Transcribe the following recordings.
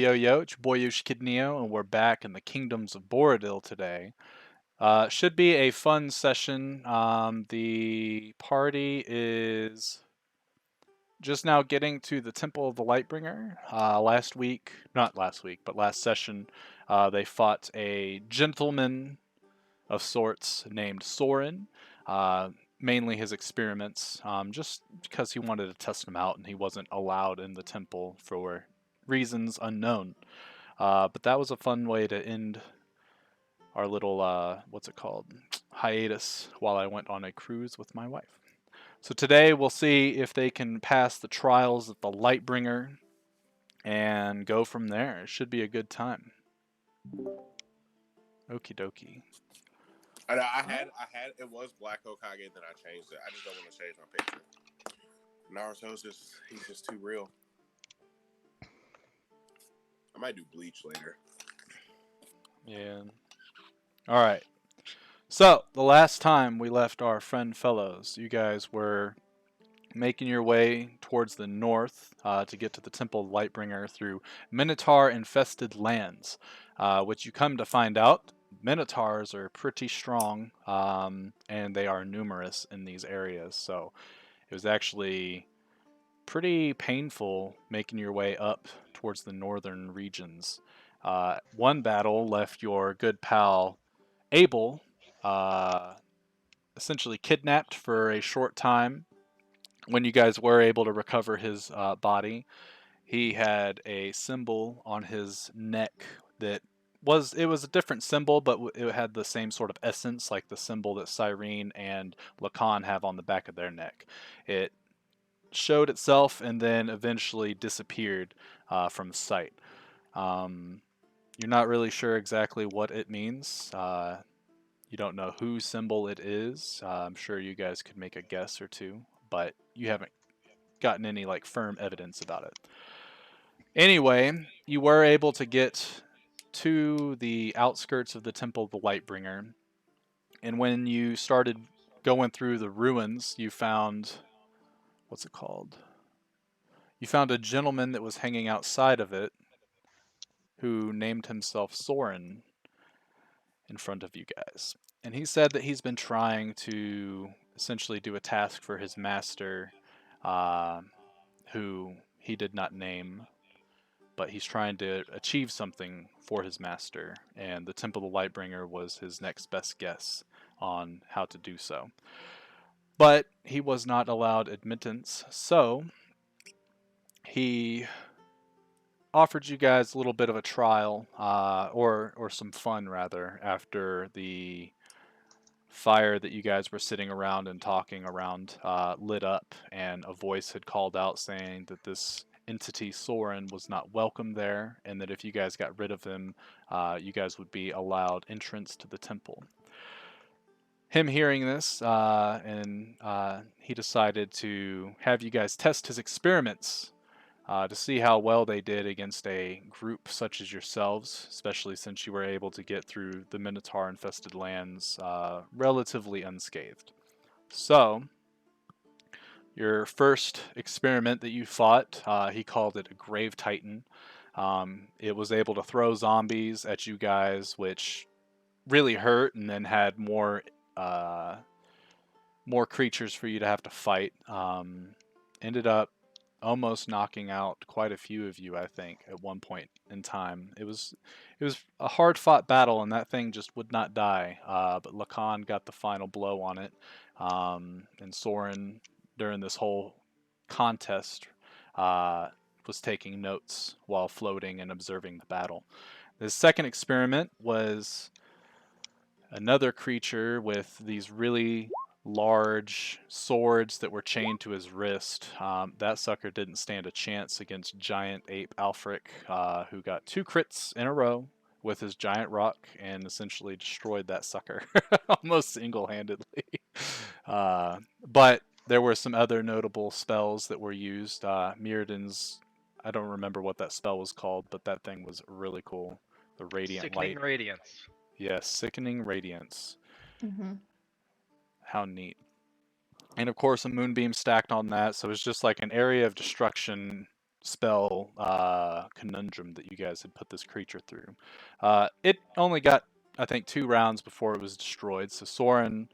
Yo yo, it's your boy Yoshikidneo, and we're back in the Kingdoms of Boridil today. Should be a fun session. The party is just now getting to the Temple of the Lightbringer. Not last week, but last session, they fought a gentleman of sorts named Soren. Mainly his experiments, just because he wanted to test them out and he wasn't allowed in the temple for reasons unknown. But that was a fun way to end our little, what's it called, hiatus while I went on a cruise with my wife. So today we'll see if they can pass the trials of the Lightbringer and go from there. It should be a good time. Okie dokie. It was Black Hokage, then I changed it. I just don't want to change my picture. Naruto's he's just too real. I might do bleach later. Yeah. Alright. So, the last time we left our friend fellows, you guys were making your way towards the north to get to the Temple of Lightbringer through Minotaur-infested lands, which you come to find out, Minotaurs are pretty strong, and they are numerous in these areas, so it was actually pretty painful making your way up towards the northern regions. One battle left your good pal Abel essentially kidnapped for a short time. When you guys were able to recover his body, he had a symbol on his neck that was a different symbol, but it had the same sort of essence, like the symbol that Cyrene and Lacan have on the back of their neck. It showed itself and then eventually disappeared from sight. You're not really sure exactly what it means. You don't know whose symbol it is. I'm sure you guys could make a guess or two, but you haven't gotten any like firm evidence about it. Anyway, you were able to get to the outskirts of the Temple of the Lightbringer, and when you started going through the ruins, you found what's it called? You found a gentleman that was hanging outside of it who named himself Soren in front of you guys. And he said that he's been trying to essentially do a task for his master, uh, who he did not name, but he's trying to achieve something for his master, and the Temple of the Lightbringer was his next best guess on how to do so. But he was not allowed admittance, so he offered you guys a little bit of a trial, or some fun rather, after the fire that you guys were sitting around and talking around lit up, and a voice had called out saying that this entity Soren was not welcome there, and that if you guys got rid of him, you guys would be allowed entrance to the temple. Him hearing this, and he decided to have you guys test his experiments to see how well they did against a group such as yourselves, especially since you were able to get through the Minotaur-infested lands relatively unscathed. So, your first experiment that you fought, he called it a Grave Titan. It was able to throw zombies at you guys, which really hurt, and then had more creatures for you to have to fight. Ended up almost knocking out quite a few of you, I think, at one point in time. It was a hard fought battle, and that thing just would not die. But Lacan got the final blow on it, and Soren, during this whole contest, was taking notes while floating and observing the battle. The second experiment was another creature with these really large swords that were chained to his wrist. That sucker didn't stand a chance against giant ape Alfric, who got 2 crits in a row with his giant rock and essentially destroyed that sucker almost single-handedly. But there were some other notable spells that were used. Mirrodin's, I don't remember what that spell was called, but that thing was really cool. The Radiant Sickening Light. radiance. Yes, Sickening Radiance. Mm-hmm. How neat. And of course, a moonbeam stacked on that, so it's just like an area of destruction spell conundrum that you guys had put this creature through. It only got, I think, 2 rounds before it was destroyed. So Soren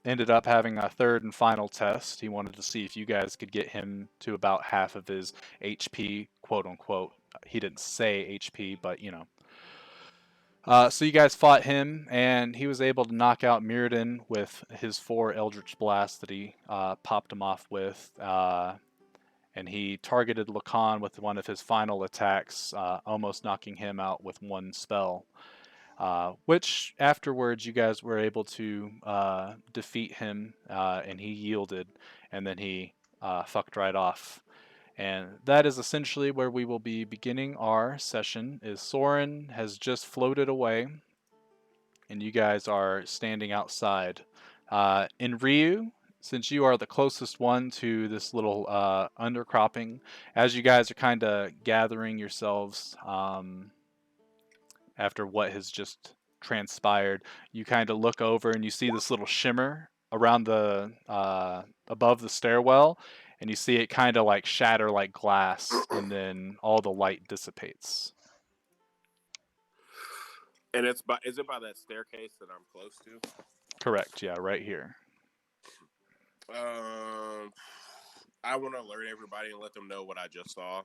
ended up having a third and final test. He wanted to see if you guys could get him to about half of his HP, quote unquote. He didn't say HP, but you know. So you guys fought him, and he was able to knock out Mirrodin with his 4 Eldritch Blasts that he popped him off with. And he targeted Lacan with one of his final attacks, almost knocking him out with 1 spell. Which afterwards you guys were able to defeat him, and he yielded, and then he fucked right off. And that is essentially where we will be beginning our session. Is Soren has just floated away, and you guys are standing outside. In Ryu, since you are the closest one to this little undercropping, as you guys are kind of gathering yourselves after what has just transpired, you kind of look over and you see this little shimmer around the above the stairwell, and you see it kind of like shatter like glass, and then all the light dissipates. And is it by that staircase that I'm close to? Correct. Yeah, right here. I want to alert everybody and let them know what I just saw.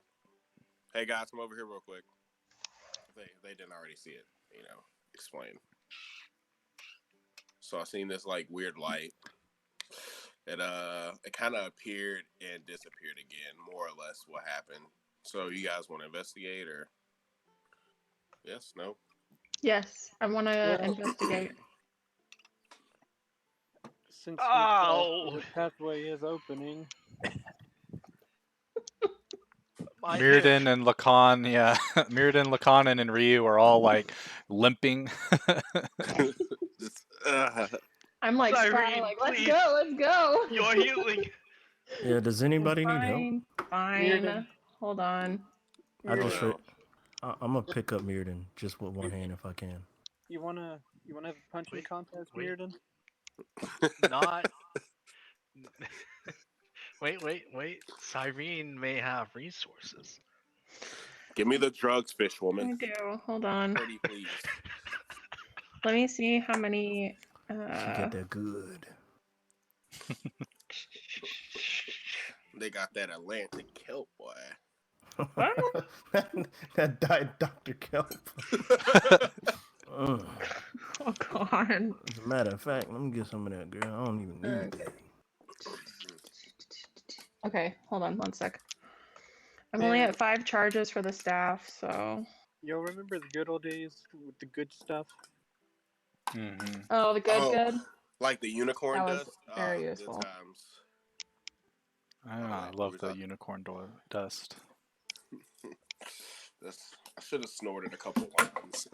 Hey guys, come over here real quick. They didn't already see it, explain. So I seen this like weird light. It kind of appeared and disappeared again, more or less what happened. So you guys want to investigate or yes, no? Yes, I want to investigate. Since Oh! the pathway is opening. Mirrodin and Lacan, yeah. Mirrodin, Lacan, and Ryu are all like limping. I'm like Cyrene, sprawling, like, let's please. go, let's go. You're healing. Yeah, does anybody need help? Fine. Mirrodin. Hold on. I just Mirrodin. I'm gonna pick up Mirrodin just with one hand if I can. You wanna have a punching contest, wait. Mirrodin? Not. Wait. Cyrene may have resources. Give me the drugs, fish I woman. do. Hold on. Pretty please. Let me see how many. She got that good. They got that Atlantic kelp, boy. that died Dr. Kelp. Oh God. As a matter of fact, let me get some of that, girl. I don't even need that. Okay, hold on 1 sec. I'm only at 5 charges for the staff, so. Yo, remember the good old days with the good stuff? Mm-hmm. Oh, the good. Like the unicorn That was dust? very useful. Good times. I love the unicorn dust. I should have snorted a couple ones.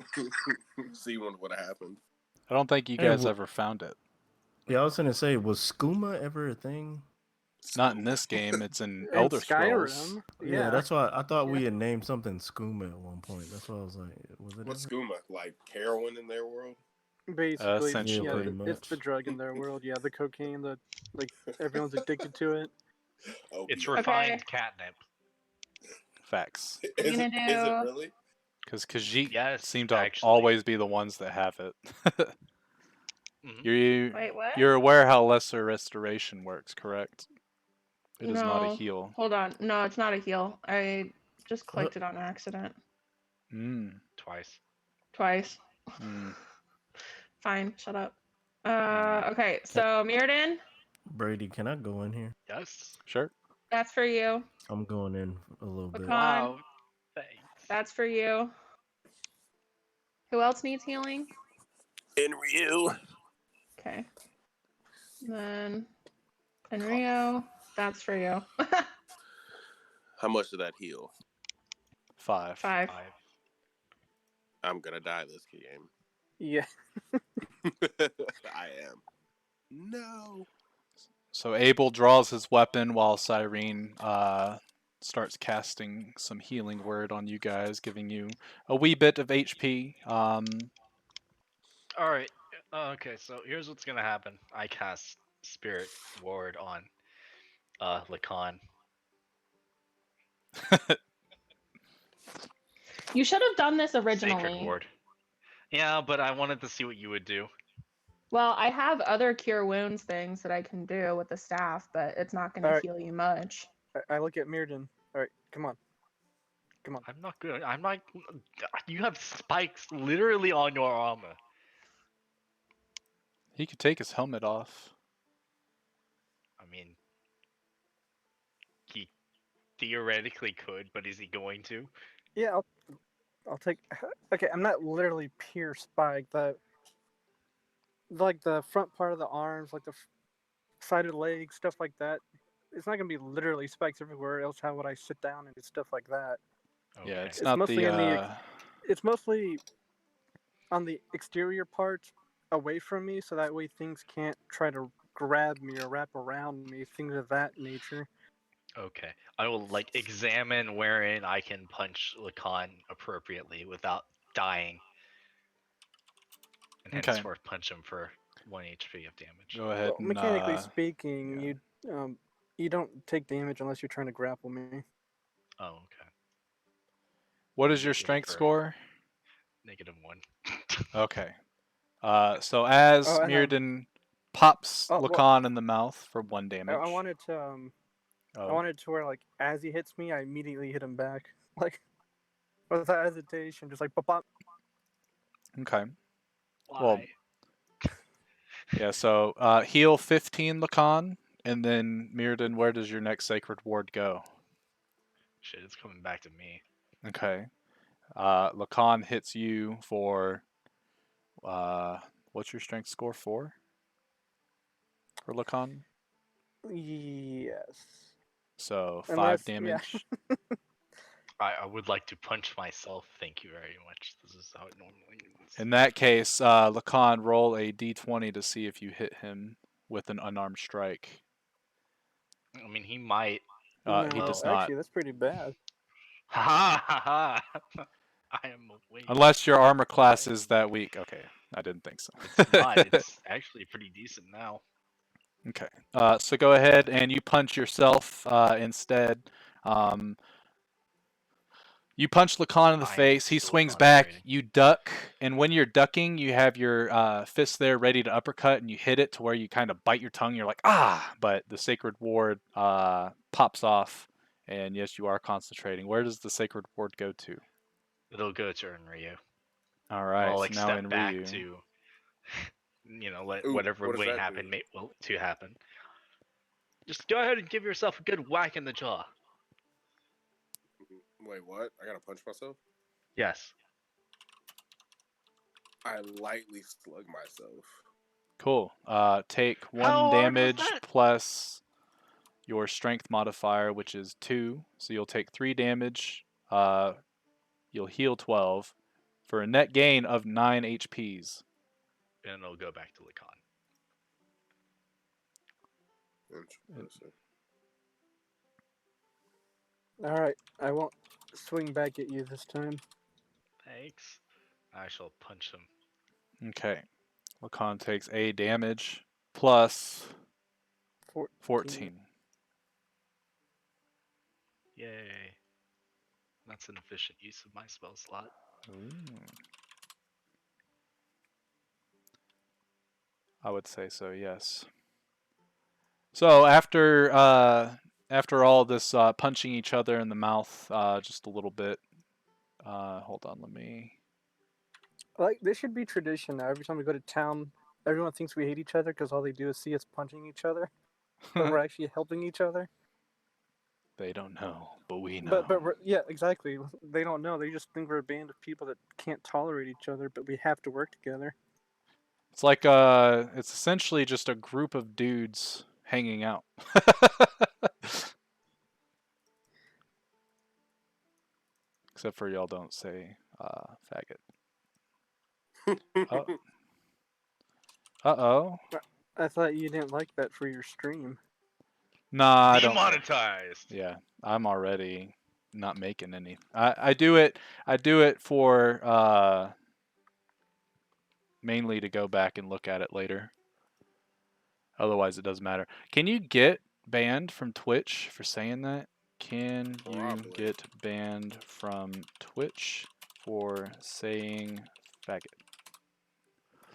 See what would have happened. I don't think you guys ever found it. Yeah, I was gonna say, was skooma ever a thing? Not in this game. It's in In Elder Scrolls. Skyrim. Yeah, that's why I thought we had named something skooma at one point. That's why I was like, was it? What's skooma? Like heroin in their world? Basically, Essentially. yeah, pretty it's the much. drug in their world. Yeah, the cocaine, everyone's addicted to it. Oh, It's yeah. refined catnip. Facts. Is gonna it do- really? Because Khajiit Yes, seem to actually. always be the ones that have it. Mhm. Wait, what? You're aware how lesser restoration works, correct? It is not a No. heal. Hold on. No, it's not a heal. I just clicked it on accident. Twice. Twice. Fine, shut up. Okay, so Mirrodin, Brady, can I go in here? Yes. Sure. that's for you. I'm going in a little bit. Pecan, Wow. Thanks. that's for you. Who else needs healing? In Ryu. Okay. Then Enrio, that's for you. How much did that heal? 5. 5. I'm gonna die this game. Yeah. I am. No. So Abel draws his weapon while Cyrene starts casting some healing word on you guys, giving you a wee bit of HP. All right. Okay. So here's what's gonna happen. I cast Spirit Ward on Lacan. You should have done this Sacred originally. ward. Yeah, but I wanted to see what you would do. Well, I have other cure wounds things that I can do with the staff, but it's not going to Alright. heal you much. I look at Mirrodin. Alright, come on. Come on. I'm not good. I'm not. You have spikes literally on your armor. He could take his helmet off. I mean, he theoretically could, but is he going to? Yeah, I'll take. Okay, I'm not literally pure spike. Like the front part of the arms, like the side of the legs, stuff like that. It's not gonna be literally spikes everywhere. Else, how would I sit down and do stuff like that? Okay. Yeah, it's It's not mostly the. in the It's mostly on the exterior parts, away from me, so that way things can't try to grab me or wrap around me, things of that nature. Okay. I will like examine wherein I can punch Lacan appropriately without dying. And Okay. henceforth punch him for 1 HP of damage. Go ahead Well, and. mechanically speaking, yeah. you don't take damage unless you're trying to grapple me. Oh, okay. What is your Negative strength or- score? -1. Okay. So as Oh, and Mirrodin pops Oh, well- Lacan in the mouth for 1 damage. I wanted to I wanted to where like as he hits me, I immediately hit him back, like without hesitation, just like pop pop. Okay. Why? Well, yeah, so heal 15 Lacan, and then Mirrodin, where does your next sacred ward go? Shit, it's coming back to me. Okay. Lacan hits you for what's your strength score for Lacan? Yes. So 5 Unless- damage. I would like to punch myself. Thank you very much. This is how it normally is. In that case, Lacan, roll a d20 to see if you hit him with an unarmed strike. I mean, he might. No, He does actually, not. that's pretty bad. Ha ha ha! I am awake. Unless your armor class is that weak. Okay, I didn't think so. It's not. It's actually pretty decent now. Okay. So go ahead and you punch yourself instead. You punch Lacan in the I am face. He still swings back. concentrating. You duck, and when you're ducking, you have your fist there ready to uppercut, and you hit it to where you kind of bite your tongue. You're like, ah! But the sacred ward pops off, and yes, you are concentrating. Where does the sacred ward go to? It'll go to Ryu. All right, I'll so like now step in back Ryu. to, let Ooh, whatever what does may that happen do? to happen. Just go ahead and give yourself a good whack in the jaw. Wait, what? I gotta punch myself? Yes. I lightly slug myself. Cool. Take 1 How hard was damage that? plus your strength modifier, which is 2. So you'll take 3 damage. You'll heal 12 for a net gain of 9 HPs. And it'll go back to Lacan. Interesting. All right, I won't swing back at you this time. Thanks. I shall punch him. Okay. Lacan takes a damage plus 14. 14. Yay. That's an efficient use of my spell slot. Ooh. I would say so, yes. So after all this punching each other in the mouth just a little bit, hold on, let me. Like this should be tradition now. Every time we go to town, everyone thinks we hate each other because all they do is see us punching each other, but we're actually helping each other. They don't know, but we know. But yeah, exactly. They don't know. They just think we're a band of people that can't tolerate each other, but we have to work together. It's like it's essentially just a group of dudes hanging out. Except for y'all don't say faggot. Oh. Uh-oh. I thought you didn't like that for your stream. Nah, I don't. Demonetized! Yeah, I'm already not making any. I do it for mainly to go back and look at it later. Otherwise it doesn't matter. Can you get banned from Twitch for saying that? Can you Probably. get banned from Twitch for saying faggot?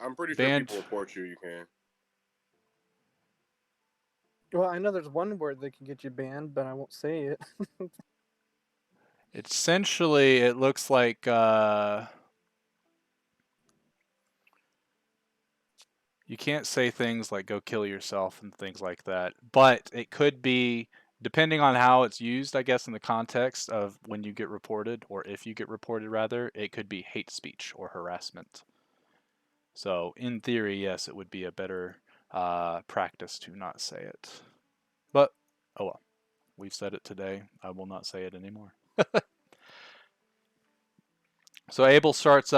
I'm pretty sure Banned. people report you. You can. Well, I know there's one word that can get you banned, but I won't say it. Essentially, it looks like you can't say things like "go kill yourself" and things like that. But it could be, depending on how it's used, I guess, in the context of when you get reported, or if you get reported, rather, it could be hate speech or harassment. So, in theory, yes, it would be a better practice to not say it. But, oh well. We've said it today. I will not say it anymore. So Abel starts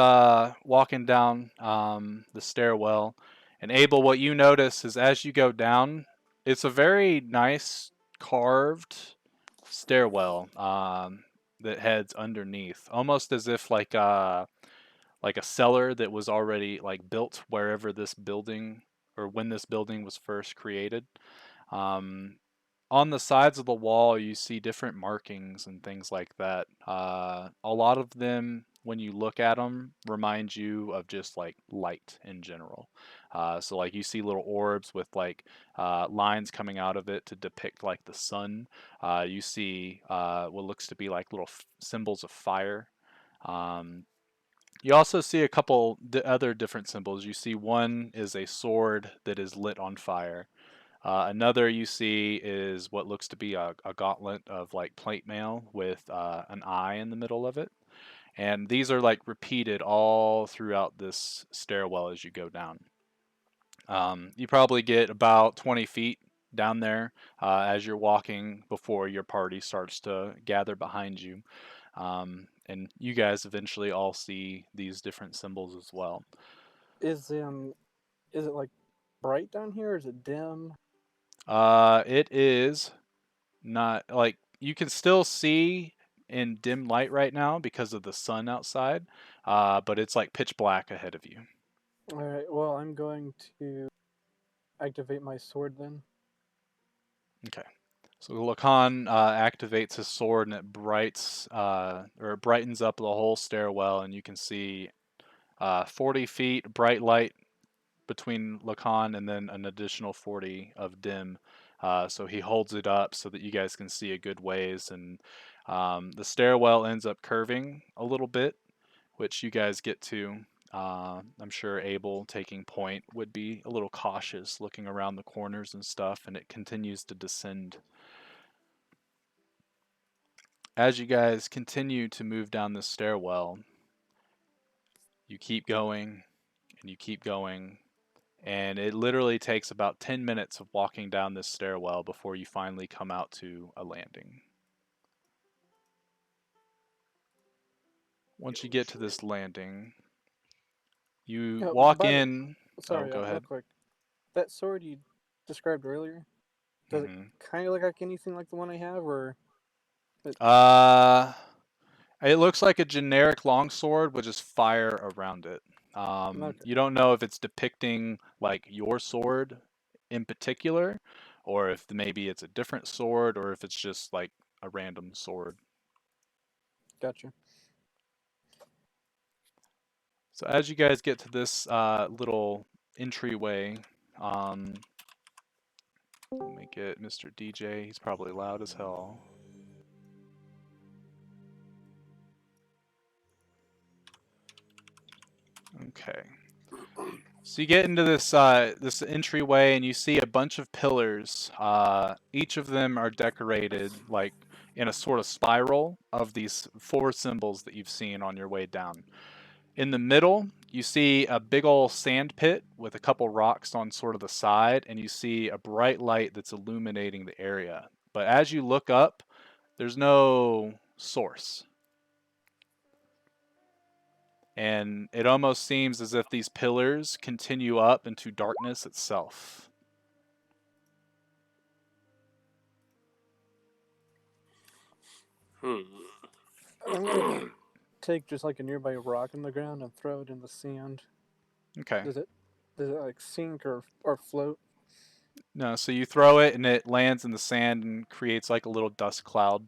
walking down the stairwell. And Abel, what you notice is as you go down, it's a very nice carved stairwell that heads underneath, almost as if like a cellar that was already like built wherever this building or when this building was first created. Um, on the sides of the wall, you see different markings and things like that. A lot of them, when you look at them, remind you of just like light in general. So, like, you see little orbs with like lines coming out of it to depict like the sun. You see what looks to be like little symbols of fire. Um, you also see a couple other different symbols. You see one is a sword that is lit on fire. Another you see is what looks to be a gauntlet of like plate mail with an eye in the middle of it. And these are like repeated all throughout this stairwell as you go down. You probably get about 20 feet down there as you're walking before your party starts to gather behind you. And you guys eventually all see these different symbols as well. Is it like bright down here? Or is it dim? It is not like you can still see in dim light right now because of the sun outside, but it's like pitch black ahead of you. All right. Well, I'm going to activate my sword then. Okay. So Lacan activates his sword and it brightens up the whole stairwell, and you can see 40 feet bright light between Lacan and then an additional 40 of dim. So he holds it up so that you guys can see a good ways, and the stairwell ends up curving a little bit, which you guys get to. I'm sure Abel, taking point, would be a little cautious looking around the corners and stuff, and it continues to descend. As you guys continue to move down this stairwell, you keep going and you keep going, and it literally takes about 10 minutes of walking down this stairwell before you finally come out to a landing. Once you get to this landing, you walk By the in. Oh, sorry, go real ahead. quick. That sword you described earlier, does it hmm kind of look like anything like the one I have, or? Uh, it looks like a generic longsword with just fire around it. Okay, You don't know if it's depicting like your sword in particular, or if maybe it's a different sword, or if it's just like a random sword. gotcha. So as you guys get to this little entryway, we'll make it Mr. DJ. He's probably loud as hell. Okay. So you get into this entryway and you see a bunch of pillars. Each of them are decorated like in a sort of spiral of these four symbols that you've seen on your way down. In the middle, you see a big old sand pit with a couple rocks on sort of the side, and you see a bright light that's illuminating the area. But as you look up, there's no source. And it almost seems as if these pillars continue up into darkness itself. Hmm. I'm gonna take just like a nearby rock in the ground and throw it in the sand. Okay. Does it like sink or float? No, so you throw it and it lands in the sand and creates like a little dust cloud.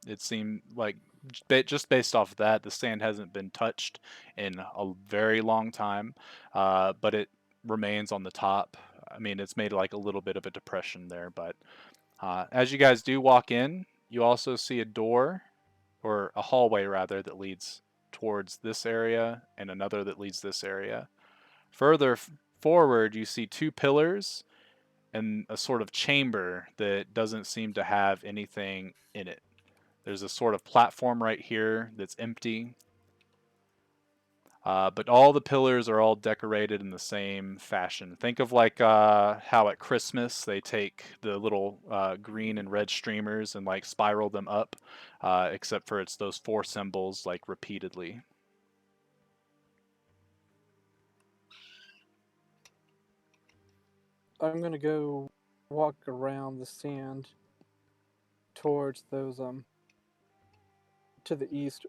It seemed like just based off of that, the sand hasn't been touched in a very long time, but it remains on the top. I mean, it's made like a little bit of a depression there, but as you guys do walk in, you also see a door, or a hallway rather, that leads towards this area and another that leads this area. Further forward, you see two pillars and a sort of chamber that doesn't seem to have anything in it. There's a sort of platform right here that's empty, but all the pillars are all decorated in the same fashion. Think of like how at Christmas they take the little green and red streamers and like spiral them up, except for it's those four symbols like repeatedly. I'm gonna go walk around the sand towards those to the east.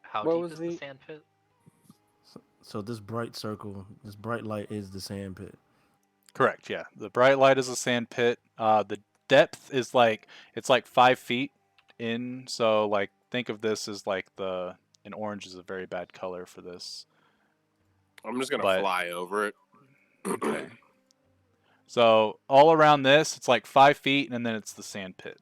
How What deep was is the the sand pit? So this bright circle, this bright light is the sand pit. Correct. Yeah, the bright light is a sand pit. The depth is like it's like 5 feet in. So like think of this as like the and orange is a very bad color for this. I'm just gonna But fly over it. okay. So all around this, it's like 5 feet, and then it's the sand pit.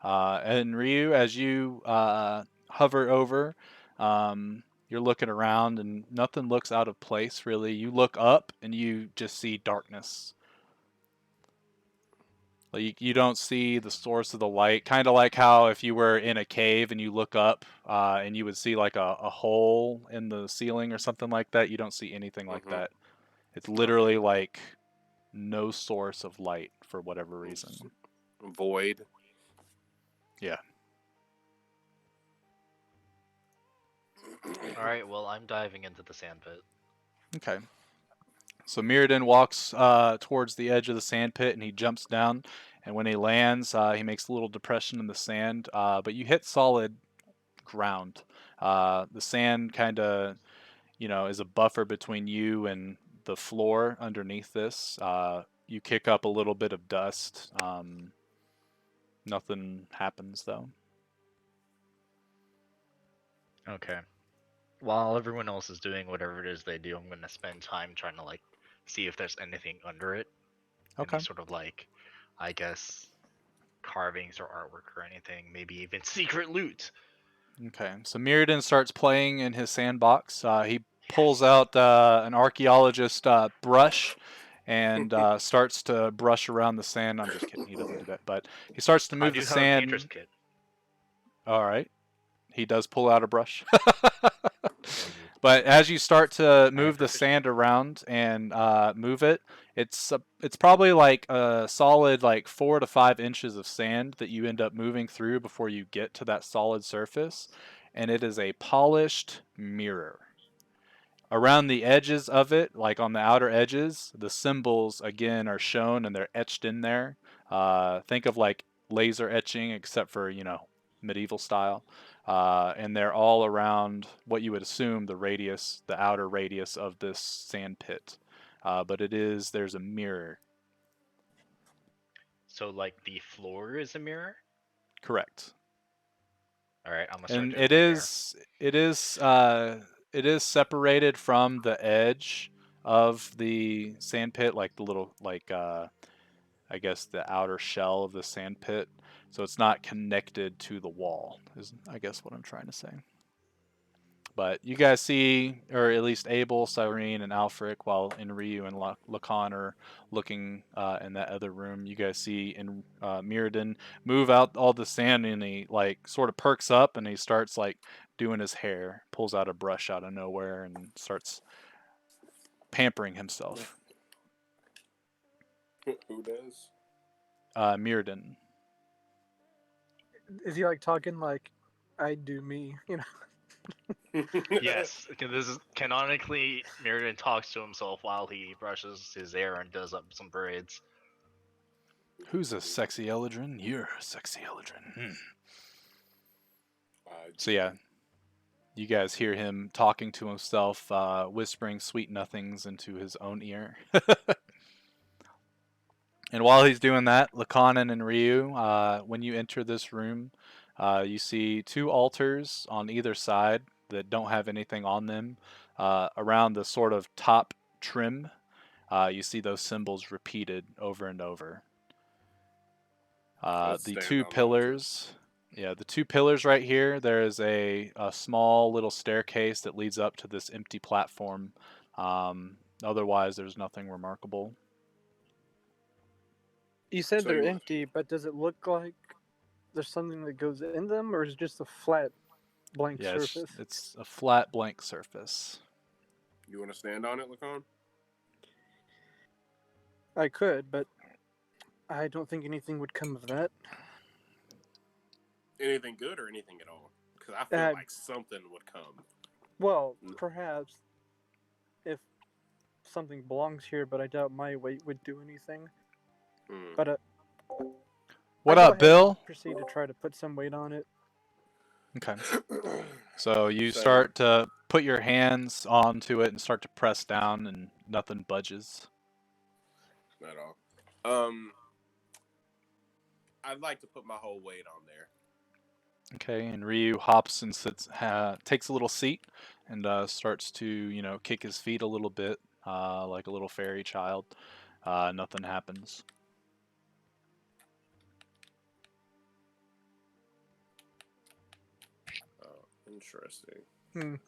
And Ryu, as you hover over, you're looking around, and nothing looks out of place really. You look up, and you just see darkness. Like you don't see the source of the light. Kind of like how if you were in a cave and you look up, and you would see like a hole in the ceiling or something like that. You don't see anything like Mhm. that. It's literally like no source of light for whatever reason. Void. Yeah. All right, well, I'm diving into the sand pit. Okay. So Mirrodin walks towards the edge of the sand pit and he jumps down. And when he lands, he makes a little depression in the sand. But you hit solid ground. The sand kind of, is a buffer between you and the floor underneath this. You kick up a little bit of dust. Nothing happens though. Okay. While everyone else is doing whatever it is they do, I'm gonna spend time trying to like see if there's anything under it. Okay. Any sort of like, I guess, carvings or artwork or anything. Maybe even secret loot. Okay. So Mirrodin starts playing in his sandbox. He pulls out an archaeologist brush and starts to brush around the sand. I'm just kidding. He doesn't do that, but he starts to I move do the have a painter's sand. kit. All right. He does pull out a brush. Thank you. But as you start to I have move the proficiency. sand around and move it, it's probably like a solid like 4 to 5 inches of sand that you end up moving through before you get to that solid surface, and it is a polished mirror. Around the edges of it, like on the outer edges, the symbols again are shown and they're etched in there. Think of like laser etching, except for medieval style, and they're all around what you would assume the radius, the outer radius of this sand pit. But there's a mirror. So like the floor is a mirror. Correct. All right, I'm gonna start And doing the mirror. it is separated from the edge of the sand pit, like the little like I guess the outer shell of the sand pit. So it's not connected to the wall. Is I guess what I'm trying to say. But you guys see, or at least Abel, Cyrene, and Alfric, while Enryu and Lacan are looking in that other room, you guys see in Mirrodin move out all the sand, and he like sort of perks up and he starts like doing his hair, pulls out a brush out of nowhere, and starts pampering himself. Who does? Mirrodin. is he like talking like I do me? Yes, because this is canonically Mirrodin talks to himself while he brushes his hair and does up some braids. Who's a sexy Eldrin? You're a sexy Eldrin. Uh, So yeah, you guys hear him talking to himself, whispering sweet nothings into his own ear. And while he's doing that, Lakanen and Ryu, when you enter this room, you see two altars on either side that don't have anything on them. Around the sort of top trim, you see those symbols repeated over and over. Let's The stand two on the altar. pillars, yeah, the two pillars right here, there is a small little staircase that leads up to this empty platform. Otherwise, there's nothing remarkable. You said So they're you- empty, but does it look like there's something that goes in them, or is it just a flat, blank Yeah, surface? it's a flat blank surface. You want to stand on it, Lacan? I could, but I don't think anything would come of that. Anything good or anything at all? Because I feel like something would come. Well, perhaps if something belongs here, but I doubt my weight would do anything. Hmm. But What I go up, ahead Bill? and proceed to try to put some weight on it. Okay. So you So- start to put your hands onto it and start to press down, and nothing budges. Not at all. I'd like to put my whole weight on there. Okay, and Ryu hops and sits, takes a little seat, and starts to kick his feet a little bit, like a little fairy child. Nothing happens. Oh, interesting.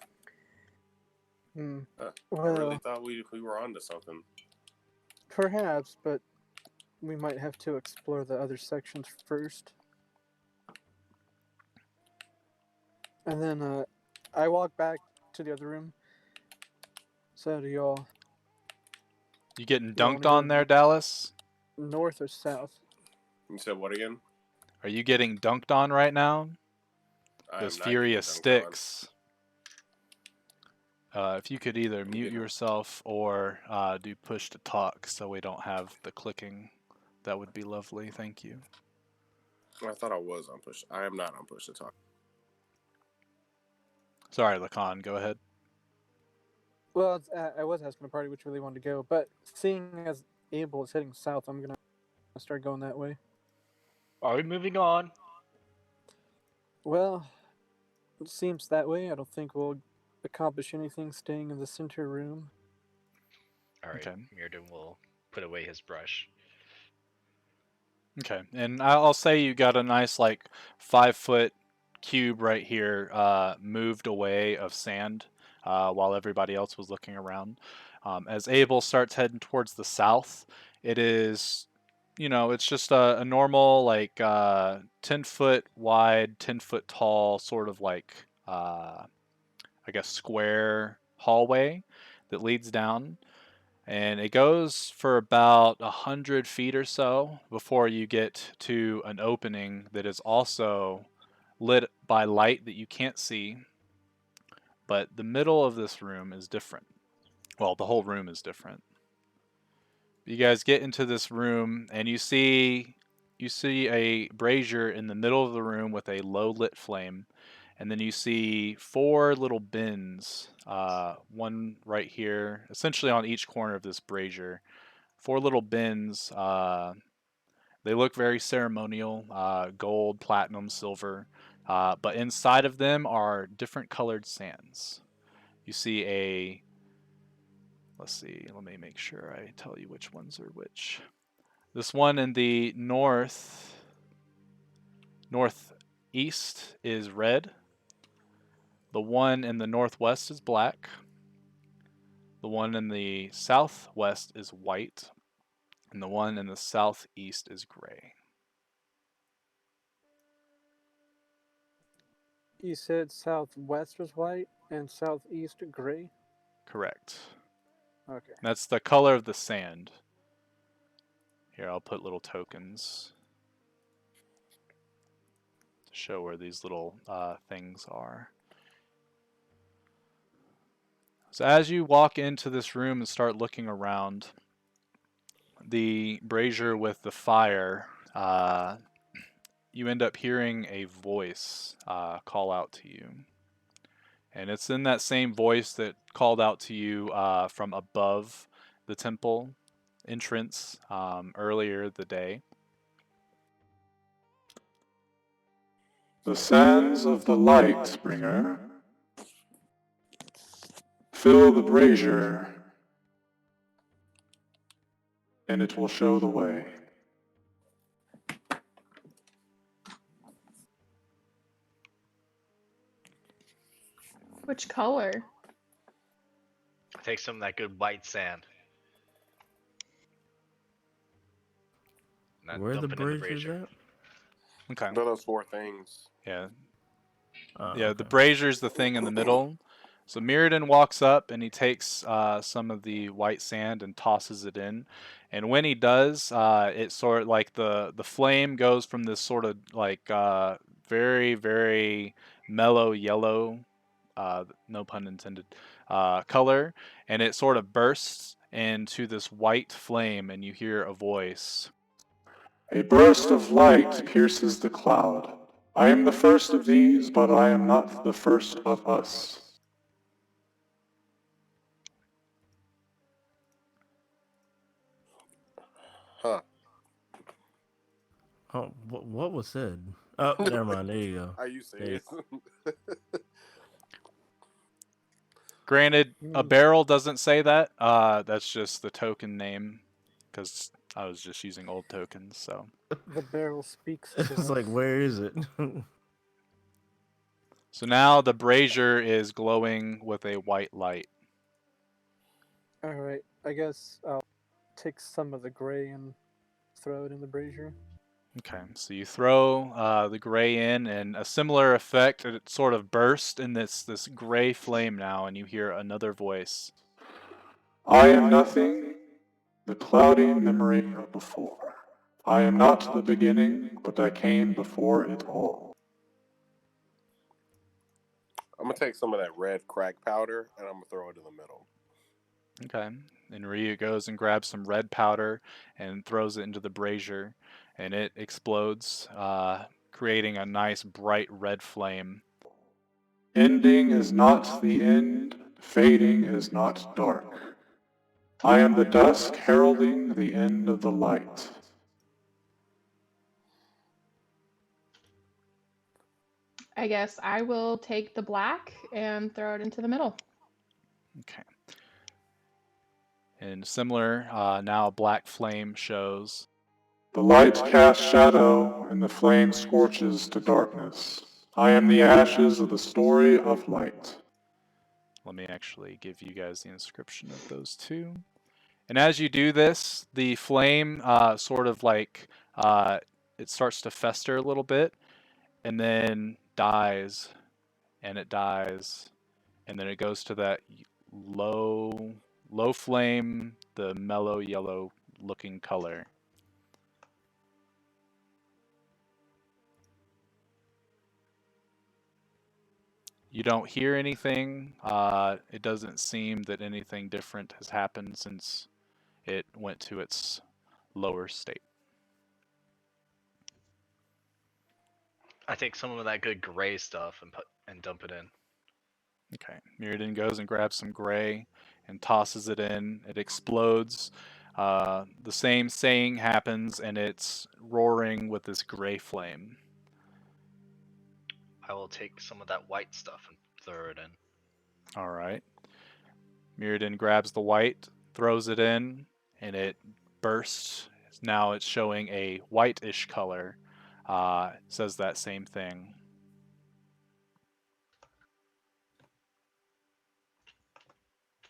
Well, I really thought we were onto something. perhaps, but we might have to explore the other sections first. And then I walk back to the other room. So do y'all You getting You wanna dunked go on there, Dallas? north or south? You said what again? Are you getting dunked on right now? I Those am not furious getting dunked on. sticks. If you could either mute yourself or do push to talk so we don't have the clicking, that would be lovely. Thank you. I thought I was on push. I am not on push to talk. Sorry, Lacan, go ahead. Well, I was asking the party which way they wanted to go, but seeing as Abel is heading south, I'm gonna start going that way. Are we moving on? Well, it seems that way. I don't think we'll accomplish anything staying in the center room. All right, Okay. Mirrodin will put away his brush. Okay, and I'll say you got a nice 5-foot cube right here, moved away of sand, while everybody else was looking around. As Abel starts heading towards the south, it is, it's just a normal 10-foot wide, 10-foot tall, sort of I guess square hallway that leads down. And it goes for about 100 feet or so before you get to an opening that is also lit by light that you can't see. But the middle of this room is different. Well, the whole room is different. You guys get into this room and you see a brazier in the middle of the room with a low lit flame. And then you see 4 little bins, one right here, essentially on each corner of this brazier. 4 little bins. They look very ceremonial, gold, platinum, silver. But inside of them are different colored sands. You see let's see, let me make sure I tell you which ones are which. This one in the northeast is red. The one in the northwest is black. The one in the southwest is white. And the one in the southeast is gray. You said southwest was white and southeast gray? Correct. Okay. That's the color of the sand. Here, I'll put little tokens to show where these little things are. So as you walk into this room and start looking around, the brazier with the fire, you end up hearing a voice call out to you. And it's in that same voice that called out to you from above the temple. entrance earlier the day. The sands of the Lightbringer fill the brazier, and it will show the way. Which color? Take some of that good white sand. And then Where the dump it in the bridge is brazier. at? Okay. They're those 4 things. Yeah. Oh, Yeah, okay. the brazier's the thing in the middle. So Mirrodin walks up and he takes some of the white sand and tosses it in. And when he does, it sort of like the flame goes from this sort of like very, very mellow yellow, no pun intended, color. And it sort of bursts into this white flame and you hear a voice. A burst of light pierces the cloud. I am the first of these, but I am not the first of us. Huh. Oh, what was said? Oh, never mind. There you go. Are you serious? Granted, a barrel doesn't say that. That's just the token name, because I was just using old tokens. So The barrel speaks to It's us. like, where is it? so now the brazier is glowing with a white light. Alright, I guess I'll take some of the gray and throw it in the brazier. Okay, so you throw the gray in, and a similar effect. It sort of bursts in this gray flame now, and you hear another voice. I am nothing, the cloudy memory of before. I am not the beginning, but I came before it all. I'm gonna take some of that red crack powder and I'm gonna throw it in the middle. Okay, and Ryu goes and grabs some red powder and throws it into the brazier, and it explodes, creating a nice bright red flame. Ending is not the end, fading is not dark. I am the dusk heralding the end of the light. I guess I will take the black and throw it into the middle. Okay. And similar, now a black flame shows. The light casts shadow, and the flame scorches to darkness. I am the ashes of the story of light. Let me actually give you guys the inscription of those two. And as you do this, the flame sort of like it starts to fester a little bit, and then dies, and it dies, and then it goes to that low flame, the mellow yellow looking color. You don't hear anything. It doesn't seem that anything different has happened since it went to its lower state. I take some of that good gray stuff and dump it in. Okay, Mirrodin goes and grabs some gray and tosses it in. It explodes. The same saying happens, and it's roaring with this gray flame. I will take some of that white stuff and throw it in. All right. Mirrodin grabs the white, throws it in, and it bursts. Now it's showing a whitish color. Says that same thing.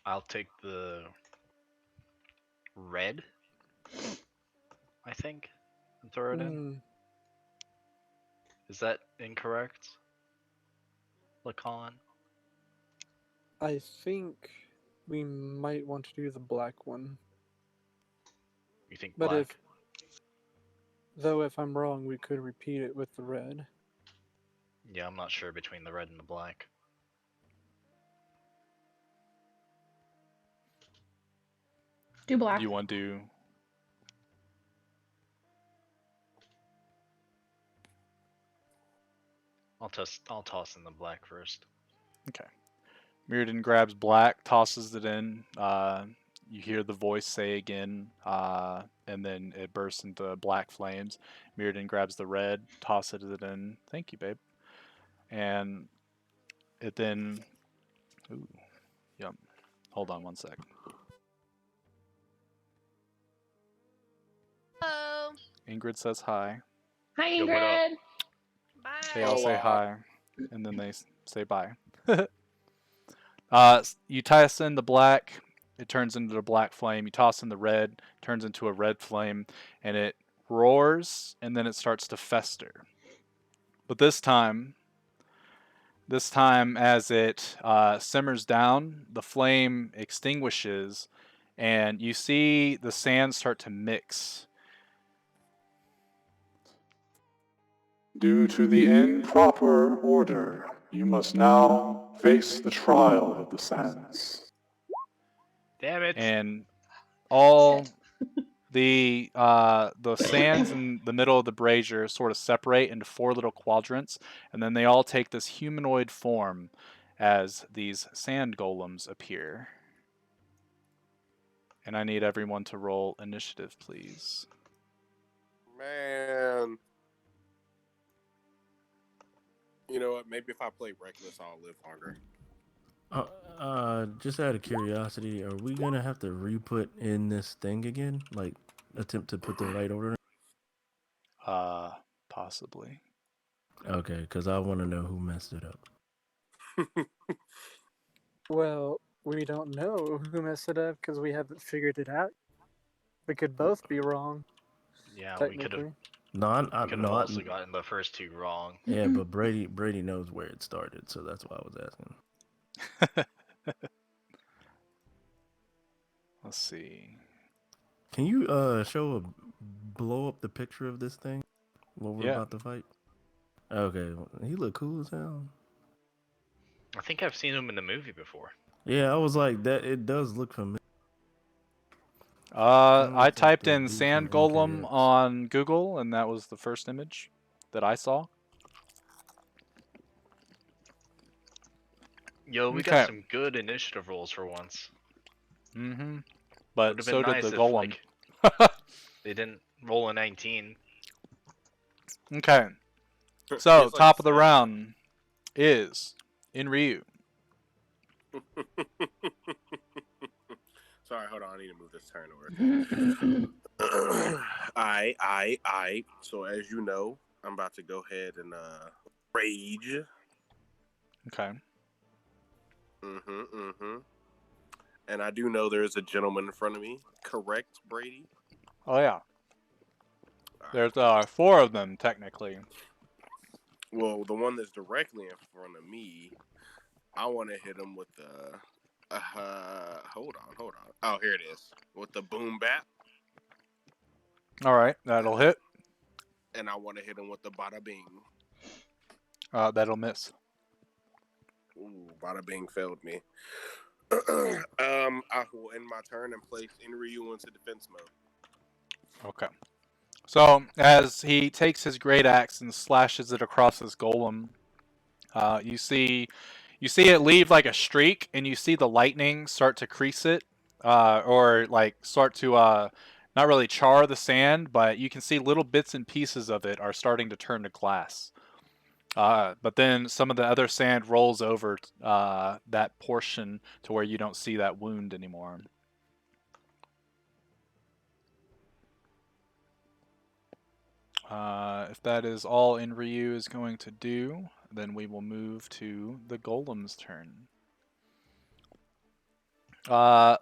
I'll take the red, I think, and throw it in. Is that incorrect, Lacan? I think we might want to do the black one. You think But black? if I'm wrong, we could repeat it with the red. Yeah, I'm not sure between the red and the black. Do black. Do you want to? I'll toss in the black first. Okay. Mirrodin grabs black, tosses it in. you hear the voice say again, and then it bursts into black flames. Mirrodin grabs the red, tosses it in. Thank you, babe. And it then. Ooh, yep. Hold on one sec. Hello. Ingrid says hi. Hi, Yo, what up? Ingrid. They Bye. all say Hola. hi, and then they say bye. You toss in the black, it turns into a black flame. You toss in the red, turns into a red flame, and it roars, and then it starts to fester. But this time as it simmers down, the flame extinguishes, and you see the sand start to mix. Due to the improper order, you must now face the trial of the sands. Damn it! And all Shit. the sands in the middle of the brazier sort of separate into 4 little quadrants, and then they all take this humanoid form as these sand golems appear. And I need everyone to roll initiative, please. Man. You know what? Maybe if I play reckless, I'll live longer. Just out of curiosity, are we gonna have to re-put in this thing again? Like, attempt to put the right order? Possibly. Okay, because I want to know who messed it up. Well, we don't know who messed it up because we haven't figured it out. We could both be wrong, Yeah, we could technically. have. No, Could have also gotten the first 2 wrong. Yeah, but Brady knows where it started, so that's why I was asking. Let's see. Can you blow up the picture of this thing? What we're about to fight? Okay, he look cool as hell. I think I've seen him in the movie before. Yeah, I was like that. It does look familiar. I typed the in dude sand from golem MKX. on Google, and that was the first image that I saw. Yo, we Okay. got some good initiative rolls for once. Mm-hmm. But Would have so been did nice the if golem. like they didn't roll a 19. Okay. So, It's like top of the Smash. round is in Ryu. Sorry, hold on. I need to move this turn over. I. So as you know, I'm about to go ahead and rage. Okay. And I do know there's a gentleman in front of me. Correct, Brady? Oh, yeah. There's 4 of them, technically. Well, the one that's directly in front of me, I want to hit him with the... hold on. Oh, here it is. With the boom bat. All right, that'll hit. And I want to hit him with the bada bing. That'll miss. Ooh, bada bing failed me. I will end my turn and place Inryu into defense mode. Okay. So, as he takes his great axe and slashes it across his golem, you see it leave like a streak, and you see the lightning start to crease it, or like start to not really char the sand, but you can see little bits and pieces of it are starting to turn to glass. But then some of the other sand rolls over that portion to where you don't see that wound anymore. If that is all Inryu is going to do, then we will move to the golem's turn. The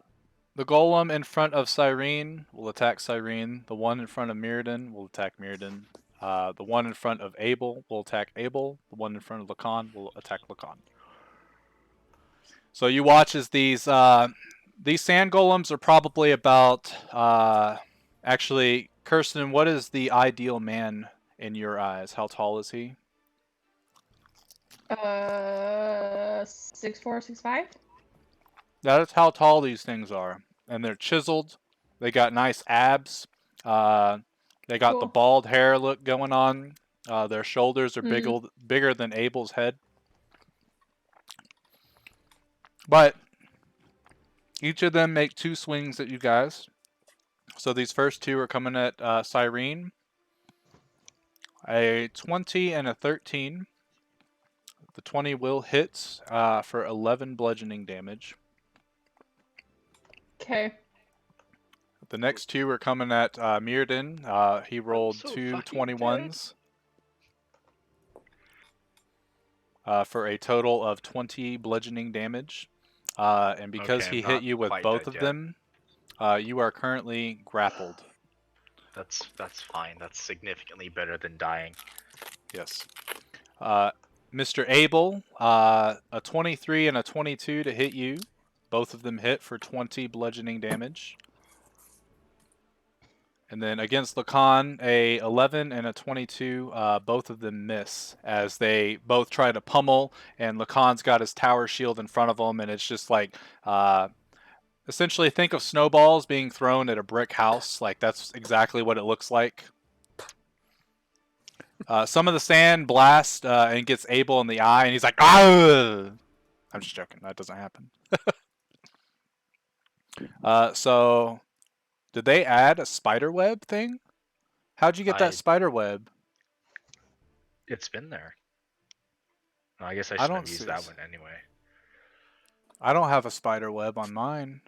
golem in front of Cyrene will attack Cyrene. The one in front of Mirrodin will attack Mirrodin. The one in front of Abel will attack Abel. The one in front of Lacan will attack Lacan. So you watch as these sand golems are probably about... actually, Kirsten, what is the ideal man in your eyes? How tall is he? 6'4", 6'5". That is how tall these things are. And they're chiseled. They got nice abs. They got the Cool. bald hair look going on. Their shoulders are bigger than Abel's head. But Each of them make 2 swings at you guys. So these first 2 are coming at Cyrene. A 20 and a 13. The 20 will hit for 11 bludgeoning damage. Okay. The next 2 are coming at Mirrodin. He rolled so 2 fucking 21s for a total of 20 bludgeoning damage. And because Okay, he I'm hit not you with quite both dead of yet. them, you are currently grappled. That's fine. That's significantly better than dying. Yes. Mr. Abel, a 23 and a 22 to hit you. Both of them hit for 20 bludgeoning damage. And then against Lacan, a 11 and a 22, both of them miss as they both try to pummel, and Lacan's got his tower shield in front of him, and it's just like, essentially think of snowballs being thrown at a brick house. Like, that's exactly what it looks like. Some of the sand blasts and gets Abel in the eye, and he's like, ah! I'm just joking. That doesn't happen. So, did they add a spider web thing? How'd you get that spider web? It's been there. No, I guess I I shouldn't don't have see used that it. one anyway. I don't have a spider web on mine.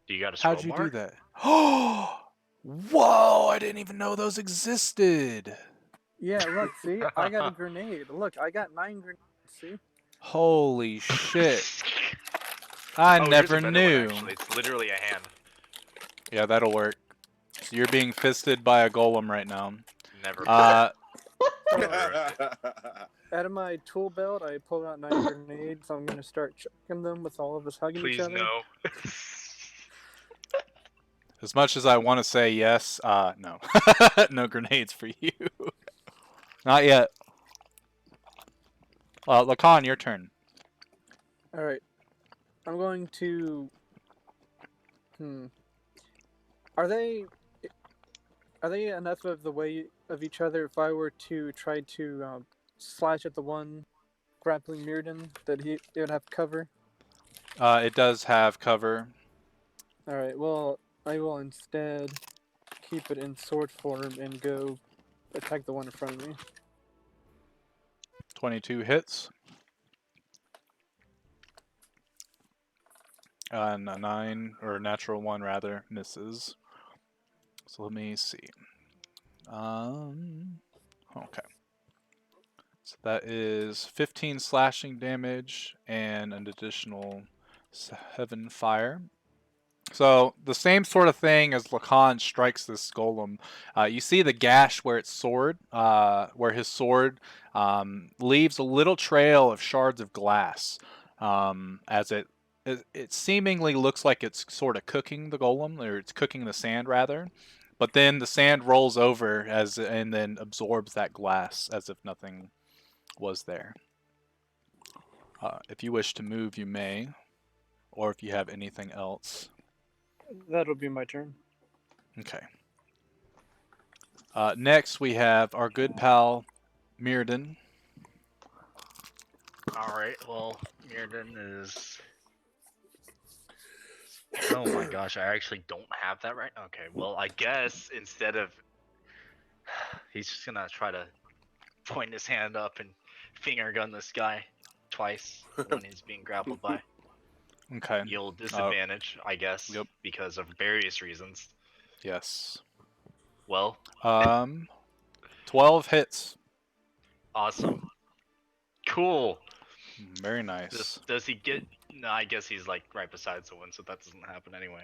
Do you got a How'd scroll you bar? do that? Whoa! I didn't even know those existed. Yeah, look, see? I got a grenade. Look, I got 9 grenades, see? Holy shit. I here's a never better knew. one, actually. It's literally a hand. Yeah, that'll work. So you're being fisted by a golem right now. Never. Out of my tool belt, I pulled out 9 grenades. I'm going to start chucking them with all of us hugging each Please other. no. As much as I want to say yes, no. No grenades for you. Not yet. Lacan, your turn. Alright. I'm going to... Are they enough of the weight of each other if I were to try to slash at the one grappling Mirrodin that it would have cover? It does have cover. Alright, well, I will instead keep it in sword form and go attack the one in front of me. 22 hits. And a 9, or natural 1 rather, misses. So let me see. Okay. So that is 15 slashing damage and an additional 7 fire. So the same sort of thing as Lacan strikes this golem. You see the gash where its sword, where his sword leaves a little trail of shards of glass, as it seemingly looks like it's sort of cooking the golem, or it's cooking the sand rather. But then the sand rolls over and then absorbs that glass as if nothing was there. If you wish to move, you may, or if you have anything else. That'll be my turn. Okay. Next, we have our good pal, Mirrodin. Alright, well, Mirrodin is... Oh my gosh, I actually don't have that right now. Okay, well, I guess instead of... He's just gonna try to point his hand up and finger gun this guy twice when he's being grappled by. Okay. Yield disadvantage, I guess, Yep. because of various reasons. Yes. Well, 12 hits. awesome. Cool. Very nice. Does he get... No, I guess he's like right beside someone, so that doesn't happen anyway.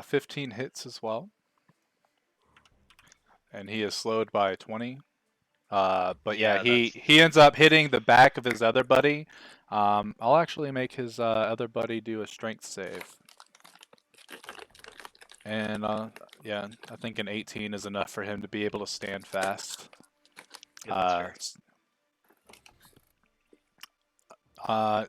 15 hits as well. And he is slowed by 20. But yeah, he ends up hitting the back of his other buddy. I'll actually make his other buddy do a strength save. And yeah, I think an 18 is enough for him to be able to stand fast. Yeah, that's fair.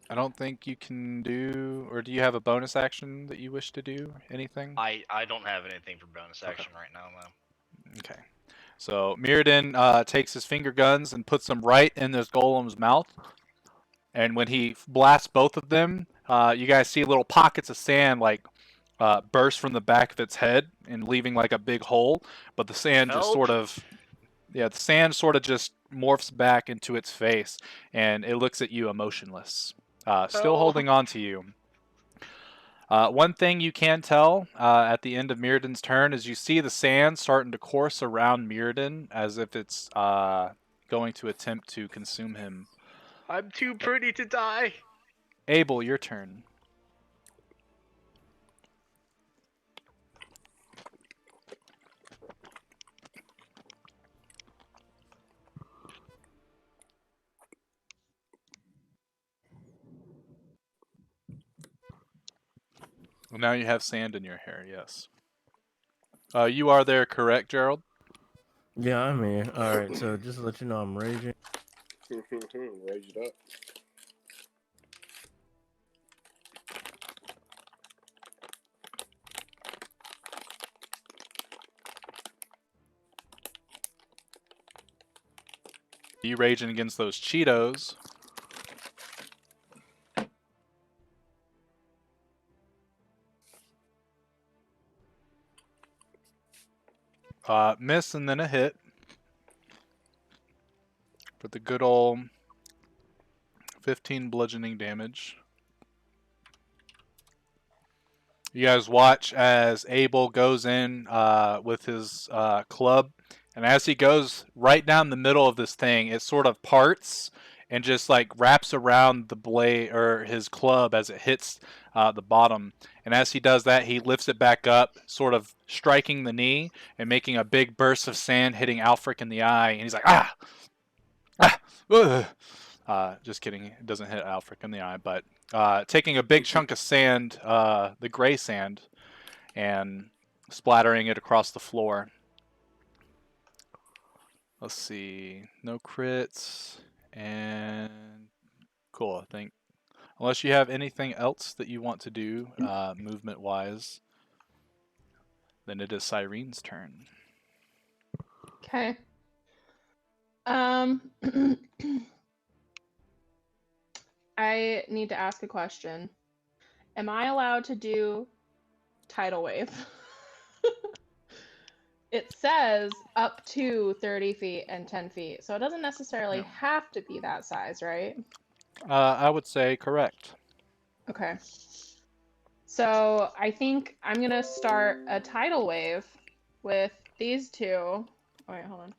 I don't think you can do, or do you have a bonus action that you wish to do? Anything? I don't have anything for bonus action right now, though. Okay. So Mirrodin takes his finger guns and puts them right in this golem's mouth. And when he blasts both of them, you guys see little pockets of sand like burst from the back of its head and leaving like a big hole. But the sand just Help! the sand sort of just morphs back into its face, and it looks at you emotionless, still Help! holding on to you. One thing you can tell at the end of Mirrodin's turn is you see the sand starting to course around Mirrodin as if it's going to attempt to consume him. I'm too pretty to die. Abel, your turn. Well, now you have sand in your hair, yes. You are there, correct, Gerald? Yeah, I'm here. All right, so just to let you know, I'm raging. Raise it up. You raging against those Cheetos. Miss and then a hit. For the good old 15 bludgeoning damage. You guys watch as Abel goes in with his club, and as he goes right down the middle of this thing, it sort of parts and just like wraps around the blade or his club as it hits the bottom. And as he does that, he lifts it back up, sort of striking the knee and making a big burst of sand hitting Alfric in the eye. And he's like, ah, ah, ugh. Just kidding. It doesn't hit Alfric in the eye, but taking a big chunk of sand, the gray sand, and splattering it across the floor. Let's see. No crits. And cool, I think. Unless you have anything else that you want to do movement-wise, then it is Cyrene's turn. Okay. I need to ask a question. Am I allowed to do tidal wave? It says up to 30 feet and 10 feet, so it doesn't necessarily have to be that size, right? I would say correct. Okay. So I think I'm gonna start a tidal wave with these two. Oh, wait, hold on.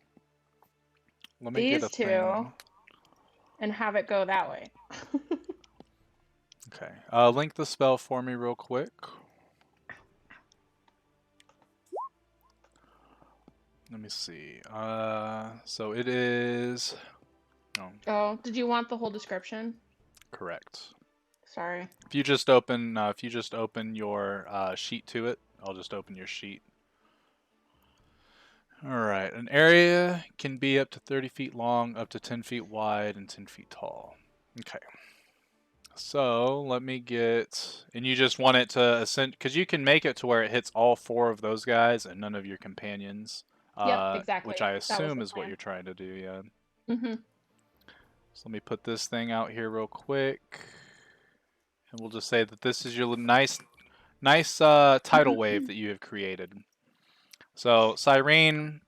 Let me get These a two, thing. and have it go that way. Okay. Link the spell for me real quick. Let me see. So it is. Oh, Oh, did you want the whole description? correct. Sorry. If you just open your sheet to it, I'll just open your sheet. All right. An area can be up to 30 feet long, up to 10 feet wide, and 10 feet tall. Okay. So let me get, and you just want it to ascend, because you can make it to where it hits all four of those guys and none of your companions. Yep, exactly. Which I That was assume the is what plan. you're trying to do, yeah. Mm-hmm. So let me put this thing out here real quick. And we'll just say that this is your nice tidal wave that you have created. So Cyrene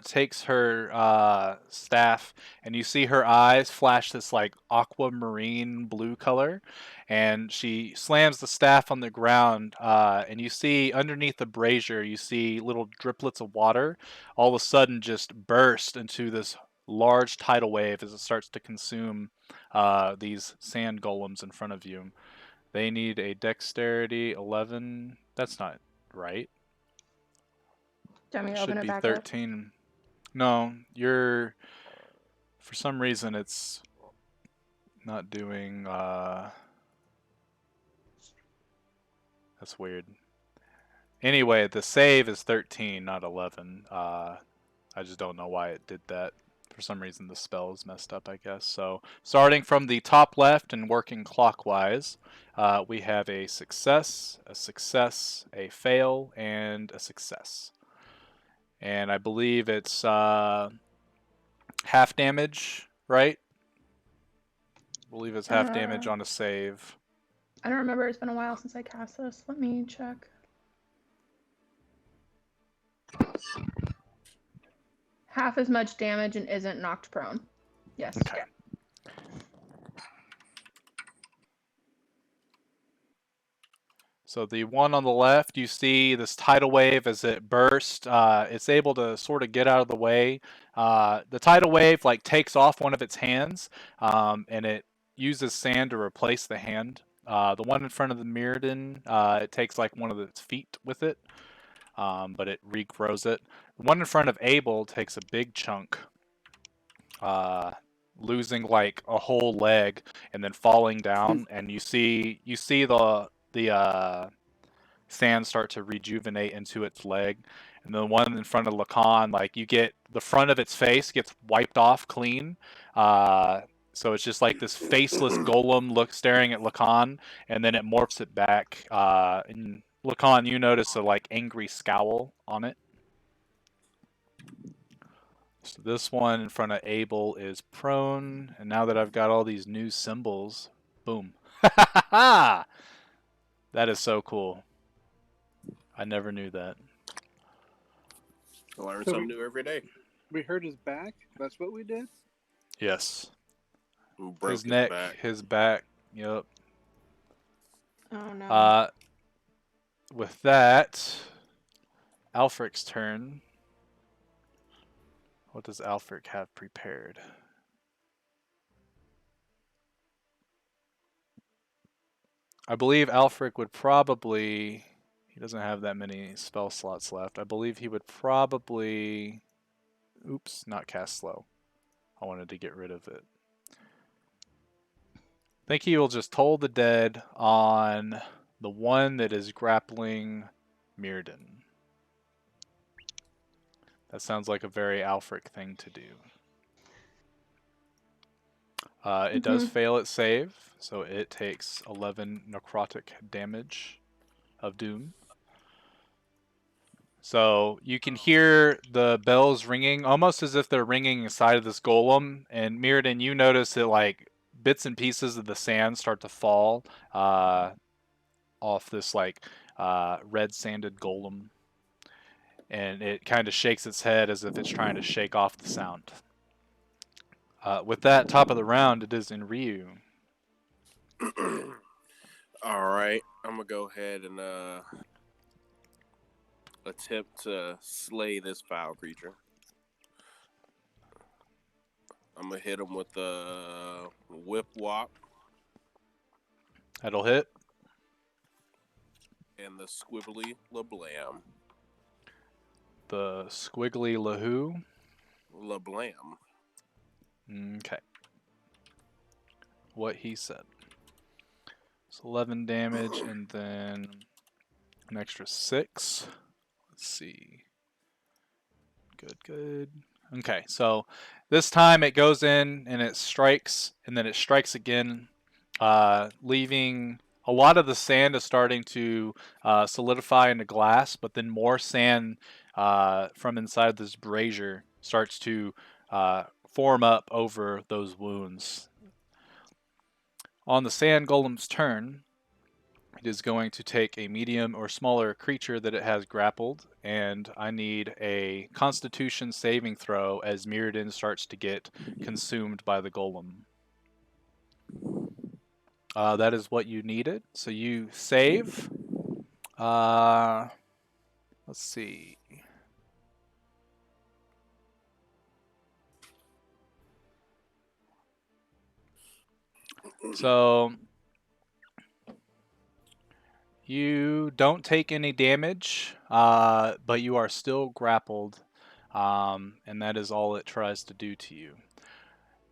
takes her staff, and you see her eyes flash this like aquamarine blue color, and she slams the staff on the ground, and you see underneath the brazier, you see little driplets of water all of a sudden just burst into this large tidal wave as it starts to consume these sand golems in front of you. They need a dexterity 11. That's not right. Do you want me It to should open it be back up? 13. No, you're. For some reason, it's not doing. That's weird. Anyway, the save is 13, not 11. I just don't know why it did that. For some reason, the spell is messed up, I guess. So, starting from the top left and working clockwise, we have a success, a fail, and a success. And I believe it's half damage, right? believe it's half damage on a save. I don't remember. It's been a while since I cast this. Let me check. Half as much damage and isn't knocked prone. Yes. Okay. So the one on the left, you see this tidal wave as it bursts. It's able to sort of get out of the way. The tidal wave like takes off one of its hands, and it uses sand to replace the hand. The one in front of the Mirrodin, it takes like one of its feet with it, but it regrows it. The one in front of Abel takes a big chunk, losing like a whole leg and then falling down, and you see the sand start to rejuvenate into its leg. And the one in front of Lacan, like you get the front of its face gets wiped off clean. So it's just like this faceless golem look staring at Lacan, and then it morphs it back. And Lacan, you notice a like angry scowl on it. So this one in front of Abel is prone, and now that I've got all these new symbols, boom. That is so cool. I never knew that. I learn something new every day. We hurt his back. That's what we did. Yes. Broke His neck, back. his back. Yep. Oh no. With that, Alfric's turn. What does Alfric have prepared? I believe Alfric would probably... He doesn't have that many spell slots left. I believe he would probably... Oops, not cast slow. I wanted to get rid of it. I think he will just toll the dead on the one that is grappling Mirrodin. That sounds like a very Alfric thing to do. It does fail its save, so it takes 11 necrotic damage of doom. So you can hear the bells ringing, almost as if they're ringing inside of this golem. And Mirrodin, you notice that like bits and pieces of the sand start to fall off this like red sanded golem, and it kind of shakes its head as if it's trying to shake off the sound. With that, top of the round, it is in Ryu. All right, I'm gonna go ahead and attempt to slay this foul creature. I'm gonna hit him with the whip whop That'll hit. and the squibbly lablam. The squiggly lahoo. Lablam. Okay. What he said. So 11 damage and then an extra 6. Let's see. Good. Okay, so this time it goes in and it strikes, and then it strikes again, leaving a lot of the sand is starting to solidify into glass, but then more sand from inside this brazier starts to form up over those wounds. On the sand golem's turn, it is going to take a medium or smaller creature that it has grappled, and I need a Constitution saving throw as Mirrodin starts to get consumed by the golem. That is what you needed, so you save. Let's see. So you don't take any damage, but you are still grappled, and that is all it tries to do to you.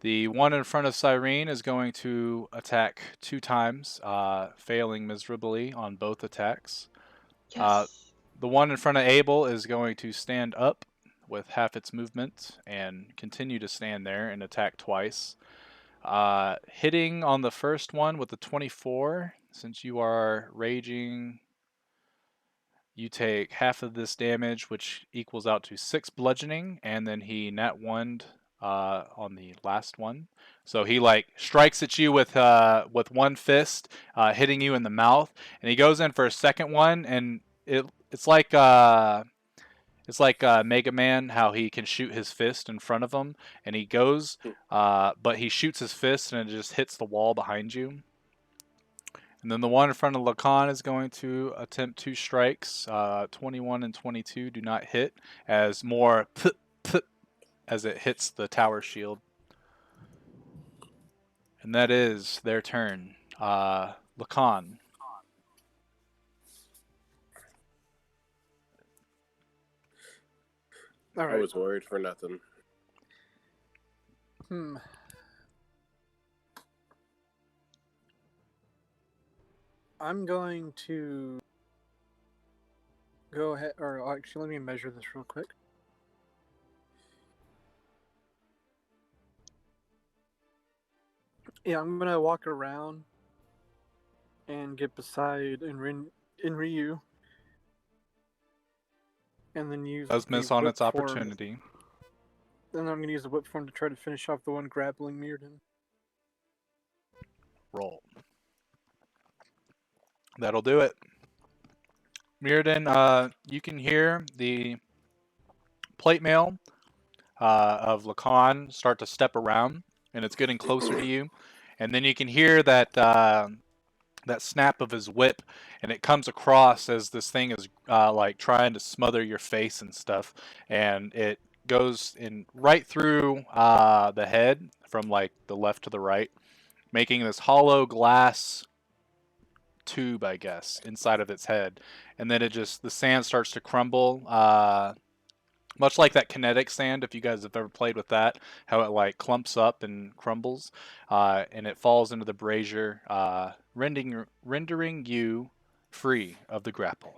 The one in front of Cyrene is going to attack 2 times, failing miserably on both attacks. Yes. The one in front of Abel is going to stand up with half its movement and continue to stand there and attack twice. Hitting on the first one with the 24, since you are raging, you take half of this damage, which equals out to 6 bludgeoning, and then he nat 1'd on the last one. So he like strikes at you with one fist, hitting you in the mouth, and he goes in for a second one, and it's like Mega Man, how he can shoot his fist in front of him, and he goes, but he shoots his fist and it just hits the wall behind you. And then the one in front of Lacan is going to attempt 2 strikes. 21 and 22 do not hit, as more as it hits the tower shield. And that is their turn. Lacan. All I right. was worried for nothing. I'm going to go ahead, or actually, let me measure this real quick. Yeah, I'm gonna walk around and get beside Ryu, and then use Does the miss on whip its form. opportunity. Then I'm gonna use the whip form to try to finish off the one grappling Mirrodin. Roll. That'll do it. Mirrodin, you can hear the plate mail of Lacan start to step around, and it's getting closer to you. And then you can hear that that snap of his whip, and it comes across as this thing is like trying to smother your face and stuff, and it goes in right through the head from like the left to the right, making this hollow glass tube, I guess, inside of its head. And then the sand starts to crumble, much like that kinetic sand, if you guys have ever played with that, how it like clumps up and crumbles, and it falls into the brazier, rendering you free of the grapple.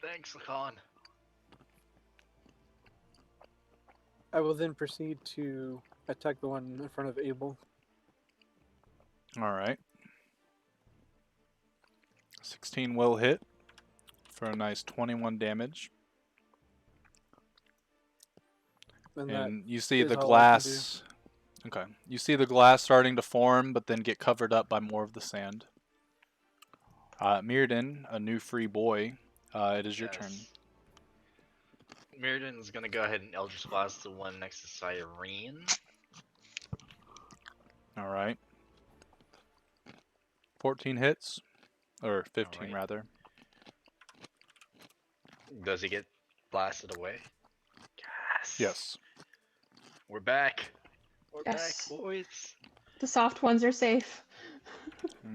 Thanks, Lacan. I will then proceed to attack the one in front of Abel. All right. 16 will hit for a nice 21 damage. And you see the glass. Okay. You see the glass starting to form, but then get covered up by more of the sand. Mirrodin, a new free boy. It is your turn. Mirrodin's gonna go ahead and Eldritch Blast the one next to Cyrene. All right. 14 hits, or 15 rather. Does he get blasted away? Yes. We're back. We're Yes. back, boys. The soft ones are safe.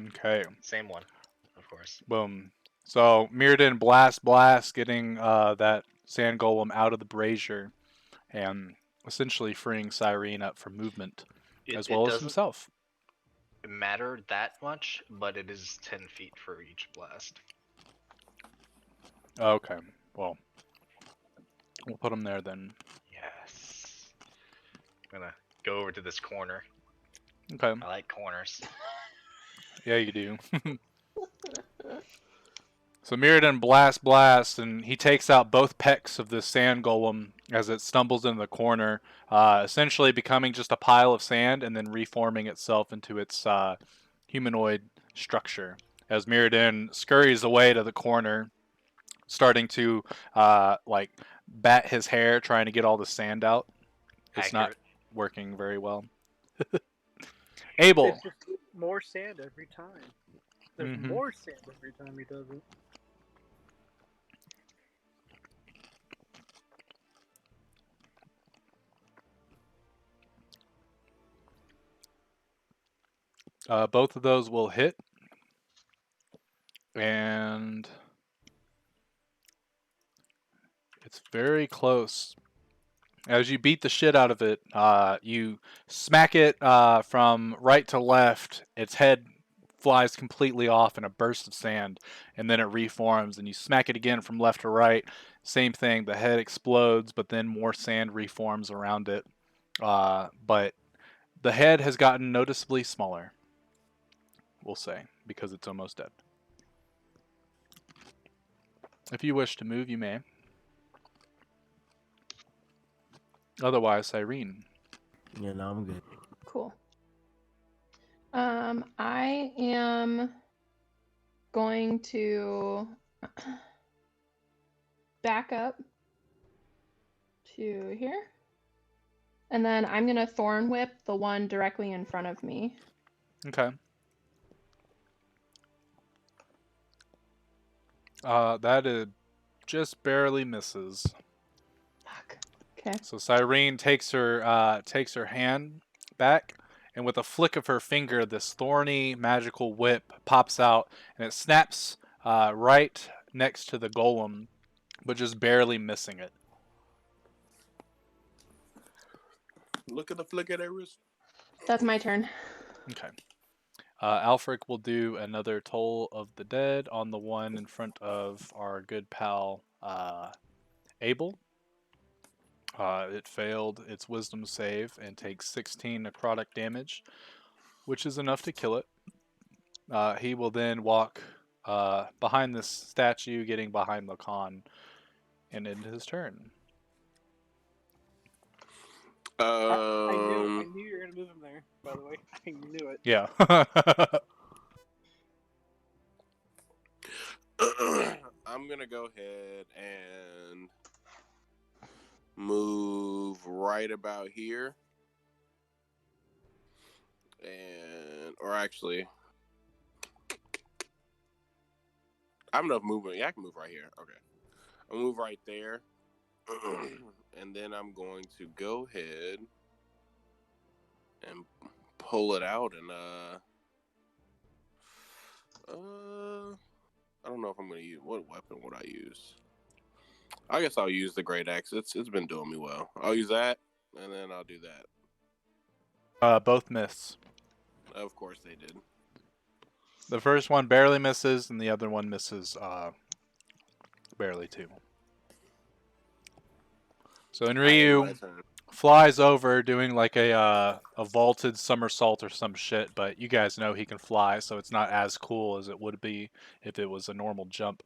Okay. Same one, of course. Boom. So Mirrodin blast, getting that sand golem out of the brazier, and essentially freeing Cyrene up for movement, as well as himself. It doesn't matter that much, but it is 10 feet for each blast. Okay. Well, we'll put him there then. Yes. I'm gonna go over to this corner. Okay. I like corners. Yeah, you do. So Mirrodin blast, and he takes out both pecs of this sand golem as it stumbles into the corner, essentially becoming just a pile of sand and then reforming itself into its humanoid structure. As Mirrodin scurries away to the corner, starting to like bat his hair, trying to get all the sand out. It's not working very well. Abel. It's just more sand every time. There's more sand every time he does it. Both of those will hit. And it's very close. As you beat the shit out of it, you smack it from right to left. Its head flies completely off in a burst of sand, and then it reforms. And you smack it again from left to right. Same thing. The head explodes, but then more sand reforms around it. But the head has gotten noticeably smaller, we'll say, because it's almost dead. If you wish to move, you may. Otherwise, Irene. Yeah, no, I'm good. Cool. I am going to back up to here. And then I'm going to thorn whip the one directly in front of me. Okay. That is just barely misses. Fuck. Okay. So Cyrene takes her hand back, and with a flick of her finger, this thorny magical whip pops out, and it snaps right next to the golem, but just barely missing it. Look at the flick of their wrist. That's my turn. Okay. Alfric will do another Toll of the Dead on the one in front of our good pal Abel. It failed its wisdom save and takes 16 necrotic damage, which is enough to kill it. He will then walk behind this statue, getting behind Lacan, and end his turn. I knew you were gonna move him there. By the way, I knew it. Yeah. I'm gonna go ahead and move right about here, or actually, I have enough movement. Yeah, I can move right here. Okay, I'll move right there, and then I'm going to go ahead and pull it out, and I don't know if I'm gonna use what weapon would I use. I guess I'll use the great axe. It's been doing me well. I'll use that, and then I'll do that. Both miss. Of course they did. The first one barely misses, and the other one misses barely too. So Ryu flies over doing like a vaulted somersault or some shit, but you guys know he can fly, so it's not as cool as it would be if it was a normal jump.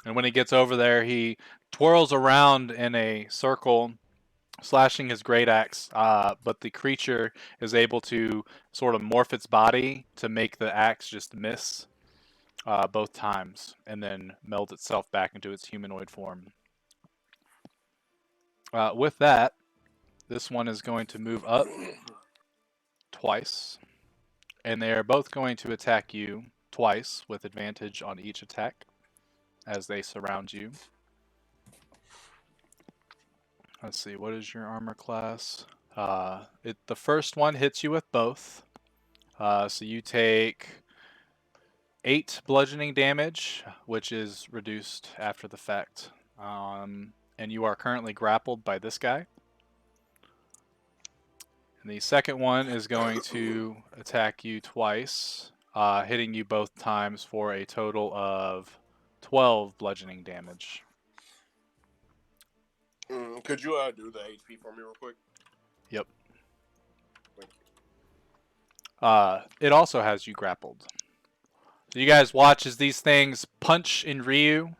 And when he gets over there, he twirls around in a circle, slashing his great axe, but the creature is able to sort of morph its body to make the axe just miss both times, and then meld itself back into its humanoid form. With that, this one is going to move up twice, and they are both going to attack you twice with advantage on each attack as they surround you. Let's see, what is your armor class? The first one hits you with both. So you take 8 bludgeoning damage, which is reduced after the fact. And you are currently grappled by this guy. And the second one is going to attack you twice, hitting you both times for a total of 12 bludgeoning damage. Could you do the HP for me real quick? Yep. Thank you. It also has you grappled. So you guys watch as these things punch in Ryu.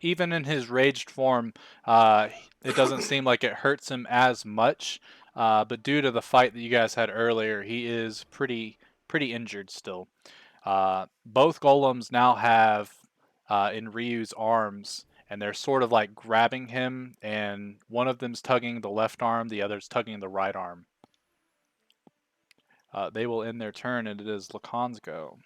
Even in his raged form, it doesn't seem like it hurts him as much. But due to the fight that you guys had earlier, he is pretty injured still. Both golems now have in Ryu's arms, and they're sort of like grabbing him, and one of them's tugging the left arm, the other's tugging the right arm. They will end their turn, and it is Lacan's go.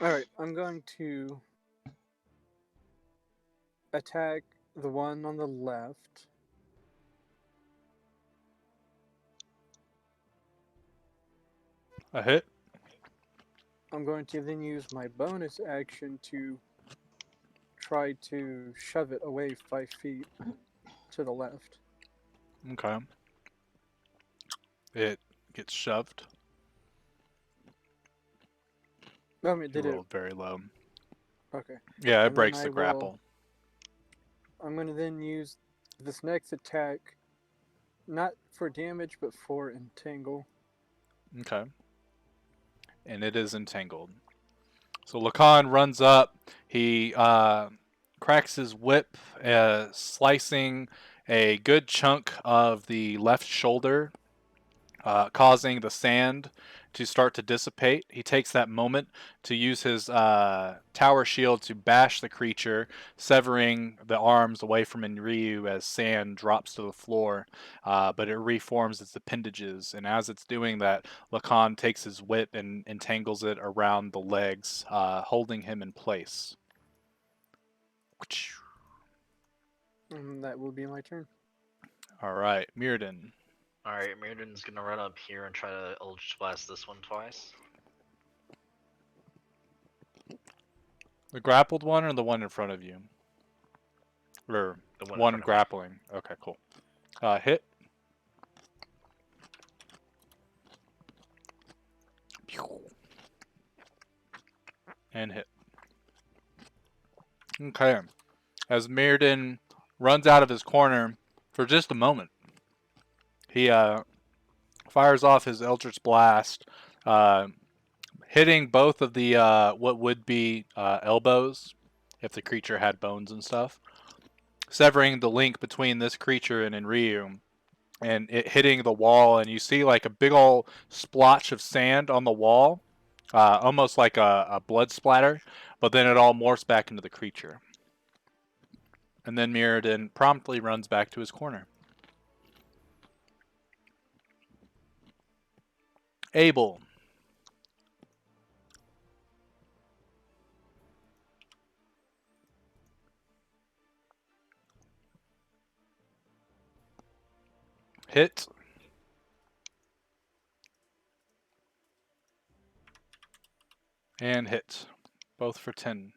Alright, I'm going to attack the one on the left. A hit? I'm going to then use my bonus action to try to shove it away 5 feet to the left. Okay. It gets shoved. I mean, did You it? rolled very low. Okay. Yeah, it And breaks then the grapple. I'm going to then use this next attack, not for damage, but for entangle. Okay. And it is entangled. So Lacan runs up. He cracks his whip, slicing a good chunk of the left shoulder, causing the sand to start to dissipate. He takes that moment to use his tower shield to bash the creature, severing the arms away from Enryu as sand drops to the floor, but it reforms its appendages. And as it's doing that, Lacan takes his whip and entangles it around the legs, holding him in place. That will be my turn. All right, Mirrodin. Alright, Mirrodin's gonna run up here and try to Eldritch Blast this one twice. The grappled one or the one in front of you? Or The one in one front of me. grappling. Okay, cool. Hit. And hit. Okay. As Mirrodin runs out of his corner for just a moment, he fires off his Eldritch Blast, hitting both of the what would be elbows if the creature had bones and stuff, severing the link between this creature and Enryu, and it hitting the wall, and you see like a big old splotch of sand on the wall, almost like a blood splatter, but then it all morphs back into the creature. And then Mirrodin promptly runs back to his corner. Abel. Hit. And hit. Both for 10.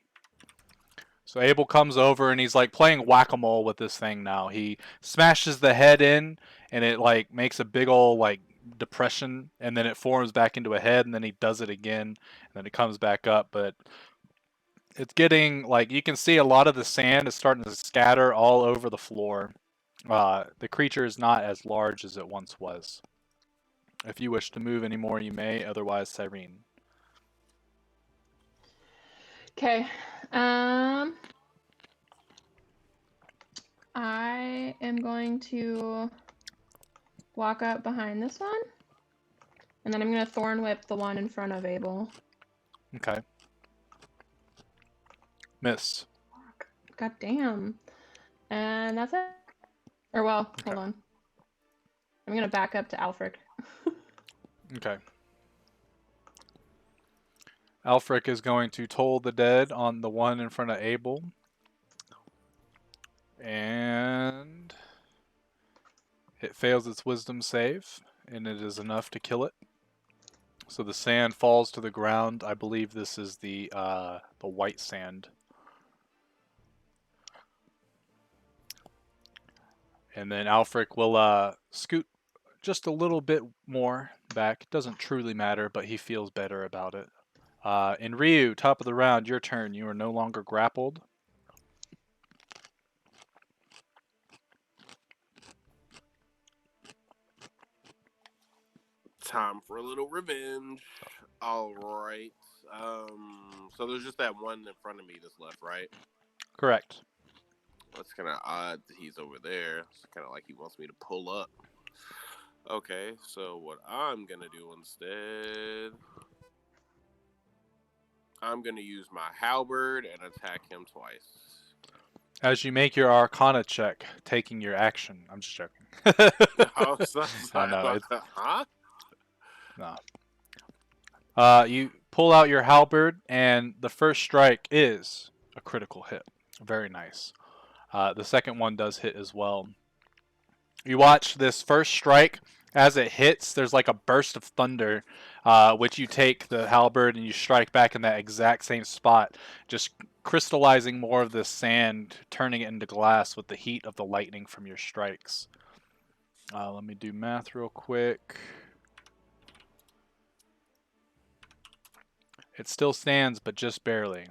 So Abel comes over and he's like playing whack-a-mole with this thing now. He smashes the head in and it like makes a big old like depression, and then it forms back into a head, and then he does it again, and then it comes back up. But it's getting like, you can see a lot of the sand is starting to scatter all over the floor. The creature is not as large as it once was. If you wish to move anymore, you may. Otherwise, Cyrene. Okay. I am going to walk up behind this one, and then I'm going to Thorn Whip the one in front of Abel. Okay. Miss. God damn. And that's it. Or, well, Okay. hold on. I'm going to back up to Alfric. Okay. Alfric is going to toll the dead on the one in front of Abel. And it fails its wisdom save, and it is enough to kill it. So the sand falls to the ground. I believe this is the white sand. And then Alfric will scoot just a little bit more back. Doesn't truly matter, but he feels better about it. And Ryu, top of the round, your turn. You are no longer grappled. Time for a little revenge. All right. So there's just that one in front of me that's left, right? Correct. That's kind of odd that he's over there. It's kind of like he wants me to pull up. Okay, so what I'm gonna do instead, I'm gonna use my halberd and attack him twice. As you make your Arcana check, taking your action. I'm just joking. I know. Huh? No. You pull out your halberd, and the first strike is a critical hit. Very nice. The second one does hit as well. You watch this first strike. As it hits, there's like a burst of thunder, which you take the halberd and you strike back in that exact same spot, just crystallizing more of this sand, turning it into glass with the heat of the lightning from your strikes. Let me do math real quick. It still stands, but just barely.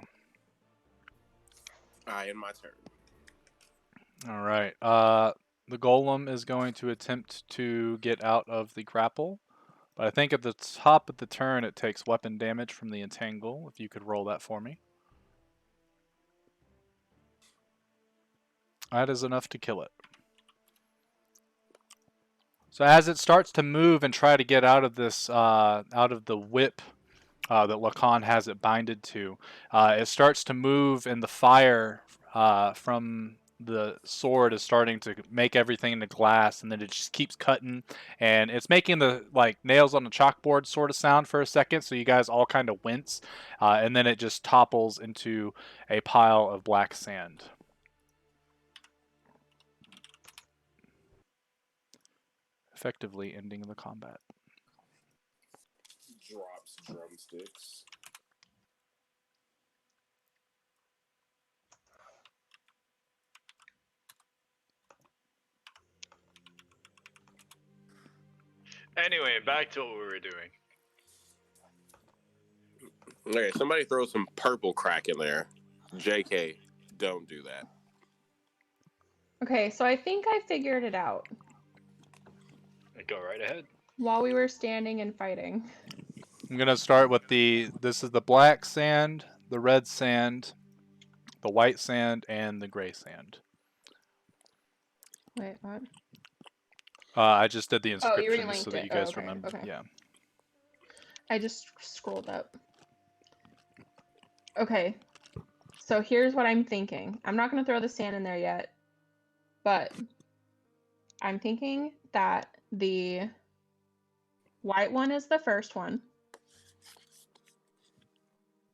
In my turn. All right. The golem is going to attempt to get out of the grapple. But I think at the top of the turn it takes weapon damage from the entangle. If you could roll that for me. That is enough to kill it. So as it starts to move and try to get out of this, out of the whip that Lacan has it binded to, it starts to move, and the fire from the sword is starting to make everything into glass, and then it just keeps cutting, and it's making the like nails on a chalkboard sort of sound for a second. So you guys all kind of wince, and then it just topples into a pile of black sand. Effectively ending the combat. Drops drumsticks. Anyway, back to what we were doing. Okay, somebody throw some purple crack in there. JK, don't do that. Okay, so I think I figured it out Go right ahead. while we were standing and fighting. I'm gonna start with this is the black sand, the red sand, the white sand, and the gray sand. Wait, what? I just did the Oh, you inscriptions so relinked that it. you Oh, guys okay, remember. okay. Yeah. I just scrolled up. Okay, so here's what I'm thinking. I'm not going to throw the sand in there yet, but I'm thinking that the white one is the first one.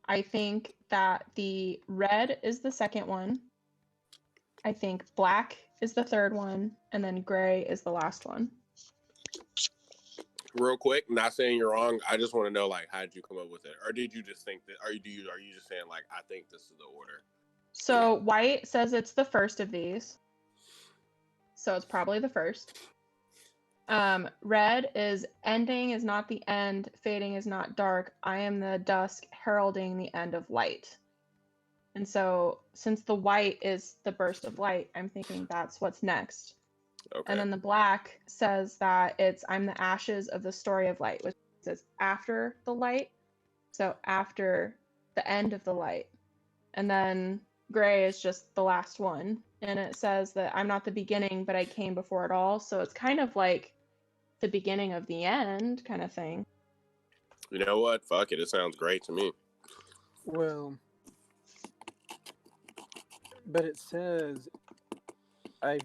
I think that the red is the second one. I think black is the third one, and then gray is the last one. Real quick, not saying you're wrong. I just want to know, like, how did you come up with it, or did you just think that? Are you just saying like, I think this is the order? So white says it's the first of these, so it's probably the first. Red is ending is not the end, fading is not dark. I am the dusk, heralding the end of light. And so, since the white is the burst of light, I'm thinking that's what's next. Okay. And then the black says that I'm the ashes of the story of light, which says after the light. So after the end of the light. And then gray is just the last one. And it says that I'm not the beginning, but I came before it all. So it's kind of like the beginning of the end kind of thing. You know what? Fuck it. It sounds great to me. Well, but it says I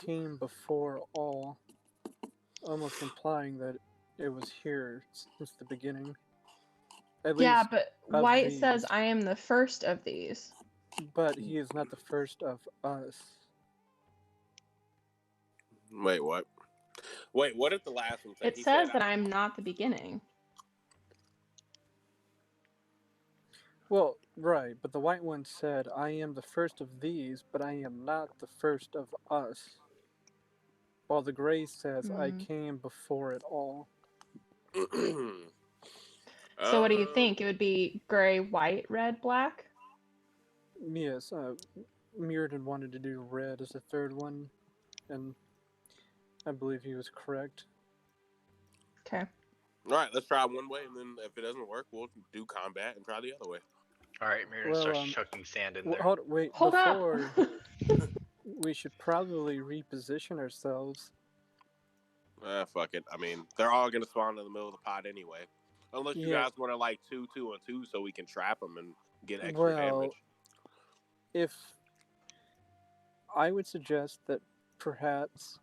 came before all, almost implying that it was here since the beginning. At Yeah, least but of white these. says I am the first of these. But he is not the first of us. Wait, what? Wait, what did the last one say? It He says said, that I'm not the beginning. Well, right, but the white one said, I am the first of these, but I am not the first of us. While the gray says, I came before it all. So what do you think? It would be gray, white, red, black? Yes, Mirrodin wanted to do red as the third one, and I believe he was correct. Okay. All right, let's try one way, and then if it doesn't work, we'll do combat and try the other way. All right, Mirrodin starts chucking sand in there. Hold up! We should probably reposition ourselves. Fuck it. I mean, they're all gonna spawn in the middle of the pot anyway, unless you guys want to like 2, 2, and 2, so we can trap them and get extra damage. If I would suggest that perhaps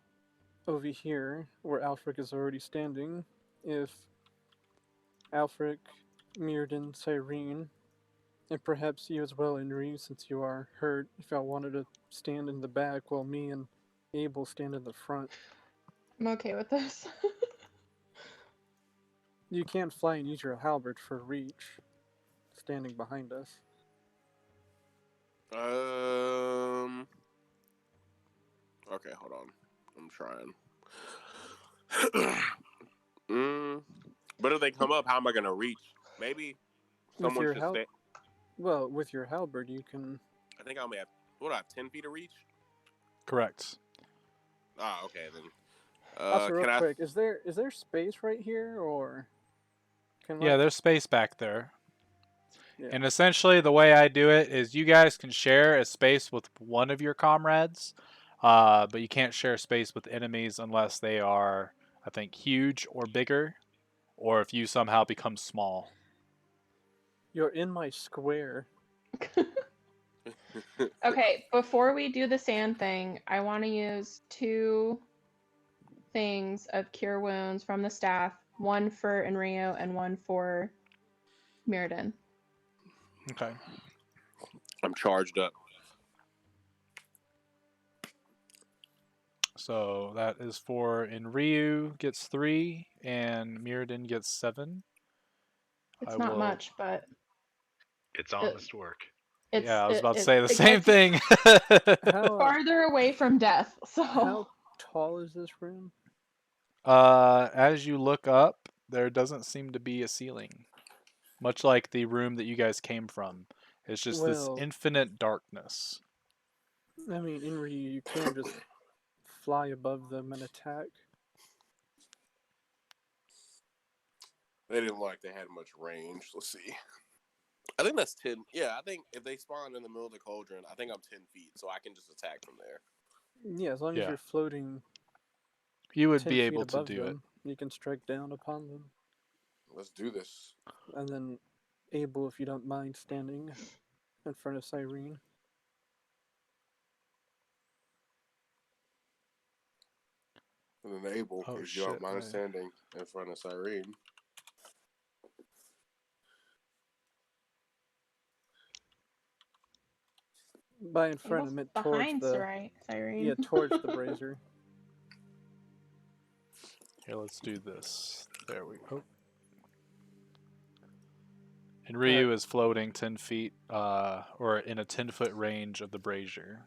over here, where Alfric is already standing, if Alfric, Mirrodin, Cyrene, and perhaps you as well, Inri, since you are hurt, if y'all wanted to stand in the back while me and Abel stand in the front. I'm okay with this. You can't fly and use your halberd for reach, standing behind us. Okay, hold on. I'm trying. But if they come up, how am I gonna reach? Maybe someone should stay. Well, with your halberd, you can. I think I have 10 feet of reach? Correct. Ah, okay then. Also, real Can I? quick, is there space right here, or can Yeah, I? there's space back there. Yeah. And essentially, the way I do it is you guys can share a space with one of your comrades, but you can't share space with enemies unless they are, I think, huge or bigger, or if you somehow become small. You're in my square. Okay, before we do the sand thing, I want to use 2 things of cure wounds from the staff, one for Enrio and one for Mirrodin. Okay. I'm charged up. So that is for Enryu gets 3 and Mirrodin gets 7. It's I not will. much, but It's it, honest work. it's Yeah, I was it, about to it, say the it same gets you thing. How farther away from death. So how tall is this room? As you look up, there doesn't seem to be a ceiling. Much like the room that you guys came from. It's just this Well, infinite darkness. I mean, in Ryu, you can just fly above them and attack. They didn't look like they had much range. Let's see. I think that's 10. Yeah, I think if they spawn in the middle of the cauldron, I think I'm 10 feet, so I can just attack from there. Yeah, as long as Yeah. you're floating You would 10 be feet able to above do it. them, you can strike down upon them. Let's do this. And then Abel, if you don't mind standing in front of Cyrene. And then Abel, Oh, if you don't shit, mind I- standing in front of Cyrene. By in front, I Abel's meant towards behind the Cyrene. yeah, towards the brazier. Here, let's do this. There we go. And Ryu Alright. is floating 10 feet, or in a 10-foot range of the brazier.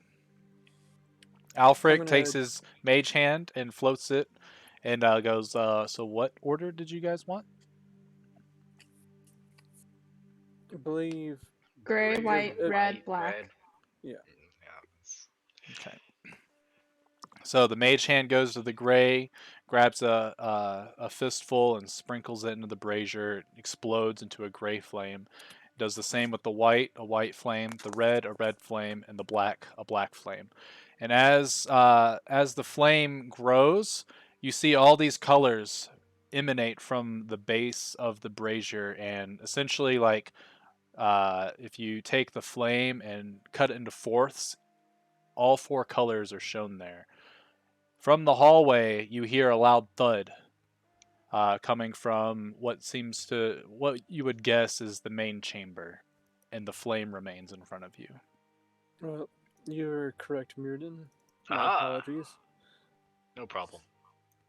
Alfric takes his mage hand and floats it and goes, so what order did you guys want? I believe Gray, white, red, white, black. red. Yeah. Okay. So the mage hand goes to the gray, grabs a fistful and sprinkles it into the brazier. It explodes into a gray flame. Does the same with the white, a white flame, the red, a red flame, and the black, a black flame. And as the flame grows, you see all these colors emanate from the base of the brazier, and essentially, like, if you take the flame and cut it into fourths, all 4 colors are shown there. From the hallway, you hear a loud thud coming from what you would guess is the main chamber, and the flame remains in front of you. Well, you're correct, Mirrodin. My Ah, apologies. no problem.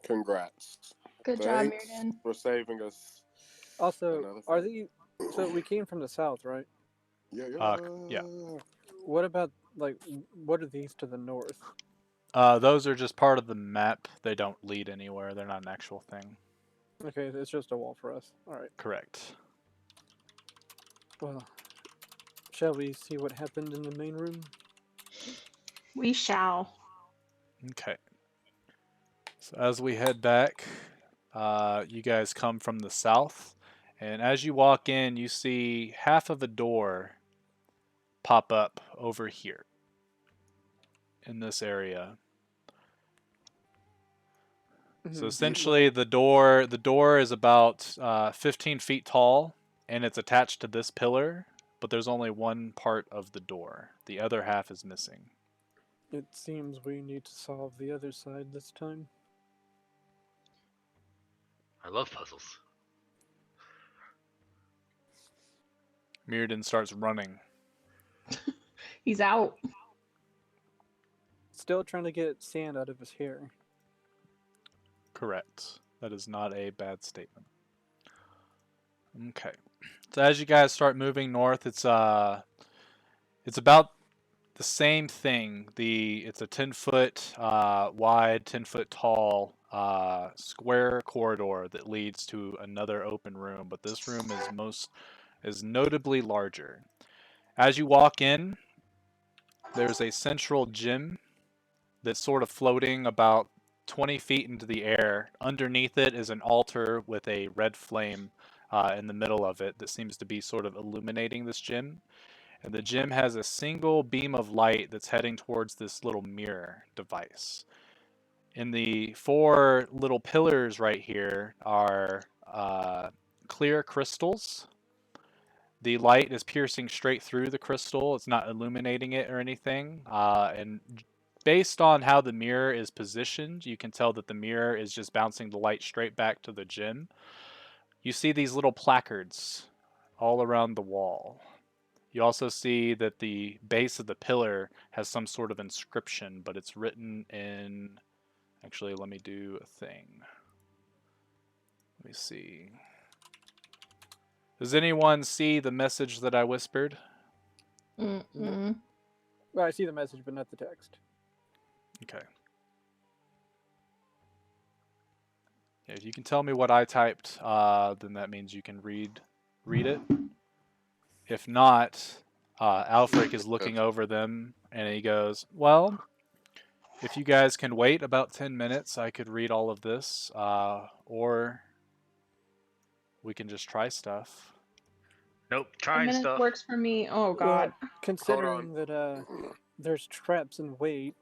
Congrats. Good job, Thanks Mirrodin. for saving us. Also, Another are fight. so we came from the south, right? Yeah. Yeah. What about what are these to the north? Those are just part of the map. They don't lead anywhere. They're not an actual thing. Okay, it's just a wall for us. Alright. Correct. Well, shall we see what happened in the main room? We shall. Okay. So as we head back, you guys come from the south, and as you walk in, you see half of a door pop up over here in this area. So essentially, the door is about 15 feet tall, and it's attached to this pillar. But there's only one part of the door. The other half is missing. It seems we need to solve the other side this time. I love puzzles. Mirrodin starts running. He's out. Still trying to get sand out of his hair. Correct. That is not a bad statement. Okay. So as you guys start moving north, it's about the same thing. It's a 10-foot wide, 10-foot tall square corridor that leads to another open room, but this room is notably larger. As you walk in, there's a central gym that's sort of floating about 20 feet into the air. Underneath it is an altar with a red flame in the middle of it that seems to be sort of illuminating this gym. And the gym has a single beam of light that's heading towards this little mirror device. In the 4 little pillars right here are clear crystals. The light is piercing straight through the crystal. It's not illuminating it or anything. And based on how the mirror is positioned, you can tell that the mirror is just bouncing the light straight back to the gym. You see these little placards all around the wall. You also see that the base of the pillar has some sort of inscription, but it's written in... Actually, let me do a thing. Let me see. Does anyone see the message that I whispered? Mm-mm. Well, I see the message, but not the text. Okay. Yeah, if you can tell me what I typed, then that means you can read it. If not, Alfric is looking over them, and he goes, well, if you guys can wait about 10 minutes, I could read all of this, or we can just try stuff. Nope, 10 trying minutes stuff. works for me. Oh, Well, God. considering that there's traps in wait,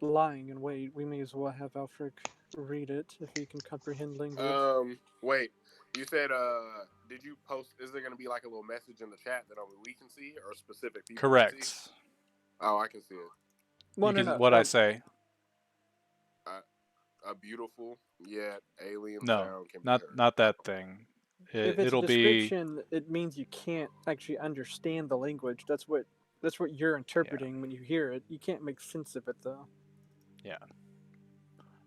lying in wait, we may as well have Alfric read it if he can comprehend language. Wait. You said, did you post? Is there going to be like a little message in the chat that only we can see, or specific people can see? Correct. Oh, I can see it. Well, You no, can, what I no. say. A beautiful yet alien No, sound can be not heard. not that thing. If it's a It'll be... description, it means you can't actually understand the language. That's what you're interpreting when you hear it. You can't make sense of it though. Yeah.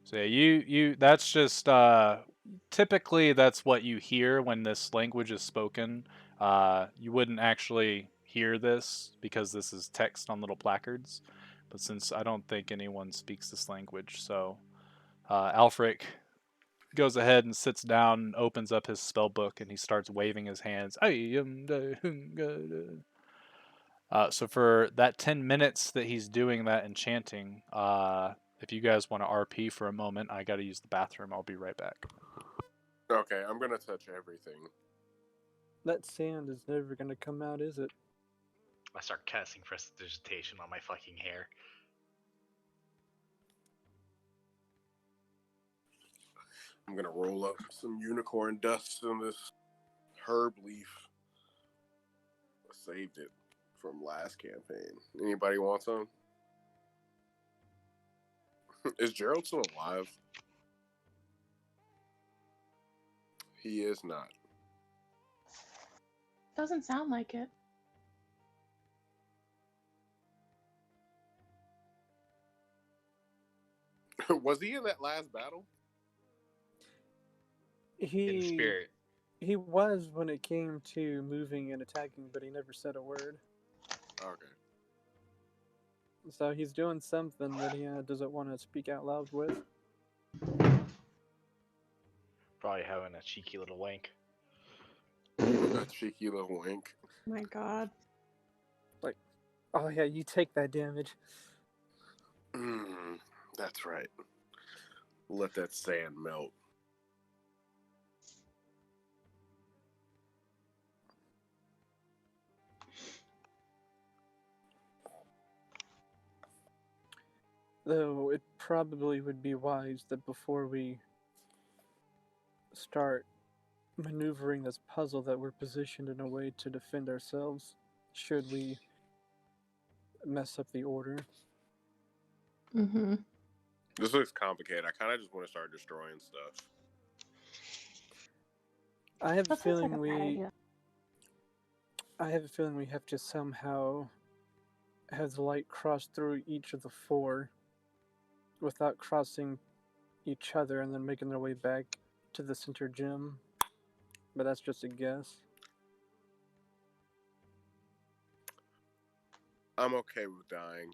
So yeah, you that's just typically that's what you hear when this language is spoken. You wouldn't actually hear this because this is text on little placards. But since I don't think anyone speaks this language, so Alfric goes ahead and sits down and opens up his spell book and he starts waving his hands. So for that 10 minutes that he's doing that enchanting, if you guys want to RP for a moment, I got to use the bathroom. I'll be right back. Okay, I'm gonna touch everything. That sand is never gonna come out, is it? I start casting prestidigitation on my fucking hair. I'm gonna roll up some unicorn dust in this herb leaf. I saved it from last campaign. Anybody want some? Is Gerald still alive? He is not. Doesn't sound like it. Was he in that last battle? In spirit. He was when it came to moving and attacking, but he never said a word. Okay. So he's doing something that he doesn't want to speak out loud with. Probably having a cheeky little wank. A cheeky little wink. My God. Like, oh yeah, you take that damage. That's right. Let that sand melt. Though it probably would be wise that before we start maneuvering this puzzle that we're positioned in a way to defend ourselves should we mess up the order. Mm-hmm. This looks complicated. I kind of just want to start destroying stuff. I have a That sounds like feeling a bad idea. we have to somehow have the light cross through each of the 4 without crossing each other and then making their way back to the center gym. But that's just a guess. I'm okay with dying.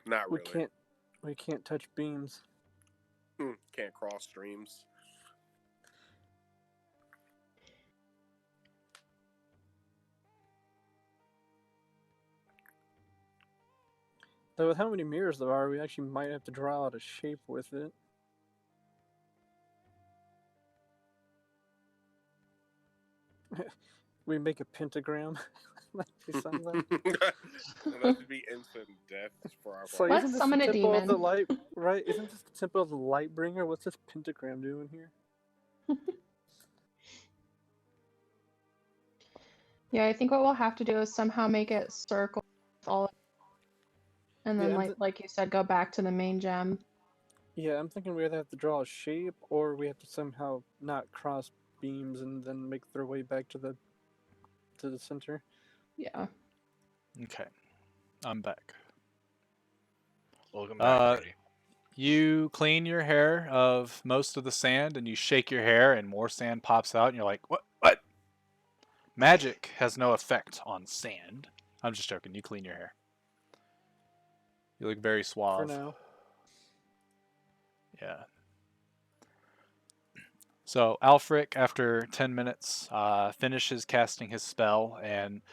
Not We really. can't touch beams. Can't cross streams. Though with how many mirrors there are, we actually might have to draw out a shape with it. We make a pentagram. Like beside that. That would be instant death for our So party. Let's isn't this summon the a temple of the demon. light? Right? Isn't this the temple of the Lightbringer? What's this pentagram doing here? Yeah, I think what we'll have to do is somehow make it circle with all, and then Yeah, like you said, go back to the main gem. yeah, I'm thinking we either have to draw a shape or we have to somehow not cross beams and then make their way back to the center. Yeah. Okay, I'm back. Welcome back, Brady. You clean your hair of most of the sand, and you shake your hair, and more sand pops out, and you're like, "What? What? Magic has no effect on sand." I'm just joking. You clean your hair. You look very For suave. now. Yeah. So Alfric, after 10 minutes, finishes casting his spell, and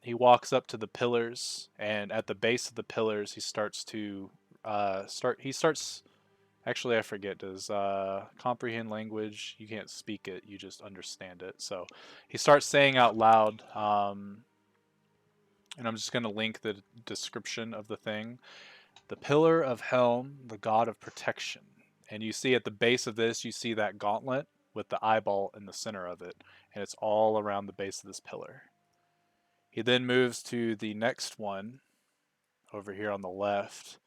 he walks up to the pillars. And at the base of the pillars, he starts to He starts. Actually, I forget. Does comprehend language? You can't speak it. You just understand it. So he starts saying out loud. And I'm just going to link the description of the thing. The pillar of Helm, the god of protection. And you see at the base of this, you see that gauntlet with the eyeball in the center of it. And it's all around the base of this pillar. He then moves to the next one over here on the left.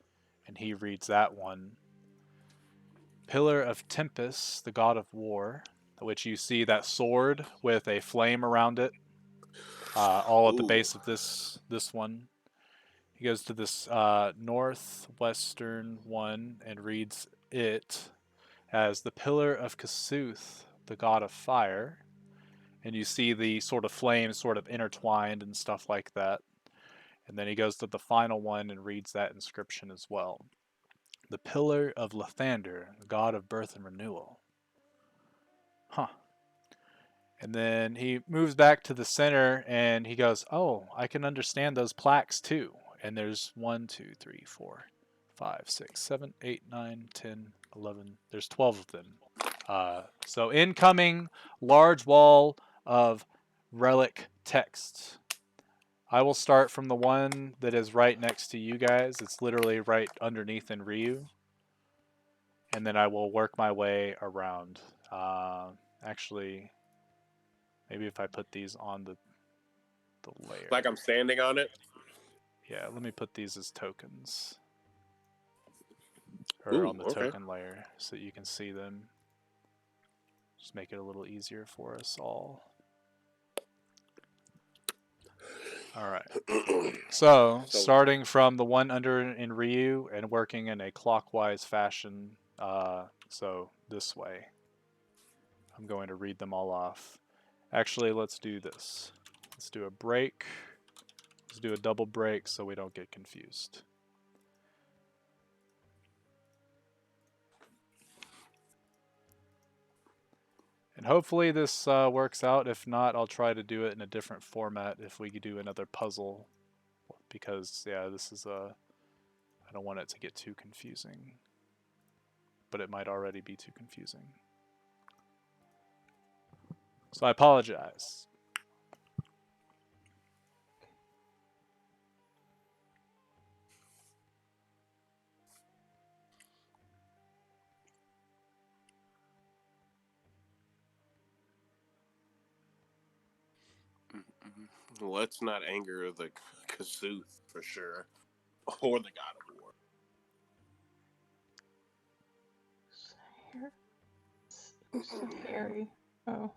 And he reads that one. Pillar of Tempest, the god of war. Which you see that sword with a flame around it. All at the base of this one. He goes to this northwestern one and reads it as the Pillar of Kasuth, the god of fire. And you see the sort of flames sort of intertwined and stuff like that. And then he goes to the final one and reads that inscription as well. The Pillar of Lathander, the god of birth and renewal. Huh. And then he moves back to the center and he goes, "Oh, I can understand those plaques too." And there's 1, 2, 3, 4, 5, 6, 7, 8, 9, 10, 11. There's 12 of them. So incoming large wall of relic text. I will start from the one that is right next to you guys. It's literally right underneath in Ryu. And then I will work my way around. Actually, maybe if I put these on the layer. Like I'm standing on it? Yeah, let me put these as tokens. Or on the token layer so that you can see them. Just make it a little easier for us all. Alright. So, starting from the one under in Ryu and working in a clockwise fashion, so this way. I'm going to read them all off. Actually, let's do this. Let's do a break. Let's do a double break so we don't get confused. And hopefully this works out. If not, I'll try to do it in a different format if we do another puzzle. Because, yeah, this is I don't want it to get too confusing. But it might already be too confusing. So I apologize. Let's not anger the Kasuth for sure. Or the god of war. Who's so hairy? Oh.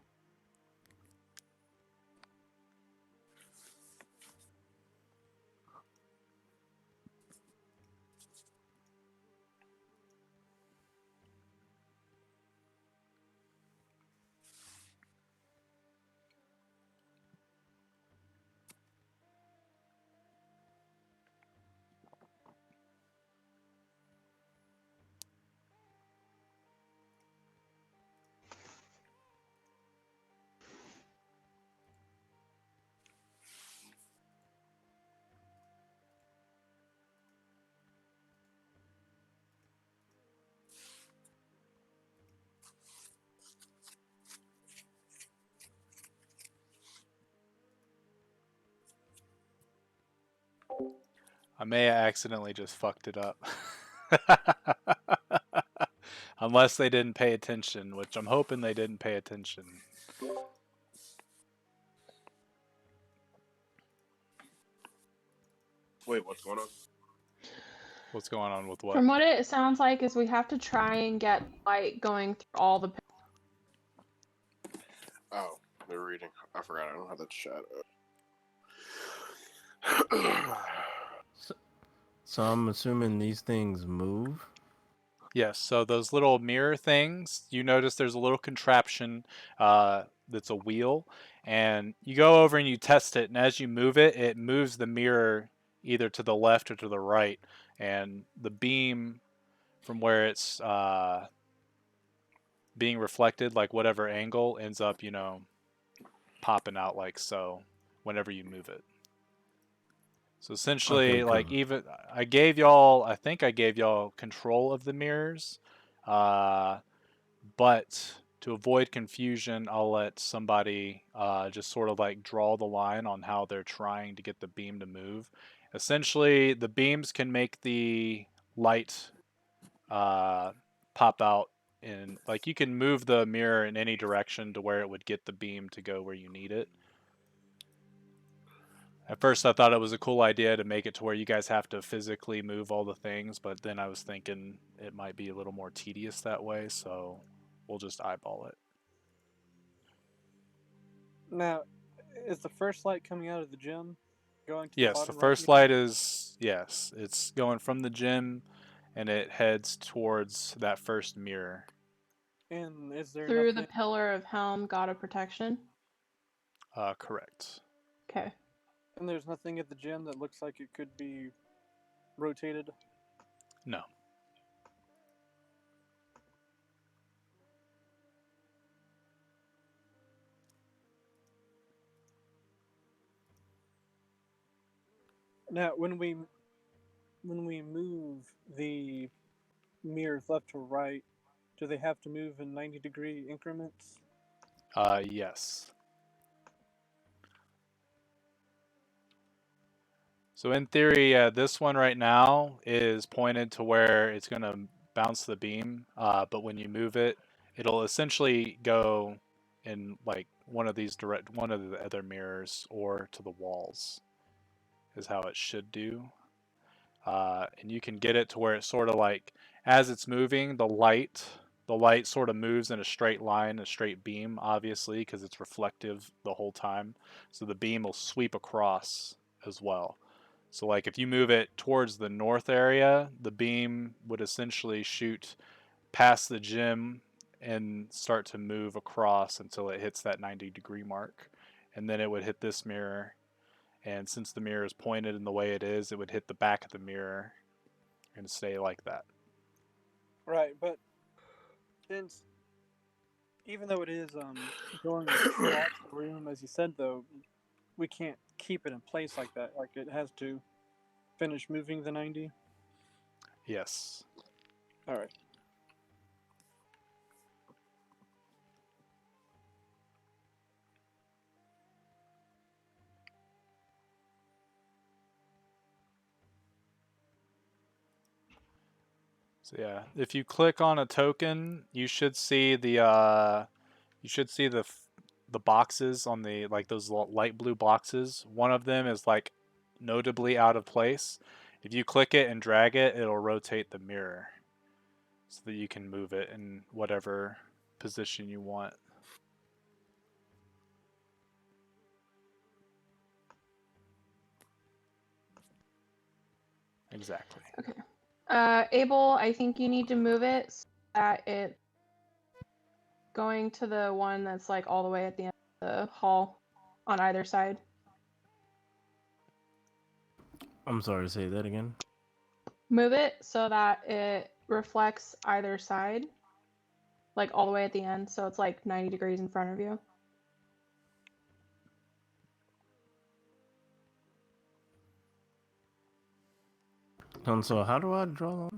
I may have accidentally just fucked it up. Unless they didn't pay attention, which I'm hoping they didn't pay attention. Wait, what's going on? What's going on with what? From what it sounds like is we have to try and get light going through all the. Oh, they're reading. I forgot. I don't have that chat up. So I'm assuming these things move. Yes, so those little mirror things, you notice there's a little contraption that's a wheel, and you go over and you test it, and as you move it, it moves the mirror either to the left or to the right, and the beam from where it's being reflected, like whatever angle, ends up, popping out like so whenever you move it. So essentially, Okay, like cool. even I think I gave y'all control of the mirrors, but to avoid confusion, I'll let somebody just sort of like draw the line on how they're trying to get the beam to move. Essentially, the beams can make the light pop out in, like, you can move the mirror in any direction to where it would get the beam to go where you need it. At first, I thought it was a cool idea to make it to where you guys have to physically move all the things, but then I was thinking it might be a little more tedious that way, so we'll just eyeball it. Now, is the first light coming out of the gym going to the Yes, the bottom first right? light is, yes, it's going from the gym and it heads towards that first mirror. And is there Through nothing? the pillar of helm, god of protection. Correct. Okay. And there's nothing at the gym that looks like it could be rotated? No. Now, when we move the mirrors left to right, do they have to move in 90-degree increments? Yes. So in theory, this one right now is pointed to where it's going to bounce the beam, but when you move it, it'll essentially go in like one of the other mirrors or to the walls is how it should do. And you can get it to where it's sort of like, as it's moving, the light sort of moves in a straight line, a straight beam, obviously, because it's reflective the whole time. So the beam will sweep across as well. So like if you move it towards the north area, the beam would essentially shoot past the gym and start to move across until it hits that 90-degree mark. And then it would hit this mirror. And since the mirror is pointed in the way it is, it would hit the back of the mirror and stay like that. Right, but since even though it is going across the room, as you said, though, we can't keep it in place like that. Like it has to finish moving the 90. Yes. All right. So yeah, if you click on a token, you should see the the boxes on the, like, those light blue boxes. One of them is like notably out of place. If you click it and drag it, it'll rotate the mirror so that you can move it in whatever position you want. Exactly. Okay. Abel, I think you need to move it so that it going to the one that's like all the way at the end of the hall on either side. I'm sorry, say that again. Move it so that it reflects either side, like all the way at the end, so it's like 90 degrees in front of you. So how do I draw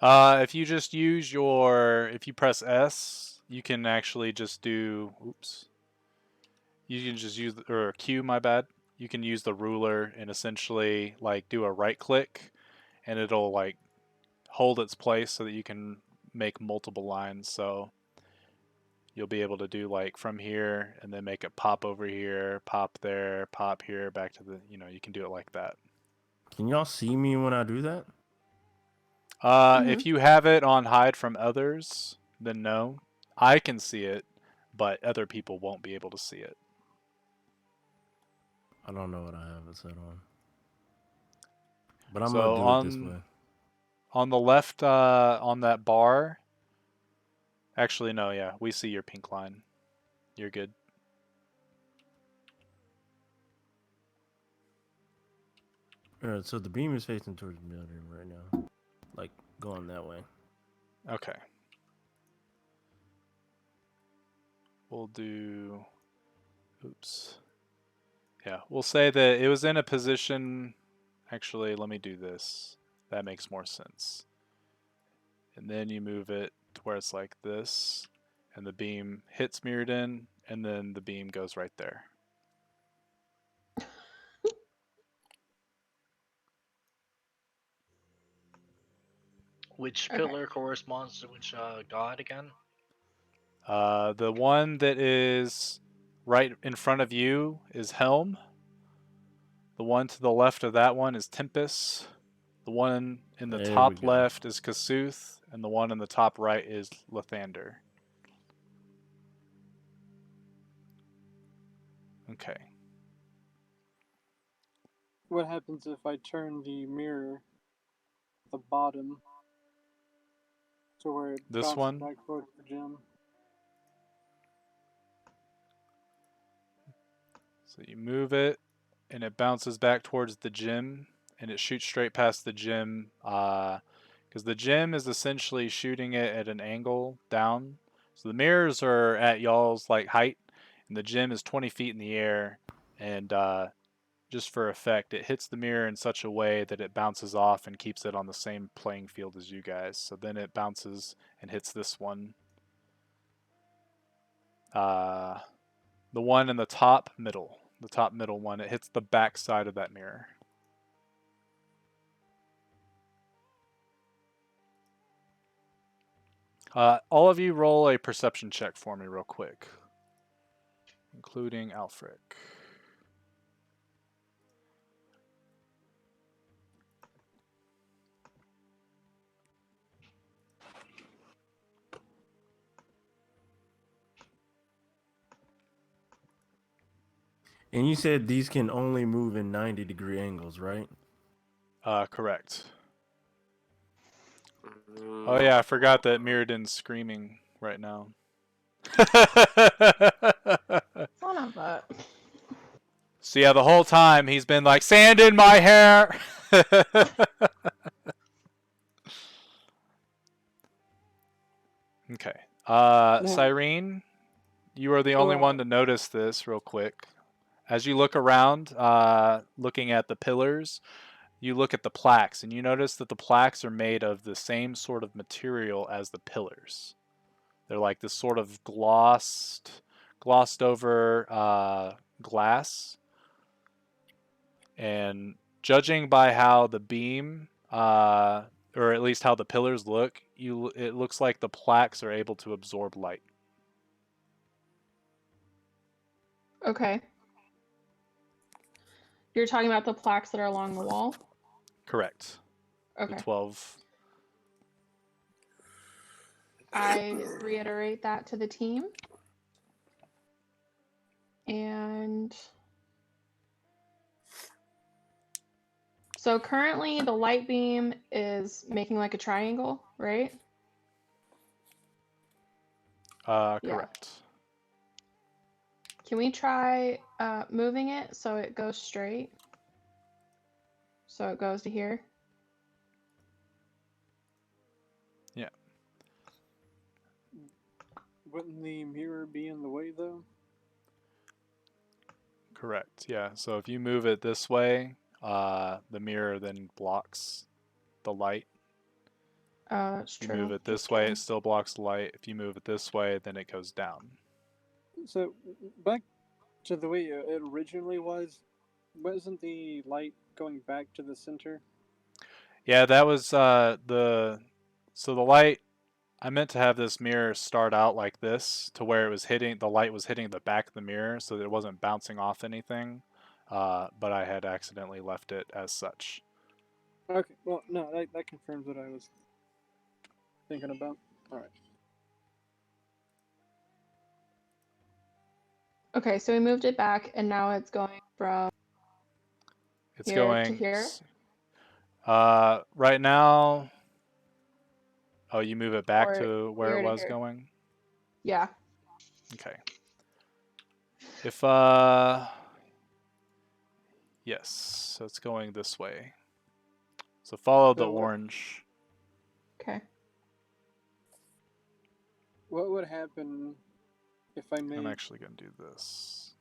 on? If you just use if you press S, you can actually just do, oops. You can just use, or Q, my bad. you can use the ruler and essentially like do a right click, and it'll like hold its place so that you can make multiple lines. So you'll be able to do like from here and then make it pop over here, pop there, pop here, back to the, you can do it like that. Can y'all see me when I do that? If you have it on hide from others, then no. I can see it, but other people won't be able to see it. I don't know what I have it set on. But I'm So going to do it this way. on the left, on that bar, actually, no, yeah, we see your pink line. You're good. Alright, so the beam is facing towards the building right now. Like, going that way. Okay. We'll do... Oops. Yeah, we'll say that it was in a position... Actually, let me do this. That makes more sense. And then you move it to where it's like this, and the beam hits Mirrodin, and then the beam goes right there. Which Okay. pillar corresponds to which god again? The one that is right in front of you is Helm. The one to the left of that one is Tempest. The one in the There we top go. left is Kasuth, and the one in the top right is Lathander. Okay. What happens if I turn the mirror at the bottom to where it This bounces one? back towards the gym? So you move it, and it bounces back towards the gym, and it shoots straight past the gym, because the gym is essentially shooting it at an angle down. So the mirrors are at y'all's like height, and the gym is 20 feet in the air, and just for effect, it hits the mirror in such a way that it bounces off and keeps it on the same playing field as you guys. So then it bounces and hits this one. The one in the top middle one, it hits the back side of that mirror. All of you roll a perception check for me real quick, including Alfric. And you said these can only move in 90-degree angles, right? Correct. Oh yeah, I forgot that Mirrodin's screaming right now. Son of a. So yeah, the whole time he's been like, sand in my hair! Okay. Cyrene, you are the only one to notice this real quick. As you look around, looking at the pillars, you look at the plaques, and you notice that the plaques are made of the same sort of material as the pillars. They're like this sort of glossed over glass. And judging by how the beam, or at least how the pillars look, it looks like the plaques are able to absorb light. Okay. You're talking about the plaques that are along the wall? Correct. Okay. The 12. I reiterate that to the team. And so currently the light beam is making like a triangle, right? Correct. Yeah. Can we try moving it so it goes straight? So it goes to here? Yeah. Wouldn't the mirror be in the way, though? Correct. Yeah. So if you move it this way, the mirror then blocks the light. It's If you true. move it this way, it still blocks the light. If you move it this way, then it goes down. So, back to the way it originally was, wasn't the light going back to the center? Yeah, that was the light. I meant to have this mirror start out like this, to where it was hitting the light was hitting the back of the mirror, so that it wasn't bouncing off anything. But I had accidentally left it as such. Okay, well, no, that confirms what I was thinking about. All right. Okay, so we moved it back, and now it's going from It's here to going. here. Right now. Oh, you move it back Or to where it here to was here. going? Yeah. Okay. If yes, so it's going this way. So follow the So orange. Okay. what would happen if I I'm made actually going to do this.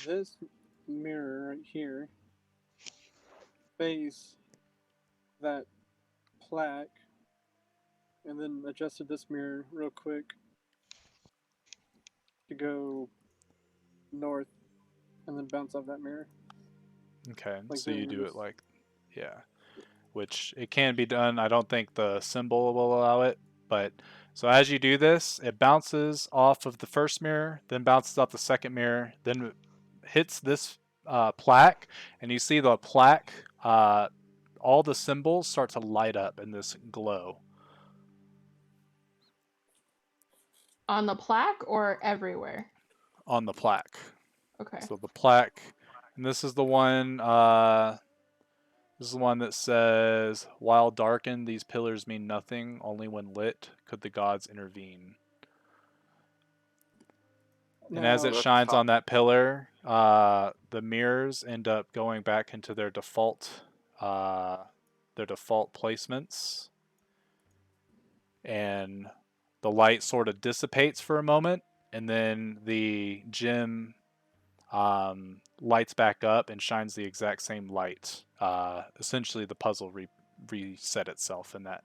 this mirror right here face that plaque, and then adjusted this mirror real quick to go north, and then bounce off that mirror? Okay, Like so you doing do it this. like, yeah, which it can be done. I don't think the symbol will allow it, but so as you do this, it bounces off of the first mirror, then bounces off the second mirror, then hits this plaque, and you see the plaque, all the symbols start to light up in this glow. On the plaque or everywhere? On the plaque. Okay. So the plaque, and this is the one. This is the one that says, "While darkened, these pillars mean nothing. Only when lit could the gods intervene." And as Now, it That's shines top. on that pillar, the mirrors end up going back into uh, their default placements, and the light sort of dissipates for a moment, and then the gem lights back up and shines the exact same light. Essentially, the puzzle reset itself in that.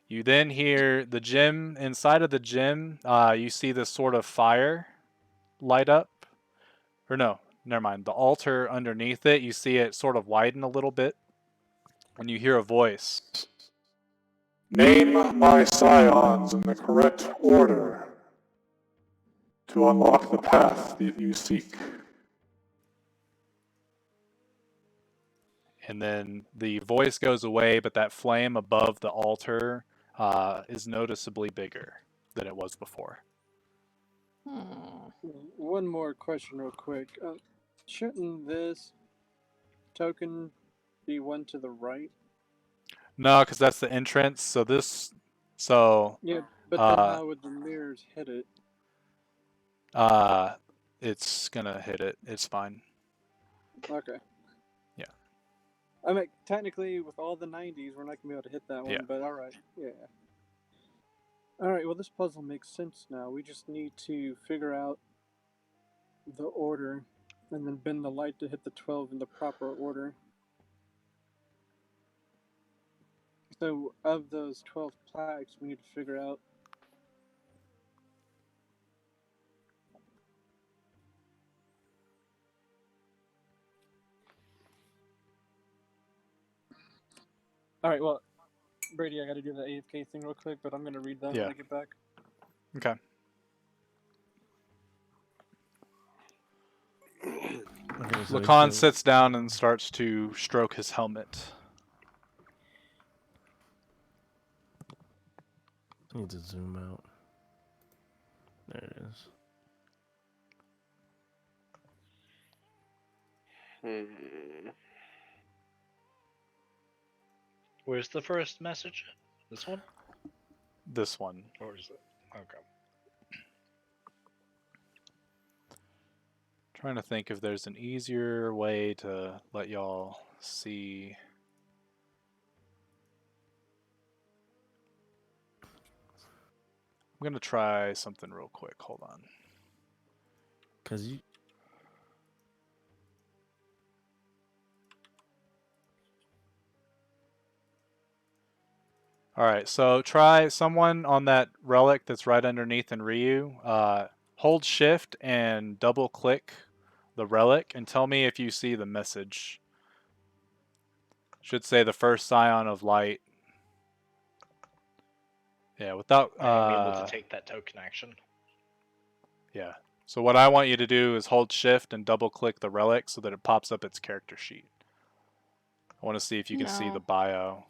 You then hear the gem inside of the gem. You see this sort of fire light up, or no, never mind. The altar underneath it, you see it sort of widen a little bit, and you hear a voice. Name my scions in the correct order to unlock the path that you seek. And then the voice goes away, but that flame above the altar is noticeably bigger than it was before. one more question, real quick. Shouldn't this token be one to the right? No, because that's the entrance. So Yeah, but then uh, how would the mirrors hit it? it's gonna hit it. It's fine. Okay. Yeah. I mean, technically, with all the 90s, we're not gonna be able to hit that one, Yeah. but alright. Yeah. Alright, well, this puzzle makes sense now. We just need to figure out the order and then bend the light to hit the 12 in the proper order. So, of those 12 plaques, we need to figure out Alright, well, Brady, I gotta do the AFK thing real quick, but I'm gonna read that when I get back. Okay. Okay, so Lacan sits down and starts to stroke his helmet. I need to zoom out. There it is. Where's the first message? This one? This one. Or is it? Okay. Trying to think if there's an easier way to let y'all see. I'm gonna try something real quick. Hold on. Cause you. All right, so try someone on that relic that's right underneath in Ryu. Hold shift and double click the relic and tell me if you see the message. Should say the first scion of light. Yeah, without I am able to take that token action. Yeah. So what I want you to do is hold shift and double click the relic so that it pops up its character sheet. I want to see if you can see the bio.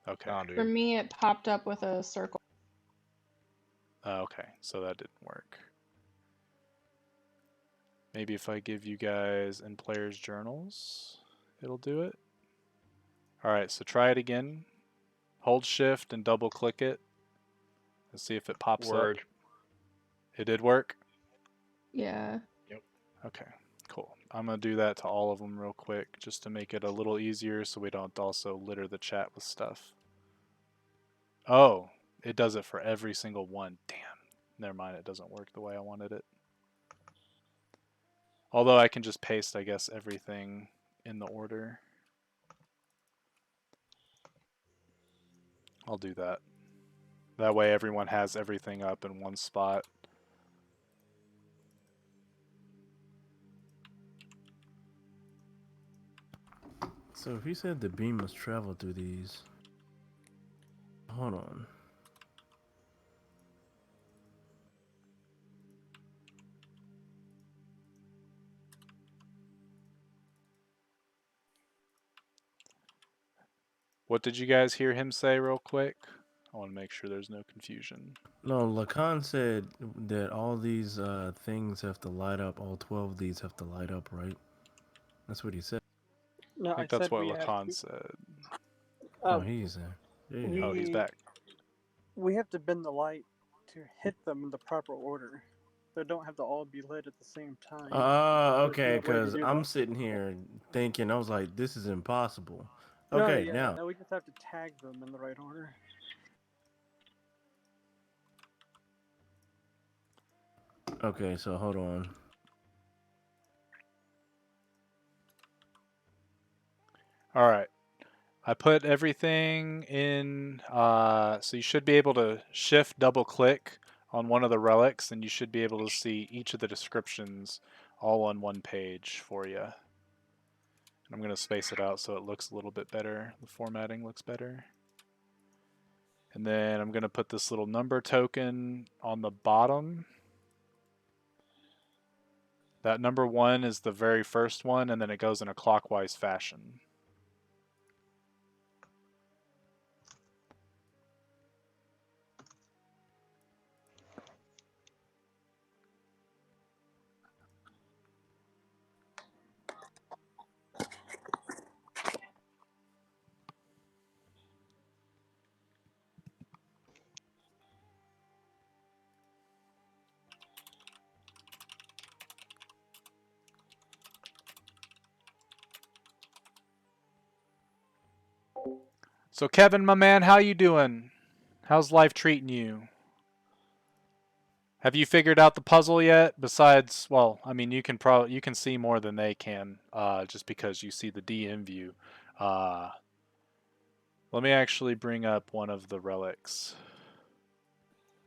Okay. Oh, dude. For me, it popped up with a circle. Okay, so that didn't work. Maybe if I give you guys in players journals, it'll do it. All right, so try it again. Hold shift and double click it. And see if it pops up. It did work? Yeah. Yep. Okay, cool. I'm going to do that to all of them real quick just to make it a little easier so we don't also litter the chat with stuff. Oh, it does it for every single one. Damn. Never mind, it doesn't work the way I wanted it. Although I can just paste, I guess, everything in the order. I'll do that. That way everyone has everything up in one spot. So if you said the beam must travel through these, hold on. What did you guys hear him say real quick? I want to make sure there's no confusion. No, Lacan said that all these things have to light up. All 12 of these have to light up, right? That's what he said. No, I think I that's said what we have Lacan to. said. Oh, he's there. There you go. Oh, he's back. We have to bend the light to hit them in the proper order. They don't have to all be lit at the same time. Okay, There's no way to because do I'm that. sitting here thinking, I was like, this is impossible. No, Okay, yeah, now. no, we just have to tag them in the right order. Okay, so hold on. All right. I put everything in, so you should be able to shift double click on one of the relics and you should be able to see each of the descriptions all on one page for you. And I'm going to space it out so it looks a little bit better. The formatting looks better. And then I'm going to put this little number token on the bottom. That number 1 is the very first one, and then it goes in a clockwise fashion. So Kevin, my man, how you doing? How's life treating you? Have you figured out the puzzle yet? Besides, well, I mean, you can see more than they can, just because you see the DM view. Let me actually bring up one of the relics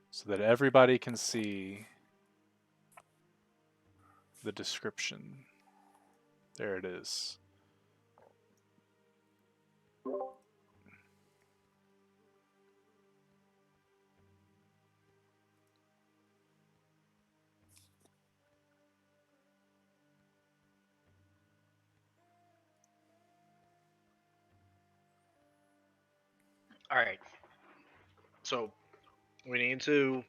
so that everybody can see the description. There it is. All right. So we need to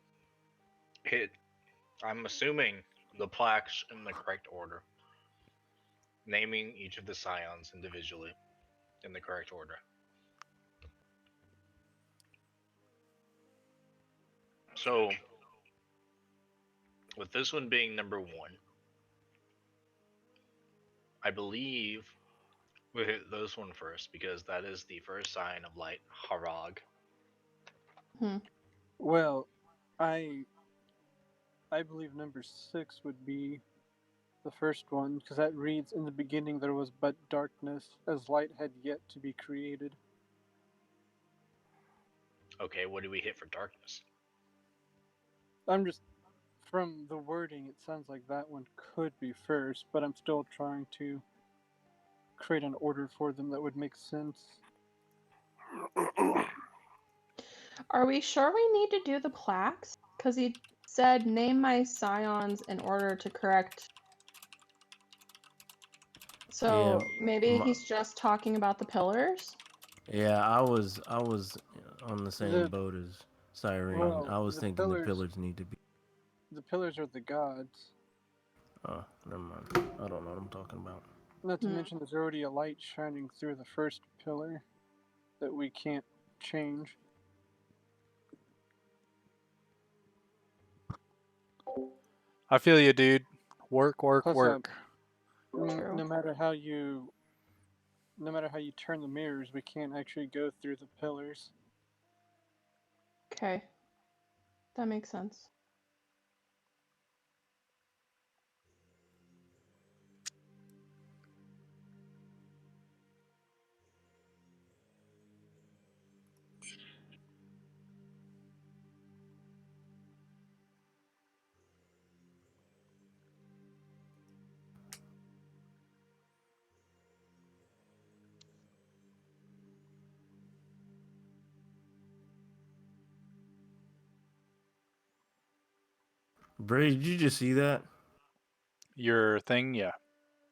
hit, I'm assuming, the plaques in the correct order, naming each of the scions individually in the correct order. So, with this one being number 1, I believe we hit this one first because that is the first sign of light, Harag. Well, I believe number 6 would be the first one, because that reads, in the beginning there was but darkness, as light had yet to be created. Okay, what do we hit for darkness? I'm just From the wording, it sounds like that one could be first, but I'm still trying to create an order for them that would make sense. Are we sure we need to do the plaques? Because he said, name my scions in order to correct. So maybe he's just talking about the pillars? Yeah, I was on the same The boat as Cyrene. well, I was the thinking the pillars need to be. the pillars are the gods. Oh, never mind. I don't know what I'm talking about. Not to mention, there's already a light shining through the first pillar that we can't change. I feel you, dude. Work, work, Plus, work. no matter how you turn the mirrors, we can't actually go through the pillars. Okay. That makes sense. Bray, did you just see that? Your thing, yeah.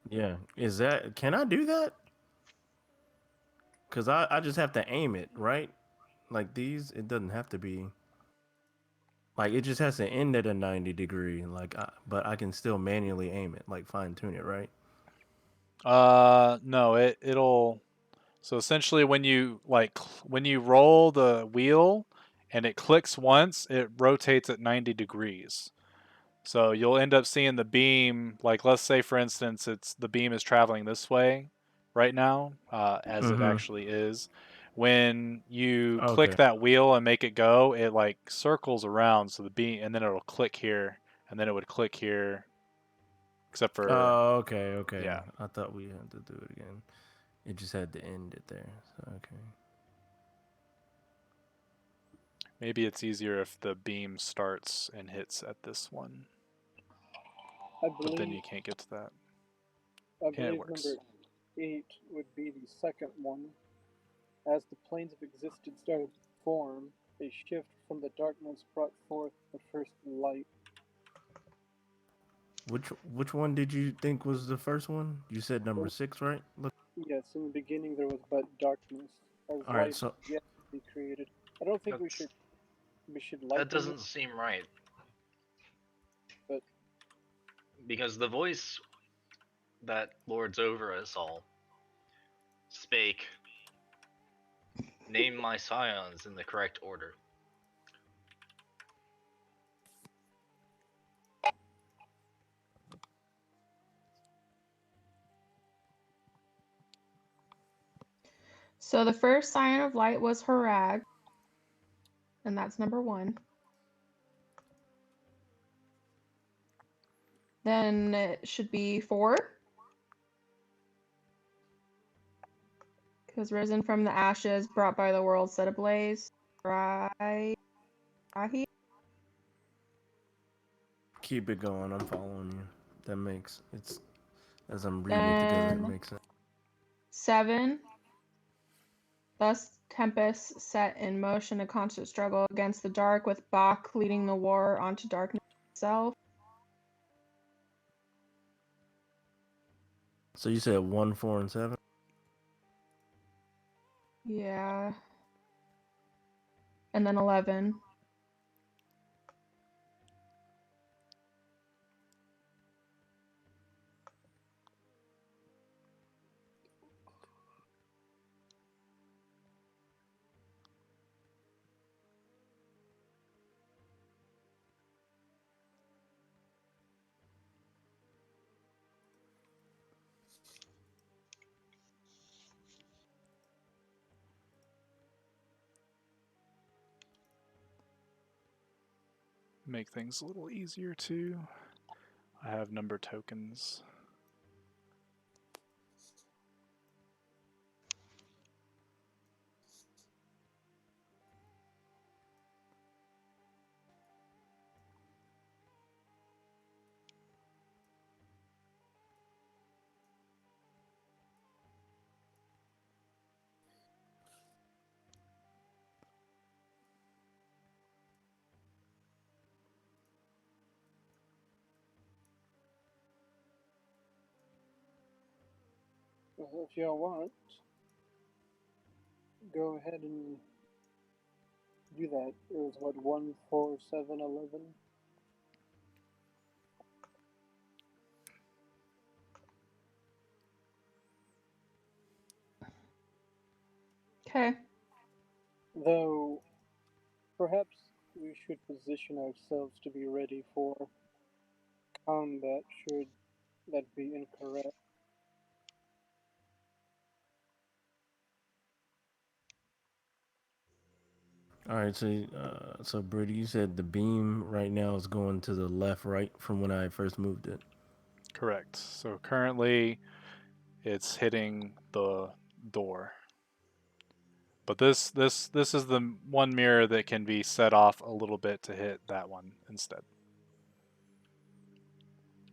Yeah. Is that? Can I do that? Cause I just have to aim it, right? Like these, it doesn't have to be. Like it just has to end at a 90-degree. But I can still manually aim it, like fine tune it, right? No, it'll. So essentially, when you roll the wheel, and it clicks once, it rotates at 90 degrees. So you'll end up seeing the beam, like let's say for instance, the beam is traveling this way right now, as it actually is. When you click Okay. that wheel and make it go, it like circles around, so the beam, and then it'll click here, and then it would click here. Except for, Oh, okay, okay. yeah, I thought we had to do it again. It just had to end it there. So, okay. maybe it's easier if the beam starts and hits at this one, but then you can't get to that. I And it believe works. number 8 would be the second one. As the planes of existence started to form, a shift from the darkness brought forth the first light. Which one did you think was the first one? You said number 6, right? Look. Yes, in the beginning there was but darkness, as All right, light so yet to be created. I don't think we should light That doesn't seem right. But because the voice that lords over us all spake, name my scions in the correct order. So the first scion of light was Harag, and that's number 1. Then it should be 4. Because risen from the ashes, brought by the world set ablaze. Right. keep it going. I'm following you. That makes it's as I'm reading it together, it makes sense. 7. Thus Tempest set in motion a constant struggle against the dark, with Bach leading the war onto darkness itself. So you said 1, 4, and 7? Yeah. And then 11. Make things a little easier too. I have number tokens. If y'all want, go ahead and do that. It was what 1, 4, 7, 11. Okay. Though, perhaps we should position ourselves to be ready for combat should that be incorrect. All right, so Brady, you said the beam right now is going to the left, right from when I first moved it. Correct. So currently, it's hitting the door. But this is the one mirror that can be set off a little bit to hit that one instead.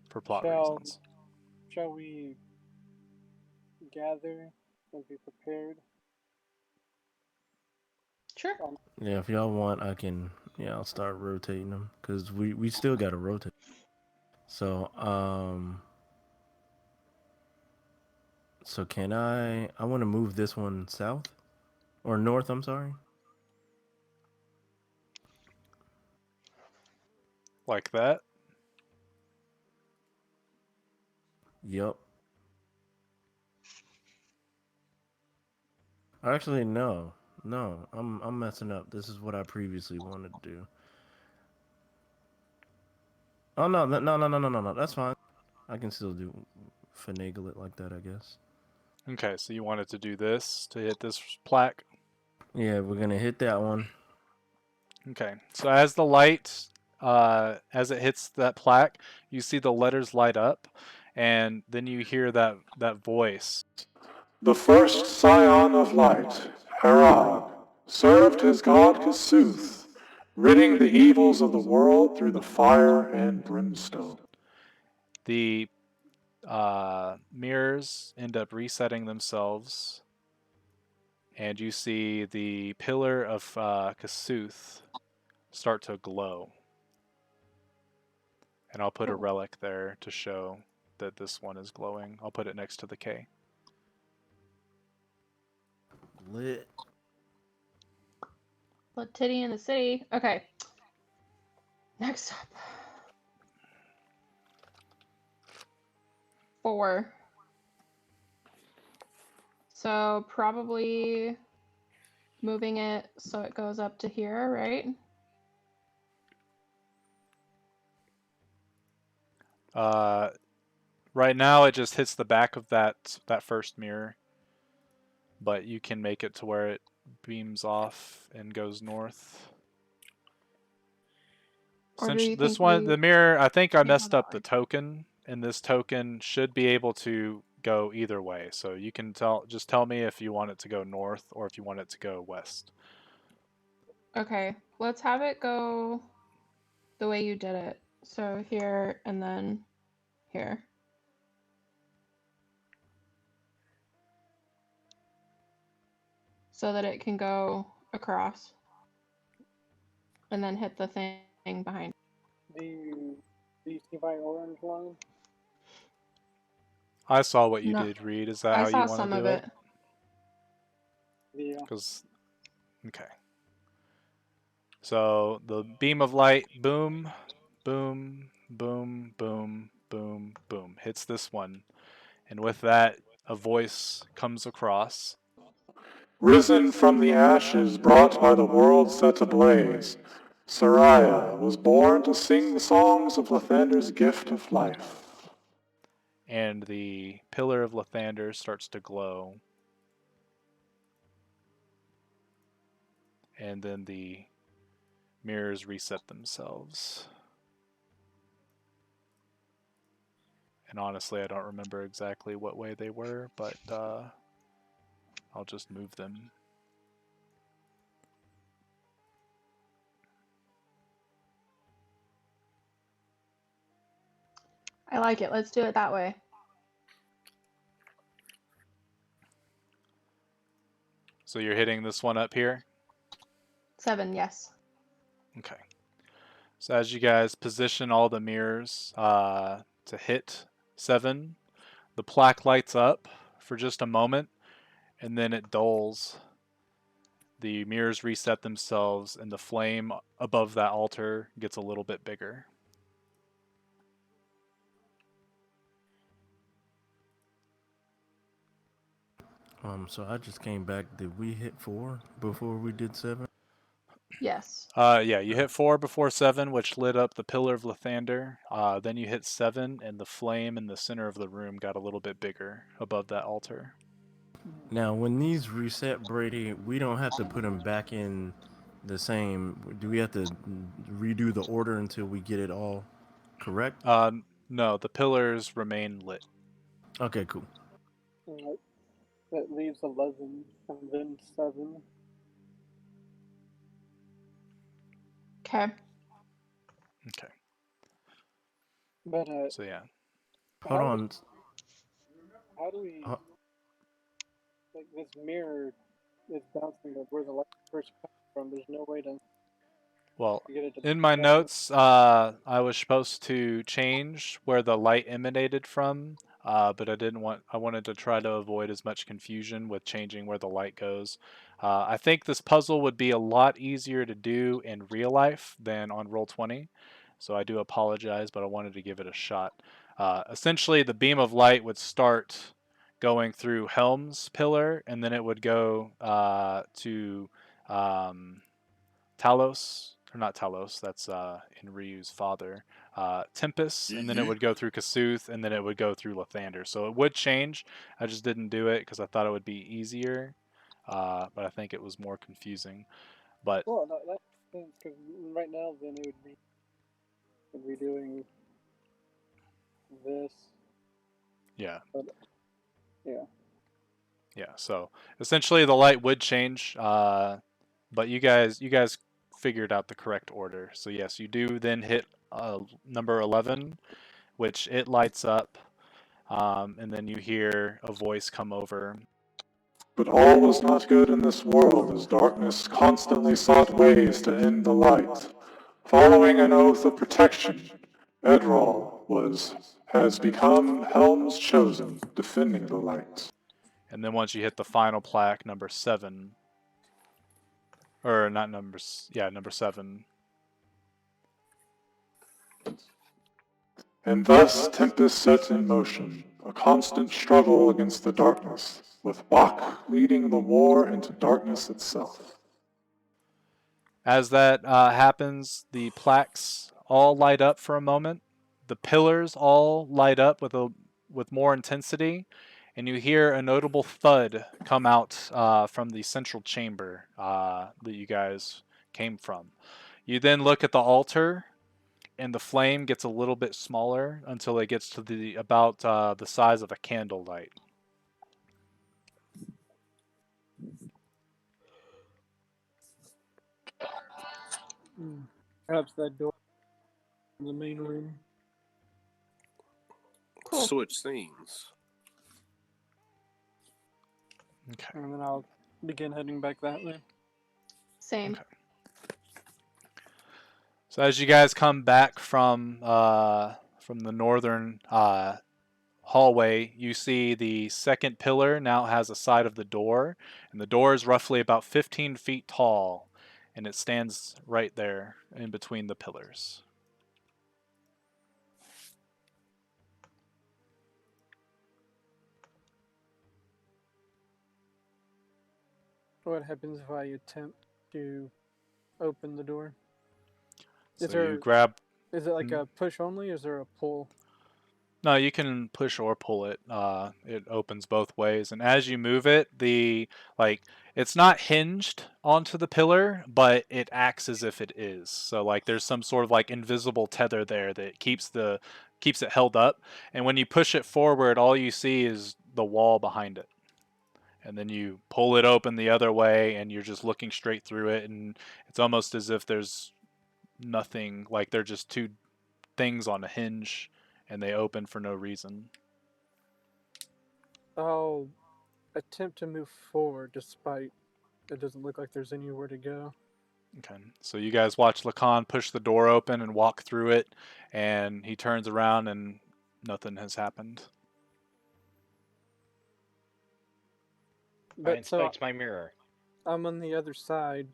For plot Shall reasons. shall we gather and be prepared? Sure. Yeah, if y'all want, I can. Yeah, I'll start rotating them because we still got to rotate. So so can I? I want to move this one south or north. I'm sorry. Like that. Yup. Actually, no, no. I'm messing up. This is what I previously wanted to do. Oh no, no. That's fine. I can still do finagle it like that, I guess. Okay, so you wanted to do this to hit this plaque. Yeah, we're gonna hit that one. Okay, so as the light, as it hits that plaque, you see the letters light up, and then you hear that voice. The first scion of light, Harab, served his god Kasuth, ridding the evils of the world through the fire and brimstone. The mirrors end up resetting themselves, and you see the pillar of Kasuth start to glow. And I'll put a relic there to show that this one is glowing. I'll put it next to the K. Lit. Blood titty in the city. Okay. Next up. 4. So probably moving it so it goes up to here, right? Right now it just hits the back of that first mirror, but you can make it to where it beams off and goes north. Or do Since you this think one, we the mirror, I think I can't go messed that up the way? token, and this token should be able to go either way. So you can just tell me if you want it to go north or if you want it to go west. Okay, let's have it go the way you did it. So here and then here. So that it can go across and then hit the thing behind. Do you see my orange line? I saw what you No, did, Reed. Is that I how you saw want to some of do it? it. Yeah. Because, okay. So the beam of light, boom, boom, boom, boom, boom, boom, hits this one. And with that, a voice comes across. Risen from the ashes brought by the world set ablaze, Sariah was born to sing the songs of Lathander's gift of life. And the pillar of Lathander starts to glow. And then the mirrors reset themselves. And honestly, I don't remember exactly what way they were, but I'll just move them. I like it. Let's do it that way. So you're hitting this one up here? 7, yes. Okay. So as you guys position all the mirrors to hit 7, the plaque lights up for just a moment, and then it dulls. The mirrors reset themselves, and the flame above that altar gets a little bit bigger. So I just came back. Did we hit 4 before we did 7? Yes. Yeah, you hit 4 before 7, which lit up the Pillar of Lathander. Then you hit 7, and the flame in the center of the room got a little bit bigger above that altar. Now, when these reset, Brady, we don't have to put them back in the same. Do we have to redo the order until we get it all correct? No, the pillars remain lit. Okay, cool. Alright. That leaves 11 and then 7. Okay. Okay. But So yeah. Hold on. how do we Uh, like this mirror is bouncing up where the light first comes from? There's no way to Well, get it to in my bounce. notes, I was supposed to change where the light emanated from, but I didn't want. I wanted to try to avoid as much confusion with changing where the light goes. I think this puzzle would be a lot easier to do in real life than on Roll20, so I do apologize, but I wanted to give it a shot. Essentially, the beam of light would start going through Helm's pillar, and then it would go to Talos, or not Talos, that's in Ryu's father, Tempest, and then it would go through Kasuth, and then it would go through Lathander. So it would change. I just didn't do it because I thought it would be easier, but I think it was more confusing. But Well, that makes sense because right now then it would be doing this. yeah, But, yeah. yeah. So essentially, the light would change, but you guys figured out the correct order. So yes, you do then hit number 11, which it lights up. And then you hear a voice come over. But all was not good in this world, as darkness constantly sought ways to end the light. Following an oath of protection, has become Helm's chosen, defending the light. And then once you hit the final plaque, number 7, or not number 7. And thus Tempest set in motion a constant struggle against the darkness, with Bach leading the war into darkness itself. As that happens, the plaques all light up for a moment. The pillars all light up with more intensity, and you hear a notable thud come out from the central chamber that you guys came from. You then look at the altar, and the flame gets a little bit smaller until it gets to about the size of a candlelight. Perhaps that door in the main room. Cool. Switch scenes. Okay. And then I'll begin heading back that way. Same. Okay. So as you guys come back from the northern hallway, you see the second pillar now has a side of the door, and the door is roughly about 15 feet tall, and it stands right there in between the pillars. What happens if I attempt to open the door? So Is there you grab. is it like a push only or is there a pull? No, you can push or pull it. It opens both ways, and as you move it, it's not hinged onto the pillar, but it acts as if it is. So like there's some sort of like invisible tether there that keeps it held up, and when you push it forward, all you see is the wall behind it. And then you pull it open the other way, and you're just looking straight through it, and it's almost as if there's nothing, like they're just two things on a hinge, and they open for no reason. I'll attempt to move forward despite it doesn't look like there's anywhere to go. Okay, so you guys watch Lacan push the door open and walk through it, and he turns around and nothing has happened. I But so inspect my mirror. I'm on the other side.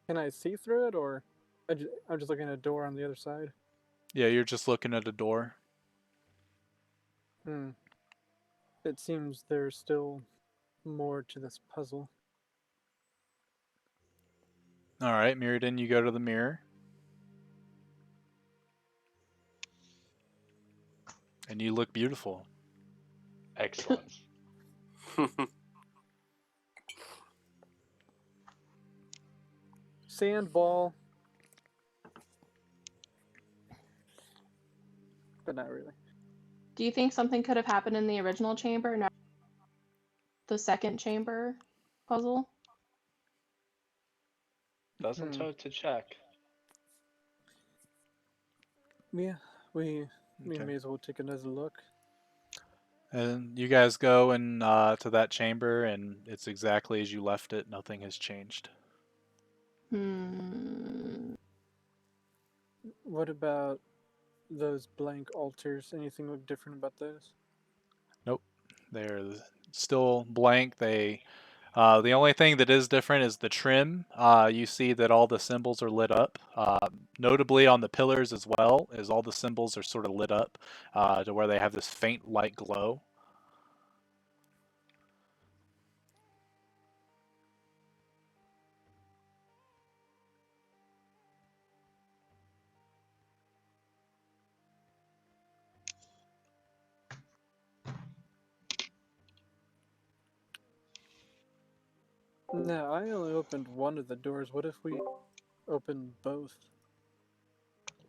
Can I see through it, or I'm just looking at a door on the other side? Yeah, you're just looking at a door. Hmm. It seems there's still more to this puzzle. All right, Mirrodin, you go to the mirror. And you look beautiful. Excellent. Sandball. But not really. Do you think something could have happened in the original chamber, not the second chamber puzzle? Doesn't hurt to check. Yeah, we Okay. may as well take another look. And you guys go and to that chamber, and it's exactly as you left it. Nothing has changed. What about those blank altars? Anything look different about those? Nope, they're still blank. The only thing that is different is the trim. You see that all the symbols are lit up. Notably on the pillars as well, as all the symbols are sort of lit up to where they have this faint light glow. No, I only opened one of the doors. What if we open both?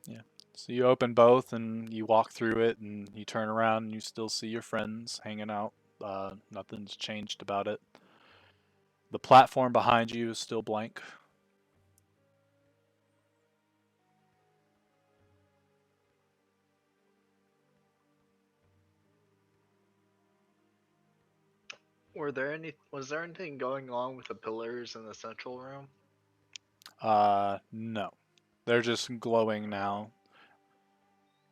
Yeah. So you open both and you walk through it and you turn around and you still see your friends hanging out. Nothing's changed about it. The platform behind you is still blank. Was there anything going on with the pillars in the central room? No. They're just glowing now.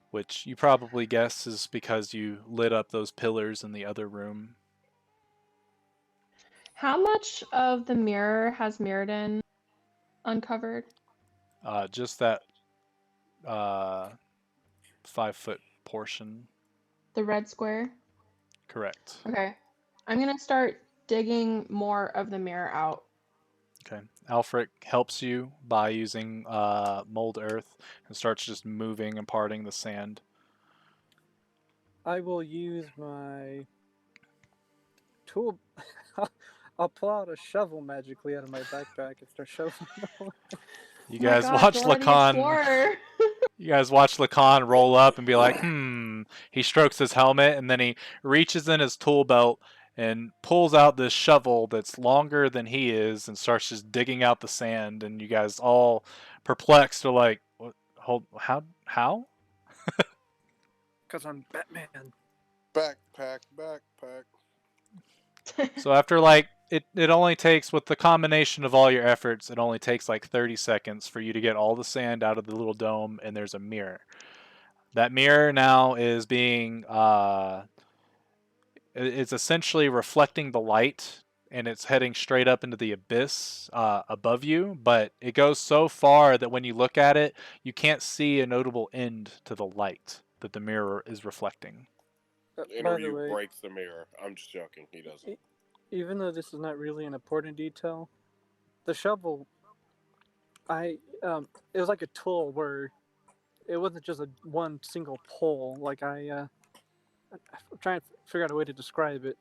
Which you probably guess is because you lit up those pillars in the other room. How much of the mirror has Mirrodin uncovered? Just that 5-foot portion. The red square? Correct. Okay. I'm gonna start digging more of the mirror out. Okay. Alfric helps you by using mold earth and starts just moving and parting the sand. I will use my tool. I'll pull out a shovel magically out of my backpack and start shoveling away. You Oh my guys God, watch Dora the Lacan. Explorer! You guys watch Lacan roll up and be like, He strokes his helmet and then he reaches in his tool belt and pulls out this shovel that's longer than he is and starts just digging out the sand. And you guys all perplexed are like, hold, how? Because I'm Batman. Backpack. So after like, it only takes, with the combination of all your efforts, it only takes like 30 seconds for you to get all the sand out of the little dome and there's a mirror. That mirror now is being it's essentially reflecting the light and it's heading straight up into the abyss above you, but it goes so far that when you look at it, you can't see a notable end to the light that the mirror is reflecting. By the Interview way, breaks the mirror. I'm just joking. He doesn't. even though this is not really an important detail, the shovel, it was like a tool where it wasn't just one single pull. Like I'm trying to figure out a way to describe it.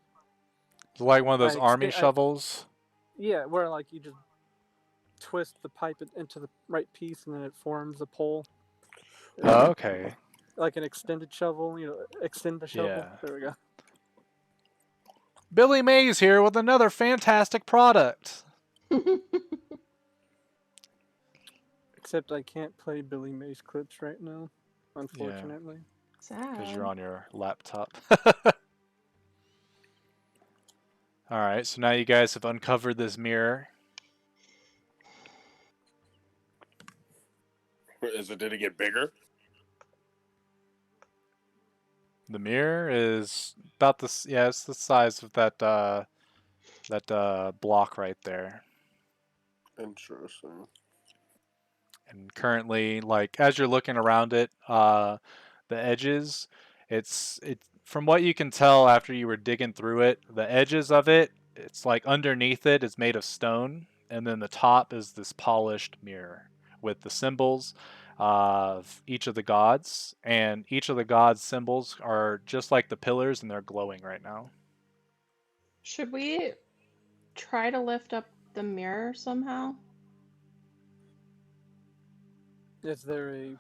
It's like one of those army I shovels. Yeah, where like you just twist the pipe into the right piece and then it forms a pole. Oh, okay. Like an extended shovel, extend the shovel. Yeah. There we go. Billy Mays here with another fantastic product. Except I can't play Billy Mays clips right now, unfortunately. Because Sad. you're on your laptop. Alright, so now you guys have uncovered this mirror. Did it get bigger? The mirror is about this. Yeah, it's the size of that that block right there. Interesting. And currently, like as you're looking around it, the edges, it from what you can tell after you were digging through it, the edges of it, it's like underneath it is made of stone, and then the top is this polished mirror with the symbols of each of the gods, and each of the gods' symbols are just like the pillars, and they're glowing right now. Should we try to lift up the mirror somehow? Is there a? Yeah,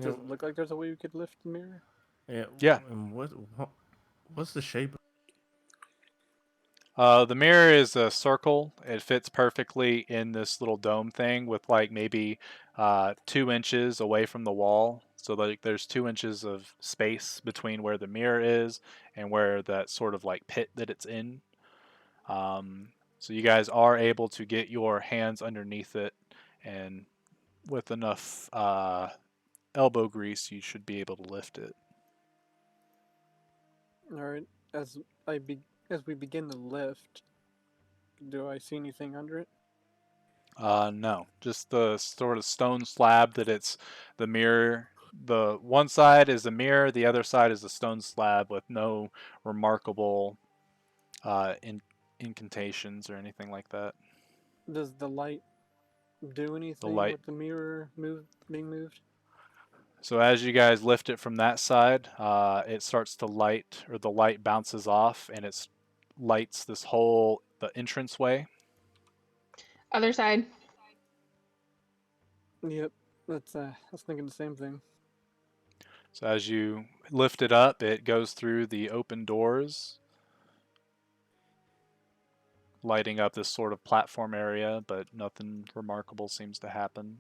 Does it look like there's a way we could lift the mirror? yeah. Yeah. And what's the shape? The mirror is a circle. It fits perfectly in this little dome thing with like maybe 2 inches away from the wall. So like there's 2 inches of space between where the mirror is and where that sort of like pit that it's in. So you guys are able to get your hands underneath it, and with enough elbow grease, you should be able to lift it. All right. As as we begin the lift, do I see anything under it? No, just the sort of stone slab that it's the mirror. The one side is the mirror, the other side is the stone slab with no remarkable incantations or anything like that. Does the light do anything light. with the mirror being moved? So as you guys lift it from that side, it starts to light, or the light bounces off, and it lights this whole the entranceway. Other side. Yep. That's I was thinking the same thing. So as you lift it up, it goes through the open doors, lighting up this sort of platform area, but nothing remarkable seems to happen.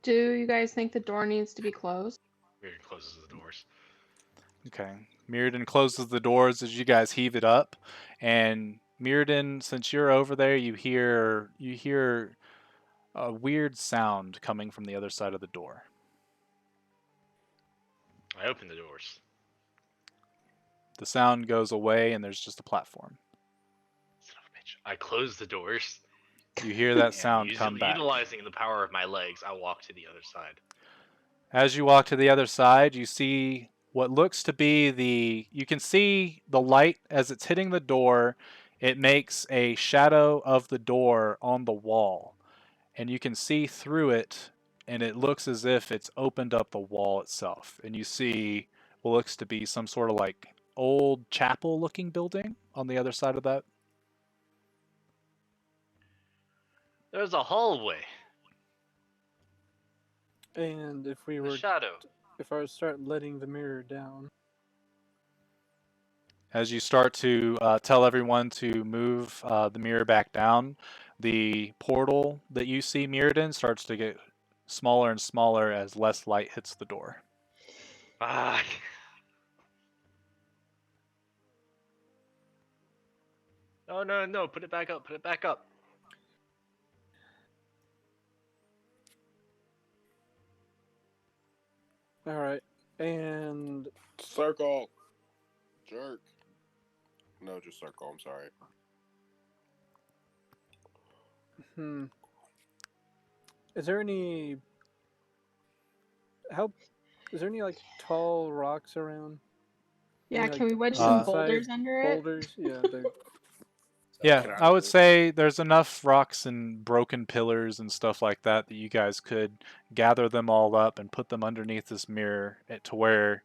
Do you guys think the door needs to be closed? Mirror closes the doors. Okay. Mirrodin closes the doors as you guys heave it up, and Mirrodin, since you're over there, you hear a weird sound coming from the other side of the door. I open the doors. The sound goes away, and there's just a platform. Son of a bitch. I close the doors. You hear that And sound come back. utilizing the power of my legs, I walk to the other side. As you walk to the other side, you see what looks to be you can see the light as it's hitting the door. It makes a shadow of the door on the wall, and you can see through it, and it looks as if it's opened up the wall itself. And you see what looks to be some sort of like old chapel looking building on the other side of that. There's a hallway. And if we A were, shadow. if I were to start letting the mirror down, As you start to tell everyone to move the mirror back down, the portal that you see mirrored in starts to get smaller and smaller as less light hits the door. Ah. No. Put it back up. Put it back up. all right. And Circle. Jerk. No, just circle. I'm sorry. Is there any? Is there any like tall rocks around? Yeah, Any, can we wedge Uh, some decent-sized boulders under it? Boulders, yeah. Yeah, I would say there's enough rocks and broken pillars and stuff like that that you guys could gather them all up and put them underneath this mirror to where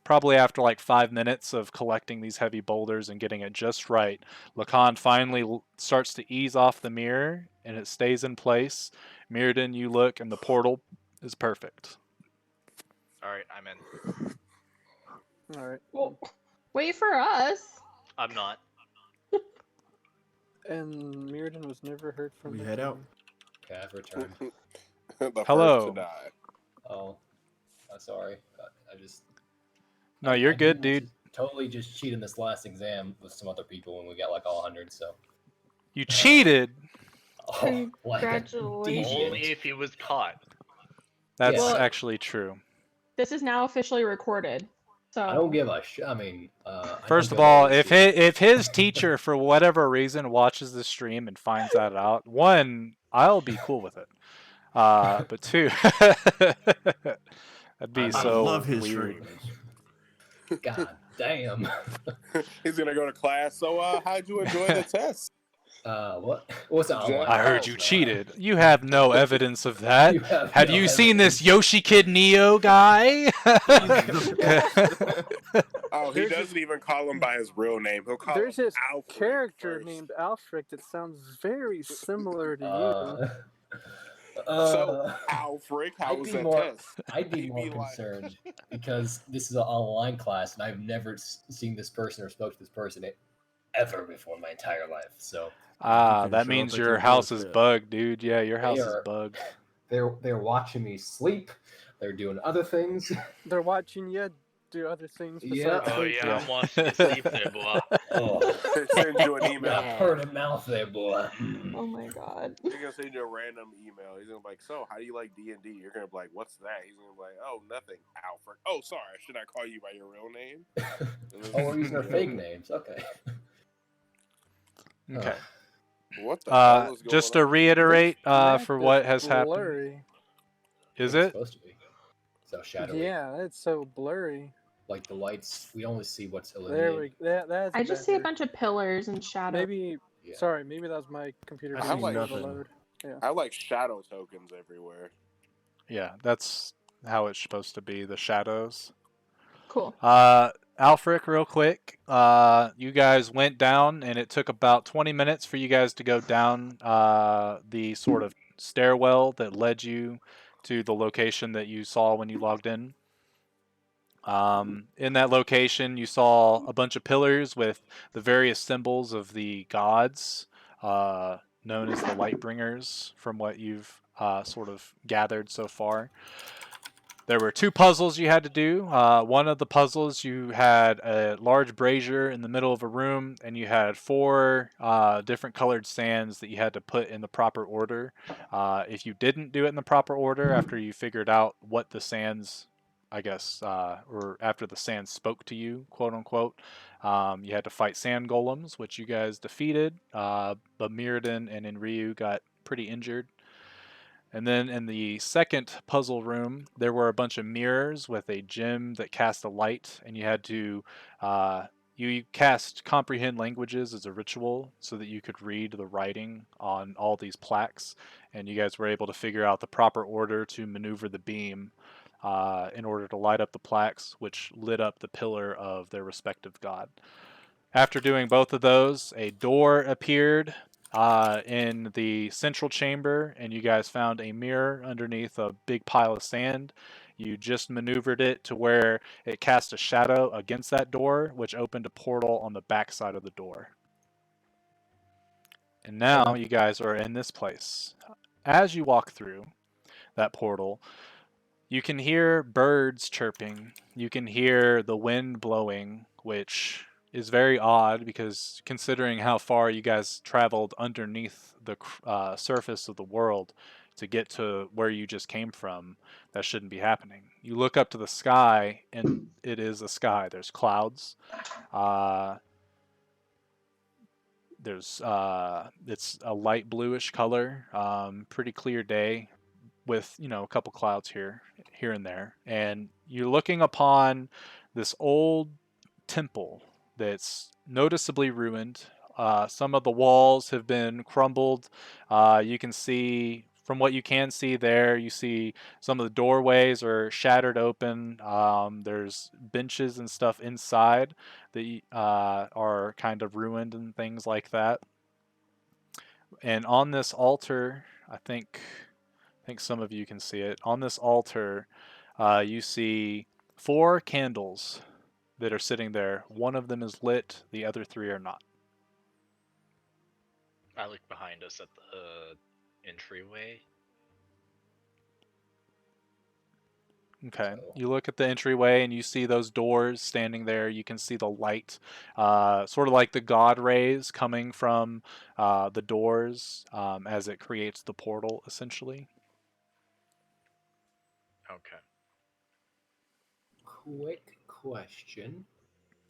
probably after like 5 minutes of collecting these heavy boulders and getting it just right, Lacan finally starts to ease off the mirror and it stays in place. Mirrodin, you look and the portal is perfect. Alright, I'm in. All right. Well, wait for us. I'm not. And Mirrodin was never heard from. We head out. Okay, I've returned. The Hello. first to die. Oh, I'm sorry. I just. No, you're I good, didn't dude. Totally just cheated this last exam with some other people when we got like all 100. So. You cheated. Oh, like a Congratulations. deviant. Only if he was caught. That's Yeah. Well- actually true. This is now officially recorded. So I don't give a shit. I mean, I don't First of give a all, hoot. if his teacher for whatever reason watches the stream and finds that out, one, I'll be cool with it. But two, that'd be I I mean, love so his weird. stream. God damn. He's gonna go to class. So, how'd you enjoy the test? What? What's an online I heard class? you No, cheated. You have no evidence of that. You have Have no you seen this evidence. Yoshikidneo guy? He's the boss. Oh, he There's doesn't even call him by his real name. He'll call There's him this Alfred character first. named Alfred that sounds very similar to you. So, uh, Alfred, how I'd was be that more. test? I'd be He'd more be like- concerned because this is an online class, and I've never seen this person or spoke to this person ever before in my entire life. So can That show means up at your your house is doorstep. bugged, dude. Yeah, your They house is are- bugged. they're watching me sleep. They're doing other things. They're watching you do other things Yeah. besides Oh sleeping. yeah, I'm watching you sleep there, boy. Oh, They send you an email. got a purty mouth there, boy. oh my god. He's gonna send you a random email. He's gonna be like, "So, how do you like D&D?" You're gonna be like, "What's that?" He's gonna be like, "Oh, nothing, Alfred." Oh, sorry, should I call you by your real name? Oh, we're using our fake names. Okay. Okay. What the hell is going Just on? to reiterate, This map for is what has happened, blurry. is It's it? supposed to be so shadowy. Yeah, it's so blurry. Like the lights, we only see what's There illuminated. we. That's I just see a better. bunch of pillars and shadows. Maybe. Yeah. Sorry, maybe that was my computer I being see nothing. overload. I have like shadow tokens everywhere. Yeah, that's how it's supposed to be. The shadows. Cool. Alfric, real quick. You guys went down, and it took about 20 minutes for you guys to go down the sort of stairwell that led you to the location that you saw when you logged in. In that location, you saw a bunch of pillars with the various symbols of the gods, known as the Lightbringers, from what you've sort of gathered so far. There were two puzzles you had to do. One of the puzzles, you had a large brazier in the middle of a room, and you had four different colored sands that you had to put in the proper order. If you didn't do it in the proper order after you figured out what the sands, I guess, or after the sands spoke to you, quote unquote, you had to fight sand golems, which you guys defeated. But Mirrodin and Enryu got pretty injured. And then in the second puzzle room, there were a bunch of mirrors with a gem that cast a light, and you had to you cast comprehend languages as a ritual so that you could read the writing on all these plaques, and you guys were able to figure out the proper order to maneuver the beam in order to light up the plaques, which lit up the pillar of their respective god. After doing both of those, a door appeared in the central chamber, and you guys found a mirror underneath a big pile of sand. You just maneuvered it to where it cast a shadow against that door, which opened a portal on the back side of the door. And now you guys are in this place. As you walk through that portal, you can hear birds chirping. You can hear the wind blowing, which is very odd because considering how far you guys traveled underneath the surface of the world to get to where you just came from, that shouldn't be happening. You look up to the sky, and it is a sky. There's clouds. It's a light bluish color, pretty clear day, with a couple clouds here and there, and you're looking upon this old temple that's noticeably ruined. Some of the walls have been crumbled. You can see, from what you can see there, you see some of the doorways are shattered open. There's benches and stuff inside that are kind of ruined and things like that. And on this altar, I think some of you can see it. On this altar, you see 4 candles that are sitting there. One of them is lit, the other 3 are not. I look behind us at the entryway. Okay. So- You look at the entryway and you see those doors standing there. You can see the light, sort of like the god rays coming from the doors as it creates the portal, essentially. Okay. question.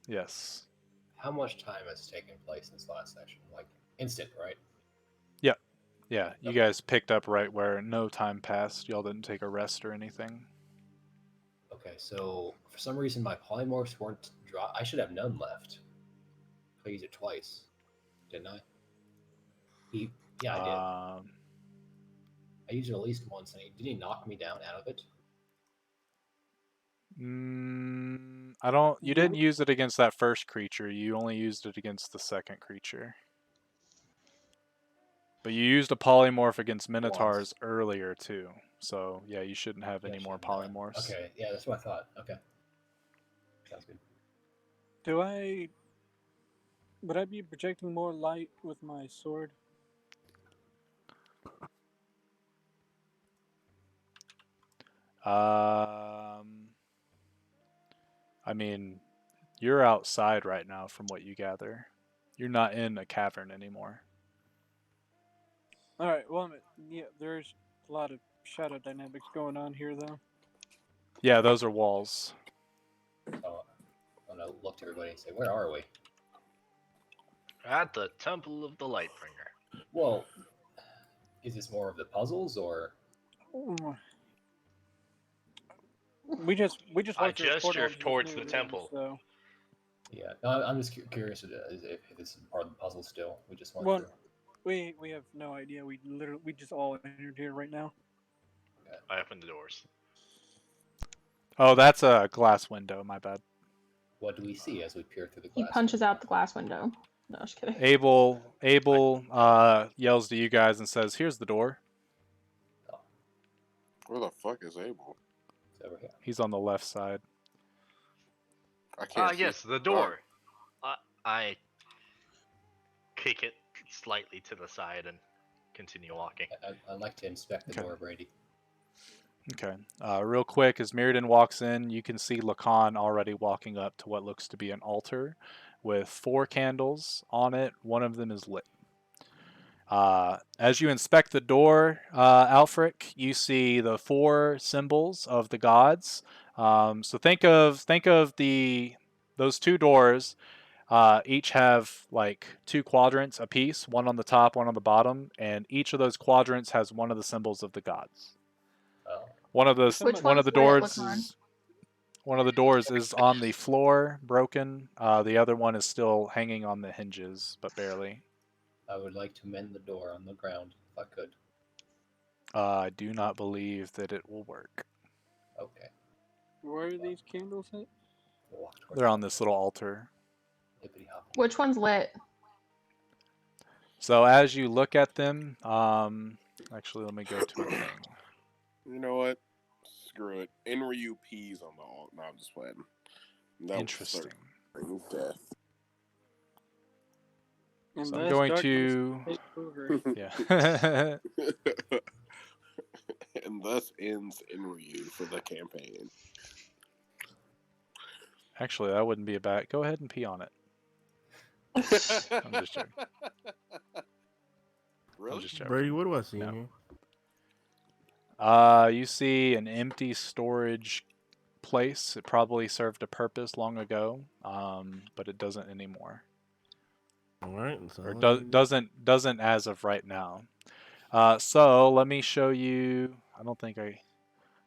Yes. How much time has taken place since last session? Like instant, right? Yep. Yeah, you guys picked up right where no time passed. Y'all didn't take a rest or anything. Okay, so for some reason my polymorphs weren't draw. I should have none left. I used it twice, didn't I? Yeah, I did. I used it at least once, and did he knock me down out of it? I don't. You didn't use it against that first creature. You only used it against the second creature. But you used a polymorph against minotaurs earlier too. So yeah, you shouldn't have any more polymorphs. Okay, yeah, that's what I thought. Okay, sounds good. Would I be projecting more light with my sword? I mean, you're outside right now from what you gather. You're not in a cavern anymore. Alright, well, yeah, there's a lot of shadow dynamics going on here, though. Yeah, those are walls. So I'm gonna look to everybody and say, where are we? At the Temple of the Lightbringer. Well, is this more of the puzzles, or? We just I gesture towards the temple. So. Yeah, no, I'm just curious if this is part of the puzzle still. We just went through. We have no idea. We just all entered here right now. Okay. I opened the doors. Oh, that's a glass window. My bad. What do we see as we peer through the glass? He punches out the glass window. No, just kidding. Abel yells to you guys and says, "Here's the door." Oh. Where the fuck is Abel? It's over here. He's on the left side. I can't. Yes, the door. I kick it slightly to the side and continue walking. I'd like to inspect the door, Brady. Okay. Real quick, as Mirrodin walks in, you can see Lacan already walking up to what looks to be an altar with 4 candles on it. One of them is lit. As you inspect the door, Alfric, you see the 4 symbols of the gods. So think of those 2 doors. Each have like 2 quadrants apiece, one on the top, one on the bottom, and each of those quadrants has one of the symbols of the gods. Oh. One of the doors is on the floor, broken. The other one is still hanging on the hinges, but barely. I would like to mend the door on the ground if I could. I do not believe that it will work. Okay. Where are these candles at? They're on this little altar. Which one's lit? So as you look at them, actually, let me go to a thing. You know what? Screw it. Enryu peas on the alt. No, I'm just playing. Interesting. Death. So I'm going to. Yeah. And thus ends Enryu for the campaign. Actually, that wouldn't be a bad. Go ahead and pee on it. I'm just joking. Really? I'm just joking. Brady, what do I see here? You see an empty storage place. It probably served a purpose long ago, but it doesn't anymore. All right. Or doesn't as of right now. So let me show you. I don't think I.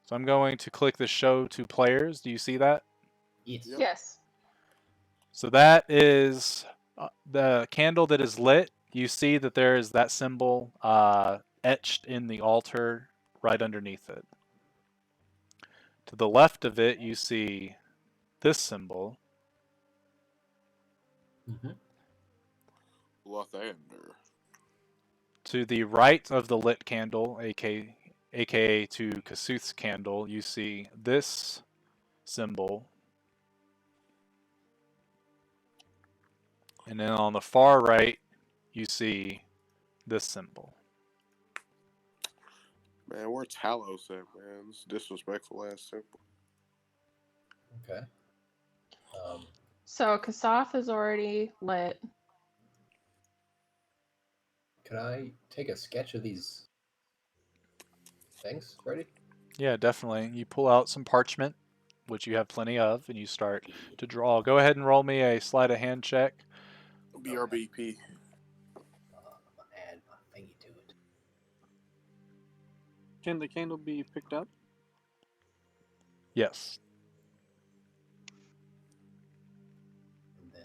So I'm going to click the show to players. Do you see that? Yes. Yep. Yes. So that is the candle that is lit. You see that there is that symbol etched in the altar right underneath it. To the left of it, you see this symbol. Mm-hmm. Lathander. To the right of the lit candle, aka to Kasuth's candle, you see this symbol. And then on the far right, you see this symbol. Man, where Talos at, man? This disrespectful ass symbol. Okay. So Kasoth is already lit. Could I take a sketch of these things, Brady? Yeah, definitely. You pull out some parchment. which you have plenty of, and you start to draw. Go ahead and roll me a sleight of hand check. BRBP. I'm gonna add my thingy to it. Can the candle be picked up? Yes. And then.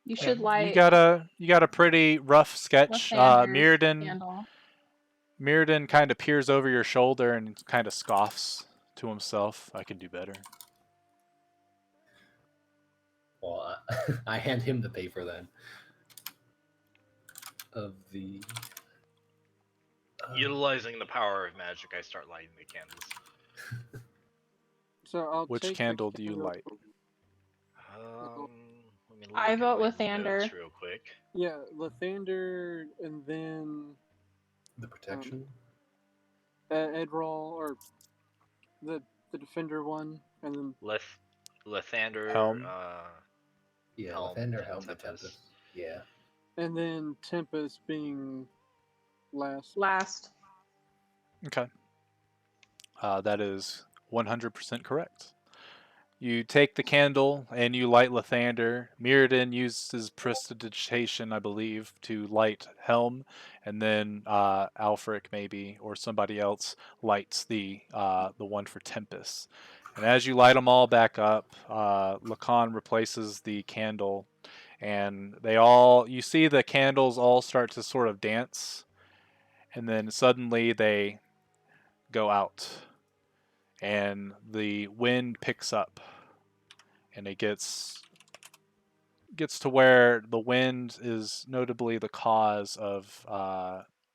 You should You light got a pretty rough sketch. Lathander's candle. Mirrodin kind of peers over your shoulder and kind of scoffs to himself. I can do better. Well, I hand him the paper then. Of the. Utilizing the power of magic, I start lighting the candles. So I'll Which take candle the do you candle. light? Let me look I at vote my Lathander. notes real quick. Yeah, Lathander, and then The protection. Edrol, or the defender one, and then Lathander, Helm. Yeah, Helm, Lathander, and Helm, Tempest. Tempest. Yeah. and then Tempest being last. Last. Okay. That is 100% correct. You take the candle and you light Lathander. Mirrodin uses prestidigitation, I believe, to light Helm, and then Alfric maybe or somebody else lights the one for Tempest. And as you light them all back up, Lacan replaces the candle, and you see the candles all start to sort of dance, and then suddenly they go out, and the wind picks up, and it gets to where the wind is notably the cause of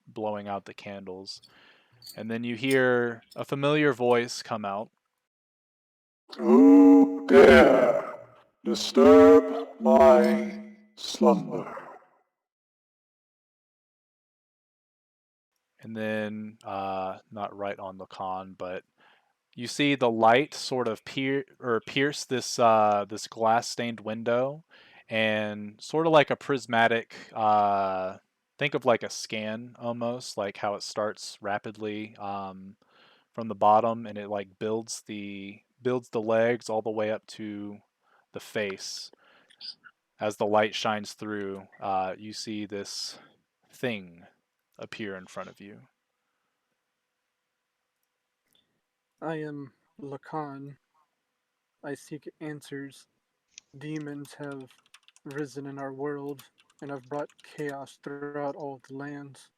blowing out the candles. And then you hear a familiar voice come out. Who dare disturb my slumber? And then, not right on Lacan, but you see the light sort of pierce this glass-stained window, and sort of like a prismatic. Think of like a scan almost, like how it starts rapidly from the bottom, and it like builds the legs all the way up to the face. As the light shines through, you see this thing appear in front of you. I am Lacan. I seek answers. Demons have risen in our world and have brought chaos throughout all of the lands.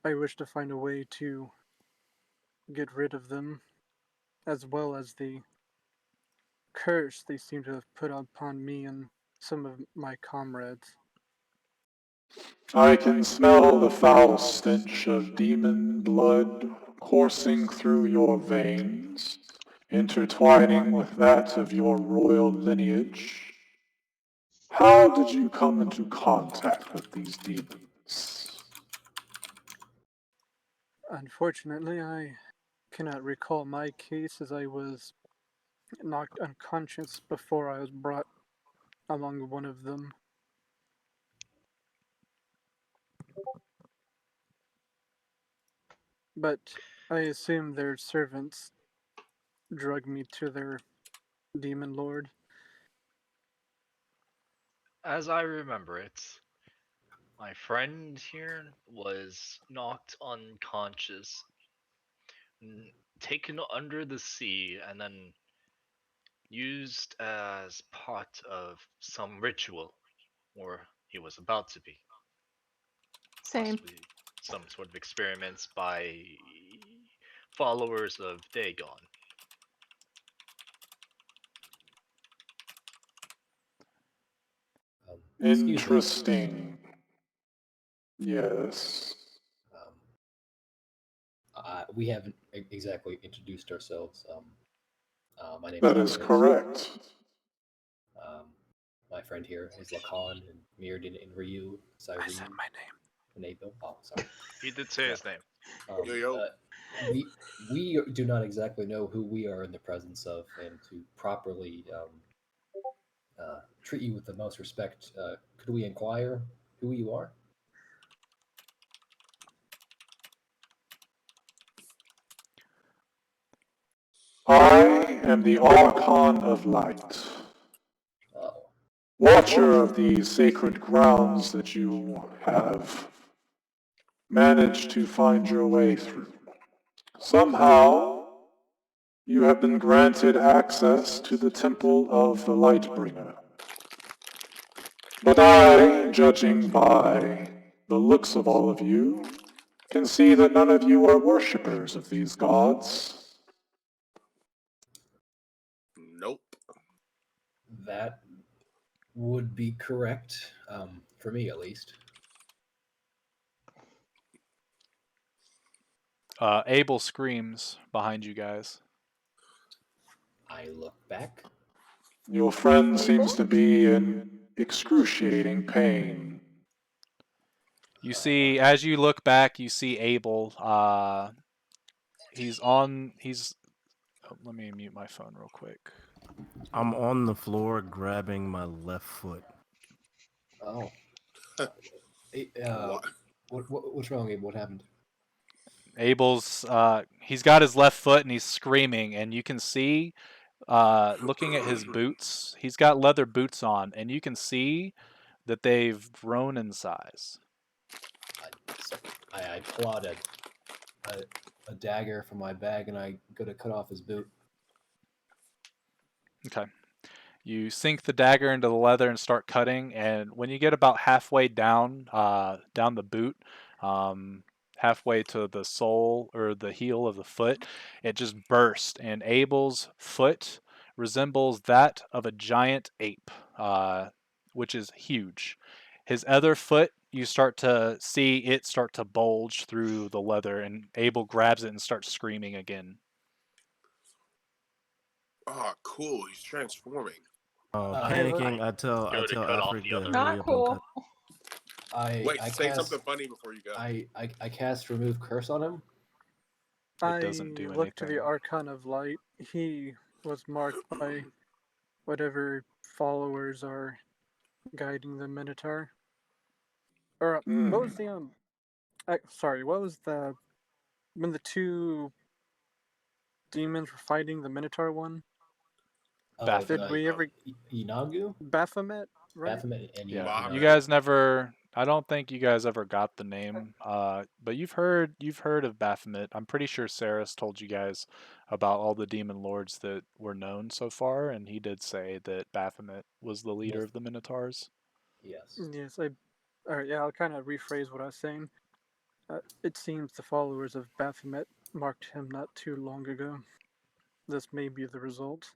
I wish to find a way to get rid of them, as well as the curse they seem to have put upon me and some of my comrades. I can smell the foul stench of demon blood coursing through your veins, intertwining with that of your royal lineage. How did you come into contact with these demons? Unfortunately, I cannot recall my case, as I was knocked unconscious before I was brought among one of them. But I assume their servants drug me to their demon lord. As I remember it, my friend here was knocked unconscious, taken under the sea, and then used as part of some ritual, or he was about to be. Same. Possibly some sort of experiments by followers of Dagon. Interesting. Yes. We haven't exactly introduced ourselves. My name That is is Alex. correct. My friend here is Lacan and Mirrodin and Ryu. I said my name. And Abel. Oh, sorry. He did say his name. We do not exactly know who we are in the presence of, and to properly treat you with the most respect, could we inquire who you are? I am the Archon of Light, Oh. watcher of these sacred grounds that you have managed to find your way through. Somehow, you have been granted access to the Temple of the Lightbringer. But I, judging by the looks of all of you, can see that none of you are worshippers of these gods. Nope. That would be correct, for me at least. Abel screams behind you guys. I look back. Your friend seems to be in excruciating pain. You see, as you look back, you see Abel. He's. Oh, let me mute my phone real quick. I'm on the floor grabbing my left foot. Oh. What's wrong, Abe? What happened? Abel's. He's got his left foot and he's screaming, and you can see, looking at his boots, he's got leather boots on, and you can see that they've grown in size. I pull out a dagger from my bag and I go to cut off his boot. Okay. You sink the dagger into the leather and start cutting, and when you get about halfway down the boot, halfway to the sole or the heel of the foot, it just bursts, and Abel's foot resembles that of a giant ape, which is huge. His other foot, you start to see it start to bulge through the leather, and Abel grabs it and starts screaming again. Oh, cool. He's transforming. Panicking, I tell Go to cut off Alfred the to other hurry Not up cool. and cut. Wait, I say cast, something funny before you go. I cast remove curse on him. It doesn't do I look to anything. the Archon of Light. He was marked by whatever followers are guiding the Minotaur. Or what was the sorry, what was the when the two demons were fighting the Minotaur one? Baphomet. Did we ever Inagu? Baphomet? Right? Baphomet and Yeah, Bahamut. you guys never. I don't think you guys ever got the name. But you've heard of Baphomet. I'm pretty sure Saris told you guys about all the demon lords that were known so far, and he did say that Baphomet was the leader Yes. of the Minotaurs. Yes. Yes, Alright, yeah, I'll kind of rephrase what I was saying. It seems the followers of Baphomet marked him not too long ago. This may be the result.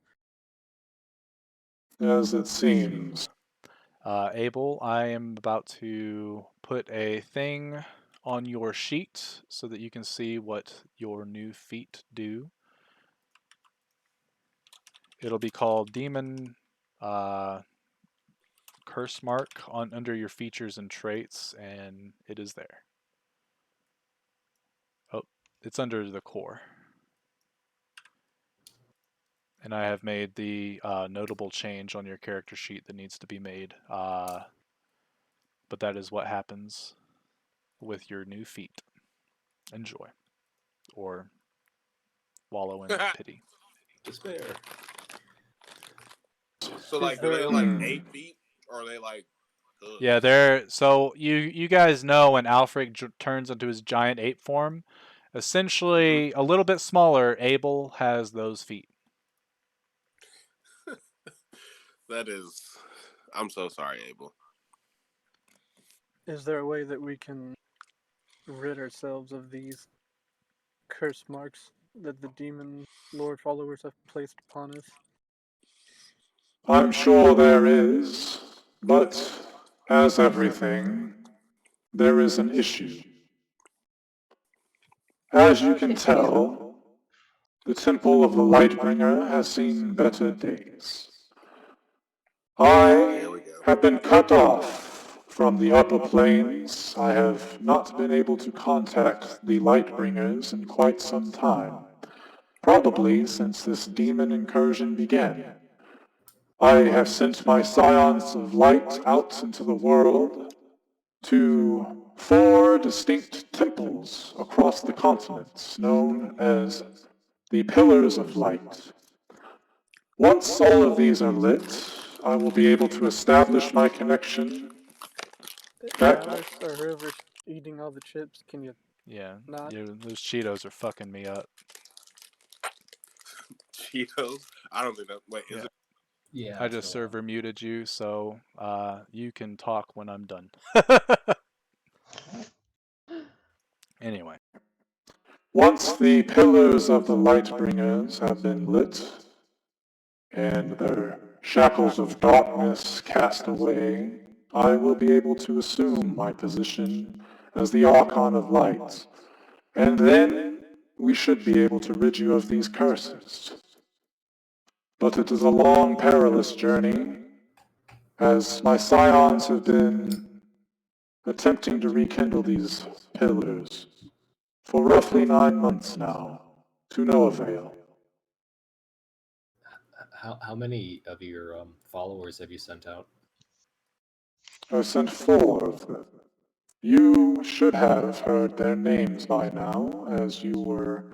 As it seems. Abel, I am about to put a thing on your sheet so that you can see what your new feat do. It'll be called Demon Curse Mark under your features and traits, and it is there. Oh, it's under the core. And I have made the notable change on your character sheet that needs to be made. But that is what happens with your new feat. Enjoy. Or wallow in pity. Despair. So, like, are they like 8 feet? Or are they like... Ugh. Yeah, they're so you guys know when Alfred turns into his giant ape form, essentially a little bit smaller, Abel has those feet. That is... I'm so sorry, Abel. Is there a way that we can rid ourselves of these curse marks that the demon lord followers have placed upon us? I'm sure there is, but as everything, there is an issue. As you can tell, the Temple of the Lightbringer has seen better days. I have been cut off from the upper planes. I have not been able to contact the Lightbringers in quite some time, probably since this demon incursion began. I have sent my scions of light out into the world to 4 distinct temples across the continents known as the pillars of light. Once all of these are lit, I will be able to establish my connection. Alice, or whoever's eating all the chips, can you Yeah, not? those Cheetos are fucking me up. Cheetos? I don't think that. Wait, is Yeah. it? Yeah. I just server muted you, so you can talk when I'm done. Anyway. Once the pillars of the Lightbringers have been lit, and their shackles of darkness cast away, I will be able to assume my position as the Archon of Light, and then we should be able to rid you of these curses. But it is a long, perilous journey, as my scions have been attempting to rekindle these pillars for roughly 9 months now, to no avail. How many of your followers have you sent out? I've sent 4 of them. You should have heard their names by now, as you were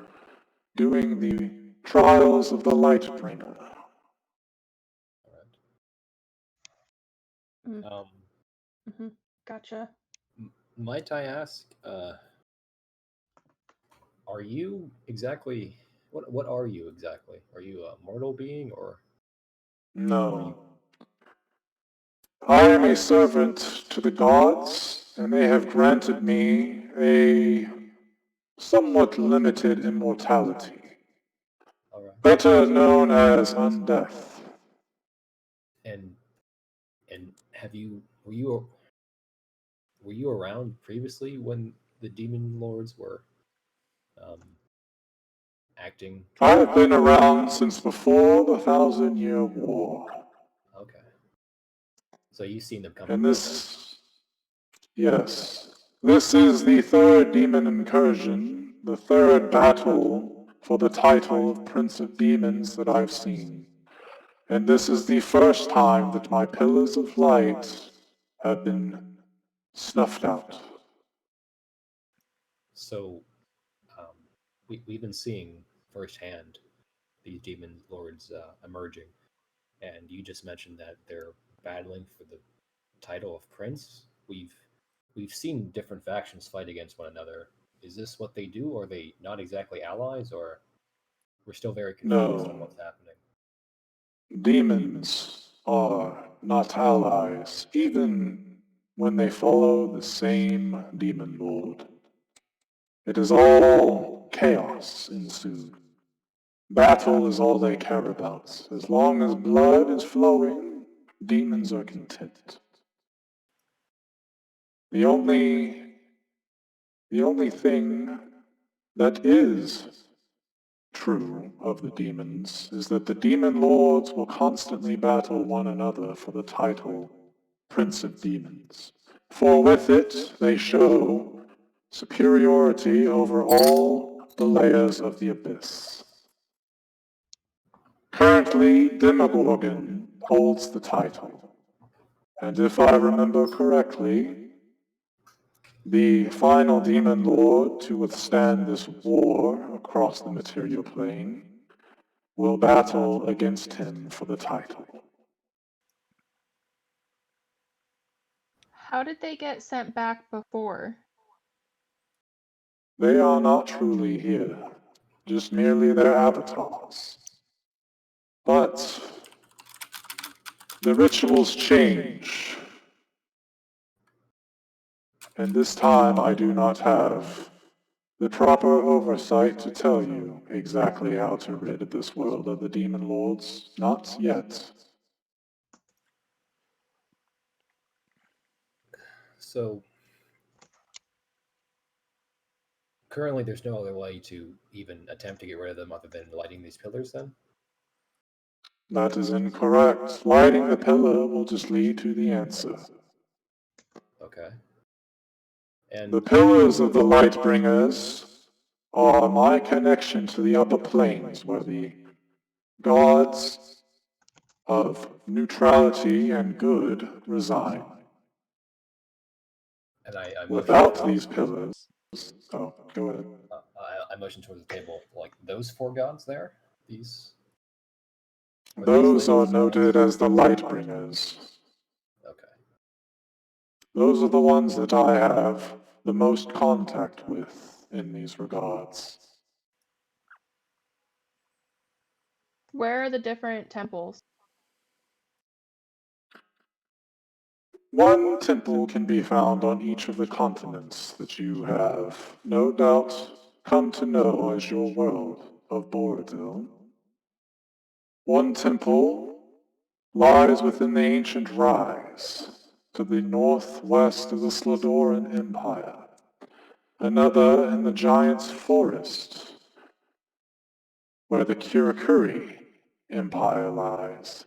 doing the trials of the Lightbringer. Alright. Gotcha. Might I ask, are you exactly what are you exactly? Are you a mortal being or No. I am a servant to the gods, and they have granted me a somewhat limited immortality, alright. better known as undeath. And were you around previously when the demon lords were acting? I have been around since before the 1,000-Year War. Okay. So you've seen them come And and go. yes, this is the 3rd demon incursion, the 3rd battle for the title of Prince of Demons that I've seen. And this is the first time that my pillars of light have been snuffed out. So we've been seeing firsthand these demon lords emerging, and you just mentioned that they're battling for the title of prince. We've seen different factions fight against one another. Is this what they do? Or are they not exactly allies, or we're still very confused on No, what's happening? demons are not allies, even when they follow the same demon lord. It is all chaos ensued. Battle is all they care about. As long as blood is flowing, demons are content. The only thing that is true of the demons is that the demon lords will constantly battle one another for the title Prince of Demons. For with it they show superiority over all the layers of the abyss. Currently, Demogorgon holds the title, and if I remember correctly, the final demon lord to withstand this war across the material plane will battle against him for the title. How did they get sent back before? They are not truly here, just merely their avatars. But the rituals change, and this time I do not have the proper oversight to tell you exactly how to rid this world of the demon lords. Not yet. So currently there's no other way to even attempt to get rid of them other than lighting these pillars then? That is incorrect. Lighting the pillar will just lead to the answer. Okay. And The pillars of the Lightbringers are my connection to the upper planes where the gods of neutrality and good reside. I must Without these pillars, Oh, go ahead. I motion towards the table. Like those four gods there. These. Those are noted as the Lightbringers. Okay. Those are the ones that I have the most contact with in these regards. Where are the different temples? One temple can be found on each of the continents that you have, no doubt, come to know as your World of Boridil. One temple lies within the ancient rise, to the northwest of the Sladoran Empire. Another in the Giant's Forest, where the Kirakuri Empire lies.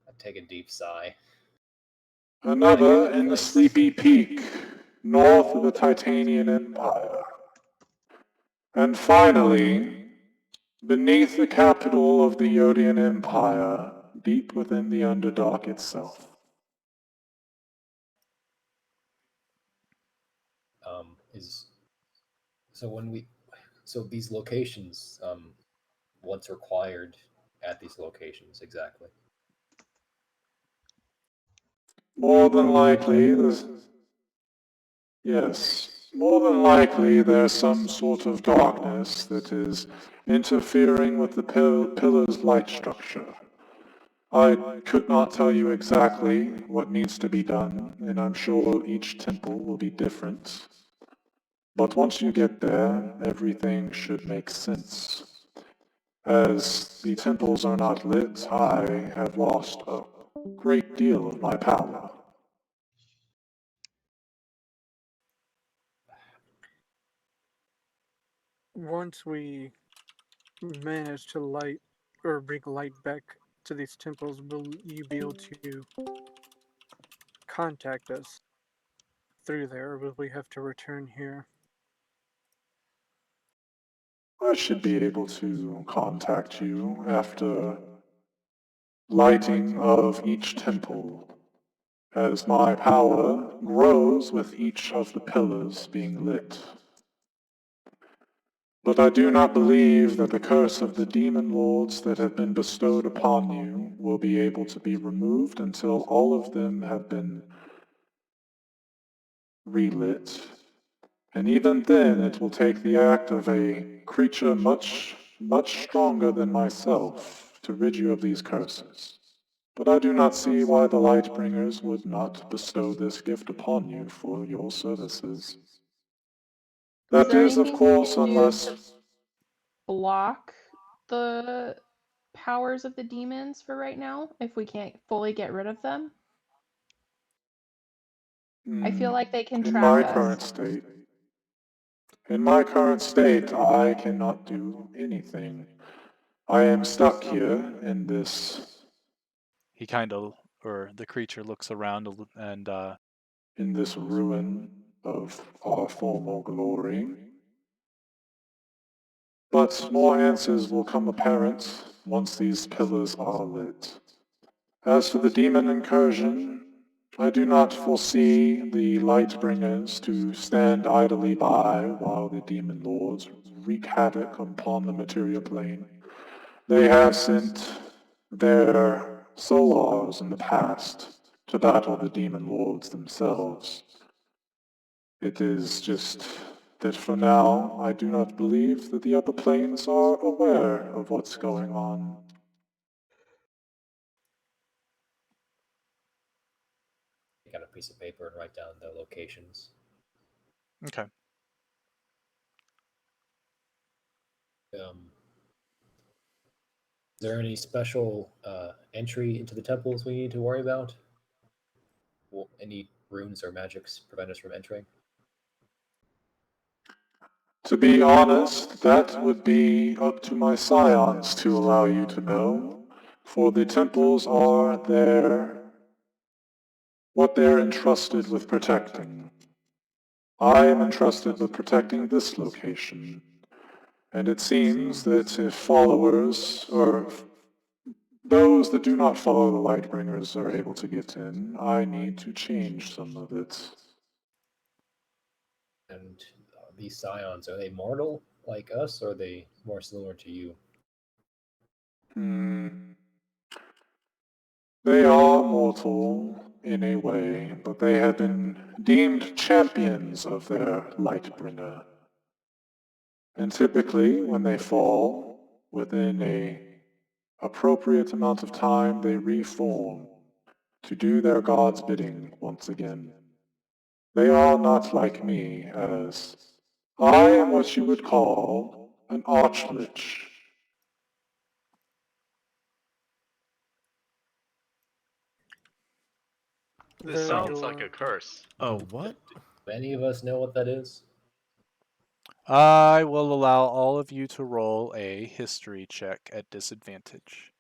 I take a deep sigh. Another in the Sleepy Peak, north of the Titanian Empire. And finally, beneath the capital of the Yodian Empire, deep within the Underdark itself. So these locations, what's required at these locations exactly? More than likely, more than likely there's some sort of darkness that is interfering with the pillar's light structure. I could not tell you exactly what needs to be done, and I'm sure each temple will be different. But once you get there, everything should make sense. As the temples are not lit, I have lost a great deal of my power. Once we manage to light or bring light back to these temples, will you be able to contact us through there, or will we have to return here? I should be able to contact you after lighting of each temple, as my power grows with each of the pillars being lit. But I do not believe that the curse of the demon lords that have been bestowed upon you will be able to be removed until all of them have been relit. And even then it will take the act of a creature much stronger than myself to rid you of these curses. But I do not see why the Lightbringers would not bestow this gift upon you for your services. That there is, of anything we course, can do unless... to block the powers of the demons for right now, if we can't fully get rid of them? I feel like they can In track my us. current state... In my current state, I cannot do anything. I am stuck here in this... He kind of, or the creature looks around and in this ruin of our former glory. But more answers will come apparent once these pillars are lit. As for the demon incursion, I do not foresee the Lightbringers to stand idly by while the demon lords wreak havoc upon the material plane. They have sent their solars in the past to battle the demon lords themselves. It is just that for now, I do not believe that the upper planes are aware of what's going on. Take out a piece of paper and write down the locations. okay. Is there any special entry into the temples we need to worry about? Will any runes or magics prevent us from entering? To be honest, that would be up to my scions to allow you to know, for the temples are what they're entrusted with protecting. I am entrusted with protecting this location, and it seems that if followers, or those that do not follow the Lightbringers are able to get in, I need to change some of it. And these scions, are they mortal like us, or are they more similar to you? They are mortal in a way, but they have been deemed champions of their Lightbringer. And typically, when they fall, within a appropriate amount of time, they reform to do their god's bidding once again. They are not like me, as I am what you would call an archlich. This Very sounds like cool. a curse. Oh, what? Do any of us know what that is? I will allow all of you to roll a history check at disadvantage.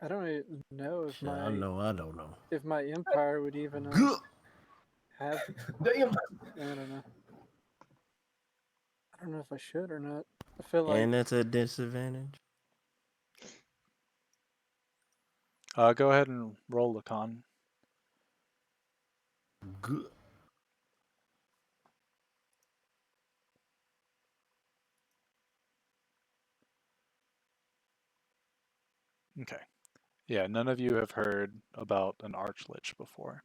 I don't even know if Shit, I know. I don't know. my empire would even have. Damn. I don't know. I don't know if I should or not. I feel like And that's a disadvantage. Go ahead and roll the con. Good. Okay. Yeah, none of you have heard about an archlich before.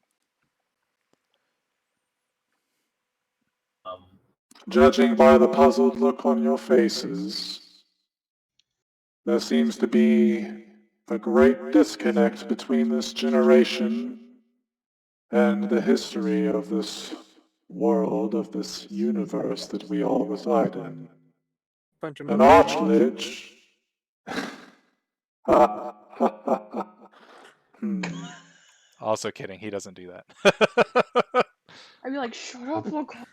Judging by the puzzled look on your faces, there seems to be a great disconnect between this generation and the history of this world, of this universe that we all reside in. bunch of An Muslim archlich. Ha ha ha ha. Also kidding, he doesn't do that. I'd be like, shut up, Lacan.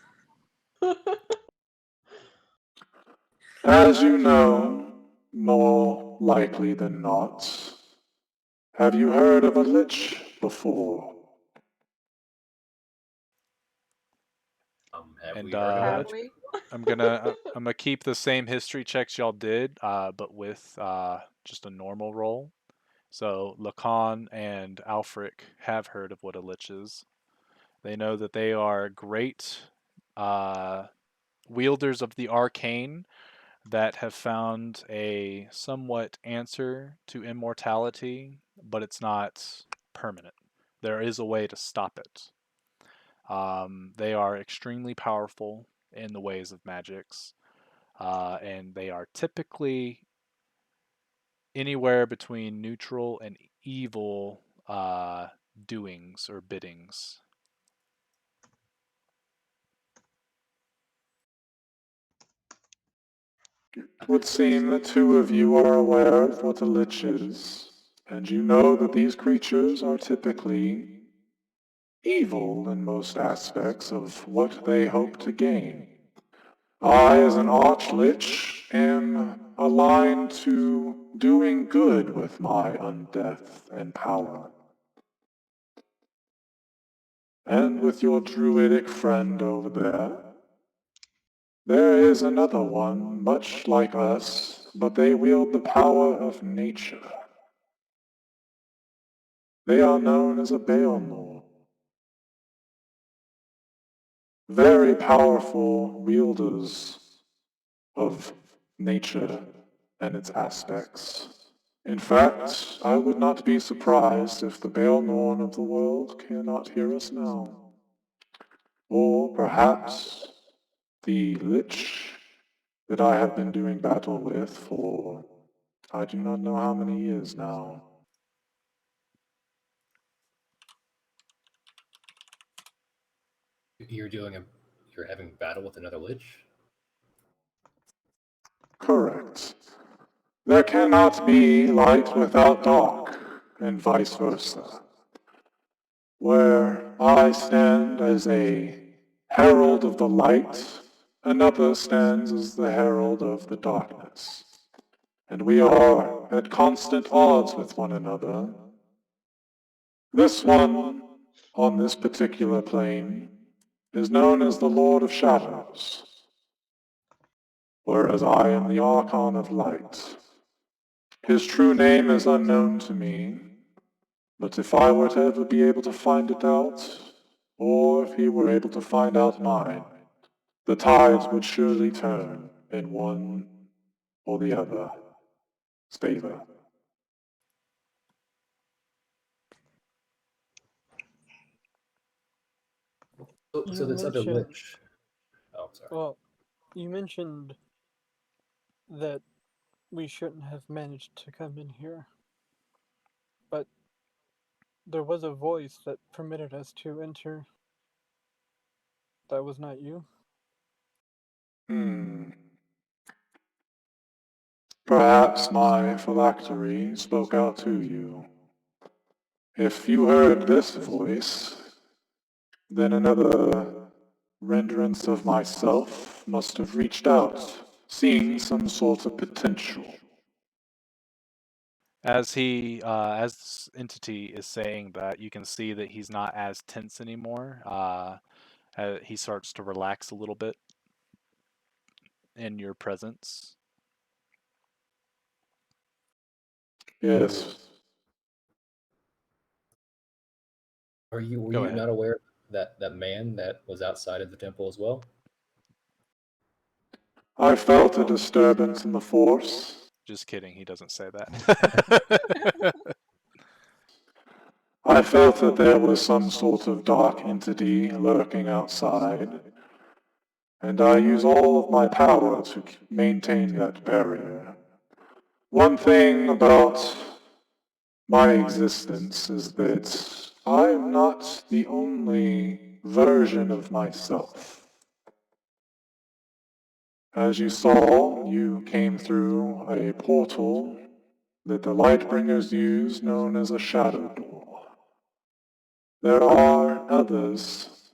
As you know, more likely than not, have you heard of a lich before? Have And we heard of Have it? we? I'm gonna keep the same history checks y'all did, but with just a normal roll. So Lacan and Alfric have heard of what a lich is. They know that they are great wielders of the arcane that have found a somewhat answer to immortality, but it's not permanent. There is a way to stop it. They are extremely powerful in the ways of magics, and they are typically anywhere between neutral and evil doings or biddings. It would seem the two of you are aware of what a lich is, and you know that these creatures are typically evil in most aspects of what they hope to gain. I, as an archlich, am aligned to doing good with my undeath and power. And with your druidic friend over there is another one, much like us, but they wield the power of nature. They are known as a Baelmor. Very powerful wielders of nature and its aspects. In fact, I would not be surprised if the Baelmorn of the world cannot hear us now. Or perhaps the Lich that I have been doing battle with for I do not know how many years now. You're having battle with another lich? Correct. There cannot be light without dark, and vice versa. Where I stand as a herald of the light, another stands as the herald of the darkness. And we are at constant odds with one another. This one, on this particular plane, is known as the Lord of Shadows, whereas I am the Archon of Light. His true name is unknown to me, But if I were to ever be able to find it out, or if he were able to find out mine, the tides would surely turn in one or the other's favor. So You this other mentioned, lich. Oh, sorry. well, you mentioned that we shouldn't have managed to come in here, but there was a voice that permitted us to enter. That was not you? Perhaps my phylactery spoke out to you. If you heard this voice, then another renderance of myself must have reached out, seeing some sort of potential. As this entity is saying that, you can see that he's not as tense anymore. He starts to relax a little bit in your presence. Yes. Were Go you ahead. not aware that man that was outside of the temple as well? I felt a disturbance in the force. Just kidding. He doesn't say that. I felt that there was some sort of dark entity lurking outside, and I use all of my power to maintain that barrier. One thing about my existence is that I am not the only version of myself. As you saw, you came through a portal that the Lightbringers use known as a shadow door. There are others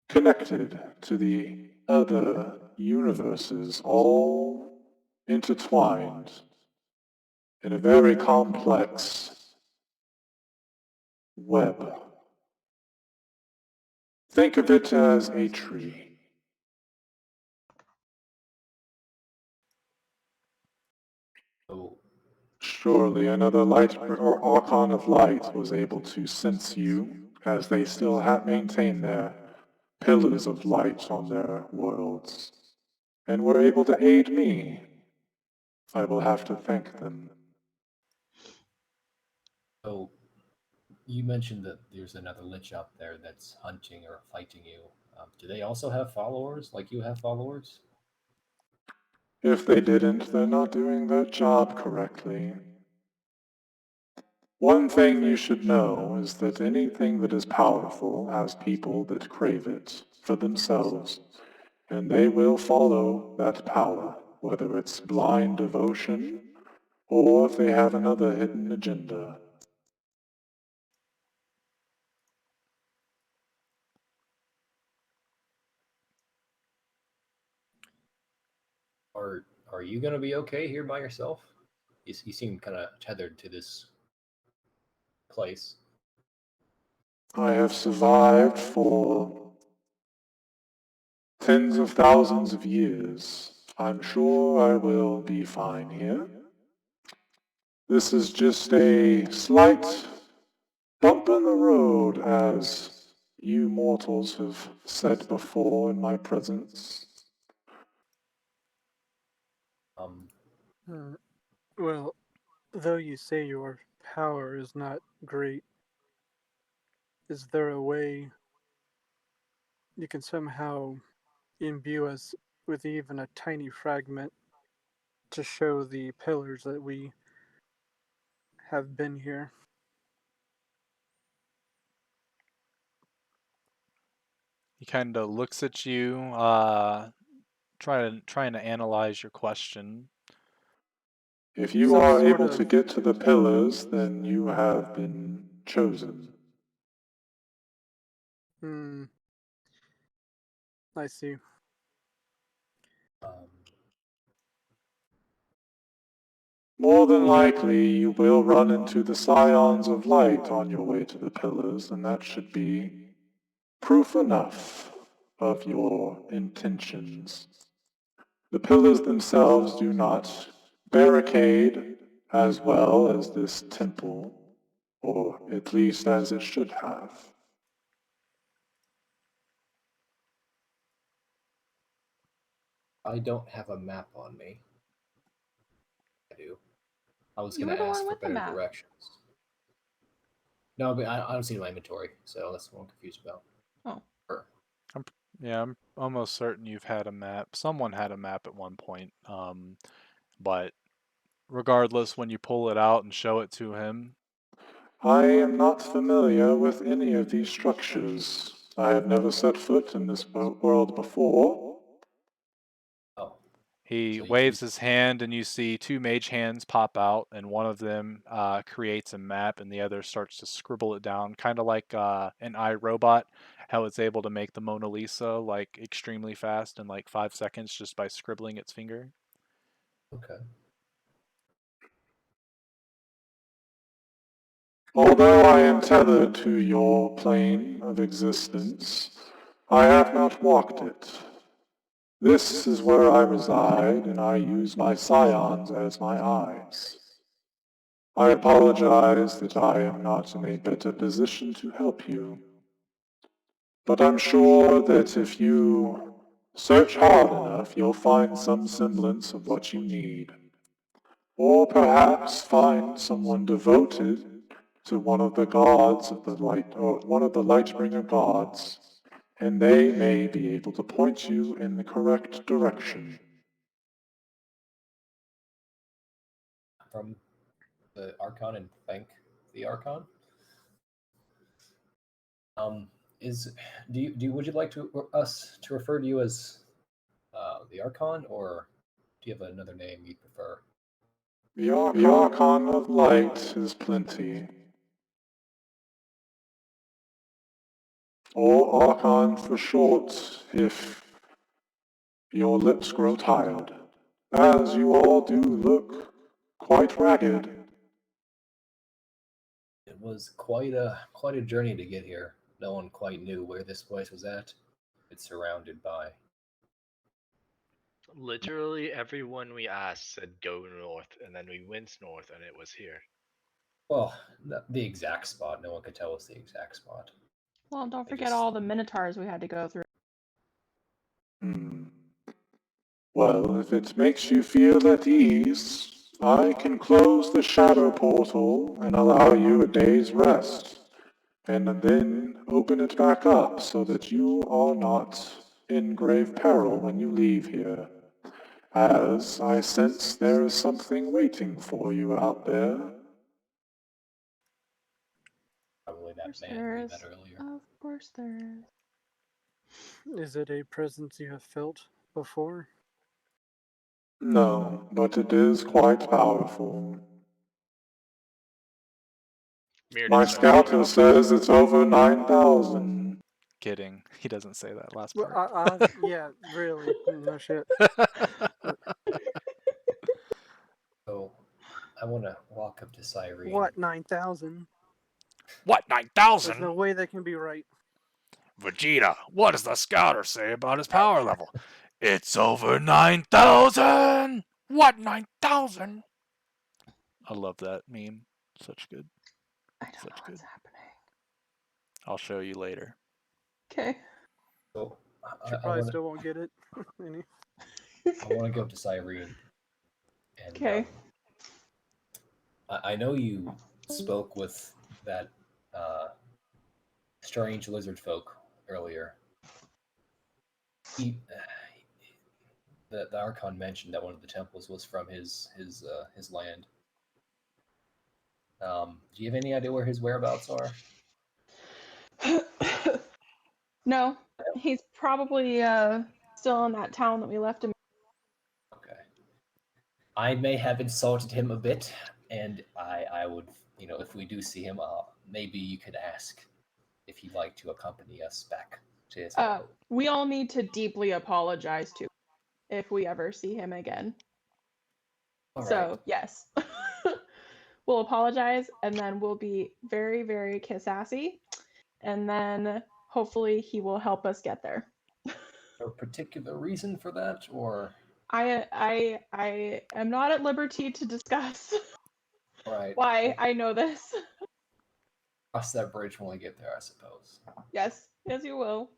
connected to the other universes, all intertwined in a very complex web. Think of it as a tree. Oh, Surely another light or archon of light was able to sense you, as they still maintain their pillars of light on their worlds, and were able to aid me. I will have to thank them. so you mentioned that there's another lich out there that's hunting or fighting you. Do they also have followers like you have followers? If they didn't, they're not doing their job correctly. One thing you should know is that anything that is powerful has people that crave it for themselves, and they will follow that power, whether it's blind devotion or if they have another hidden agenda. Are you gonna be okay here by yourself? You seem kind of tethered to this place. I have survived for tens of thousands of years. I'm sure I will be fine here. This is just a slight bump in the road, as you mortals have said before in my presence. Um, Hmm. Well, though you say your power is not great, is there a way you can somehow imbue us with even a tiny fragment to show the pillars that we have been here? He kind of looks at you, trying to analyze your question. If you Some are sort able to of. get to the pillars, then you have been chosen. Hmm. I see. um, More than likely, you will run into the scions of light on your way to the pillars, and that should be proof enough of your intentions. The pillars themselves do not barricade as well as this temple, or at least as it should have. I don't have a map on me. I do. I was You going were to the ask one for with the better map. directions. No, but I don't see it in my inventory, so that's what I'm confused about. Oh. Or, I'm almost certain you've had a map. Someone had a map at one point. But regardless, when you pull it out and show it to him, I am not familiar with any of these structures. I have never set foot in this world before. oh, he So you- waves his hand, and you see two mage hands pop out, and one of them creates a map, and the other starts to scribble it down, kind of like an iRobot, how it's able to make the Mona Lisa like extremely fast in like 5 seconds just by scribbling its finger. okay. Although I am tethered to your plane of existence, I have not walked it. This is where I reside, and I use my scions as my eyes. I apologize that I am not in a better position to help you. But I'm sure that if you search hard enough, you'll find some semblance of what you need. Or perhaps find someone devoted to one of the gods of the light, or one of the Lightbringer gods, and they may be able to point you in the correct direction. From the Archon and thank the Archon. Is would you like us to refer to you as the Archon, or do you have another name you prefer? The Archon of Light is plenty. Or Archon for short, if your lips grow tired, as you all do look quite ragged. It was quite a journey to get here. No one quite knew where this place was at. It's surrounded by. Literally everyone we asked said go north, and then we went north, and it was here. Well, the exact spot. No one could tell us the exact spot. Well, don't They forget just- all the minotaurs we had to go through. Well, if it makes you feel at ease, I can close the shadow portal and allow you a day's rest, and then open it back up so that you are not in grave peril when you leave here, as I sense there is something waiting for you out there. Probably Of that course man there we is. met earlier. Of course there is. Is it a presence you have felt before? No, but it is quite powerful. Mirrodin My starts to scouter says it's over 9,000. Kidding. He doesn't say that last Well, part. yeah, really, no shit. So, I want to walk up to Cyrene. What, 9,000? What, There's 9,000? no way that can be right. Vegeta, what does the scouter say about his power level? It's over 9,000! What, 9,000? I love that meme. Such good. I don't Such know good. what's happening. I'll show you later. Okay. So, She probably still won't get it. I want to go up to Cyrene. And, Okay. I know you spoke with that strange lizard folk earlier. The Archon mentioned that one of the temples was from his land. Do you have any idea where his whereabouts are? No, he's probably still in that town that we left him. Okay. I may have insulted him a bit, and I would, if we do see him, maybe you could ask if he'd like to accompany us back to his home. We all need to deeply apologize to if we ever see him again. All right. So, yes. We'll apologize, and then we'll be very, very kiss-assy, and then hopefully he will help us get there. A particular reason for that, or? I am not at liberty to discuss Right. why I know this. cross that bridge when we get there, I suppose. Yes, yes, you will.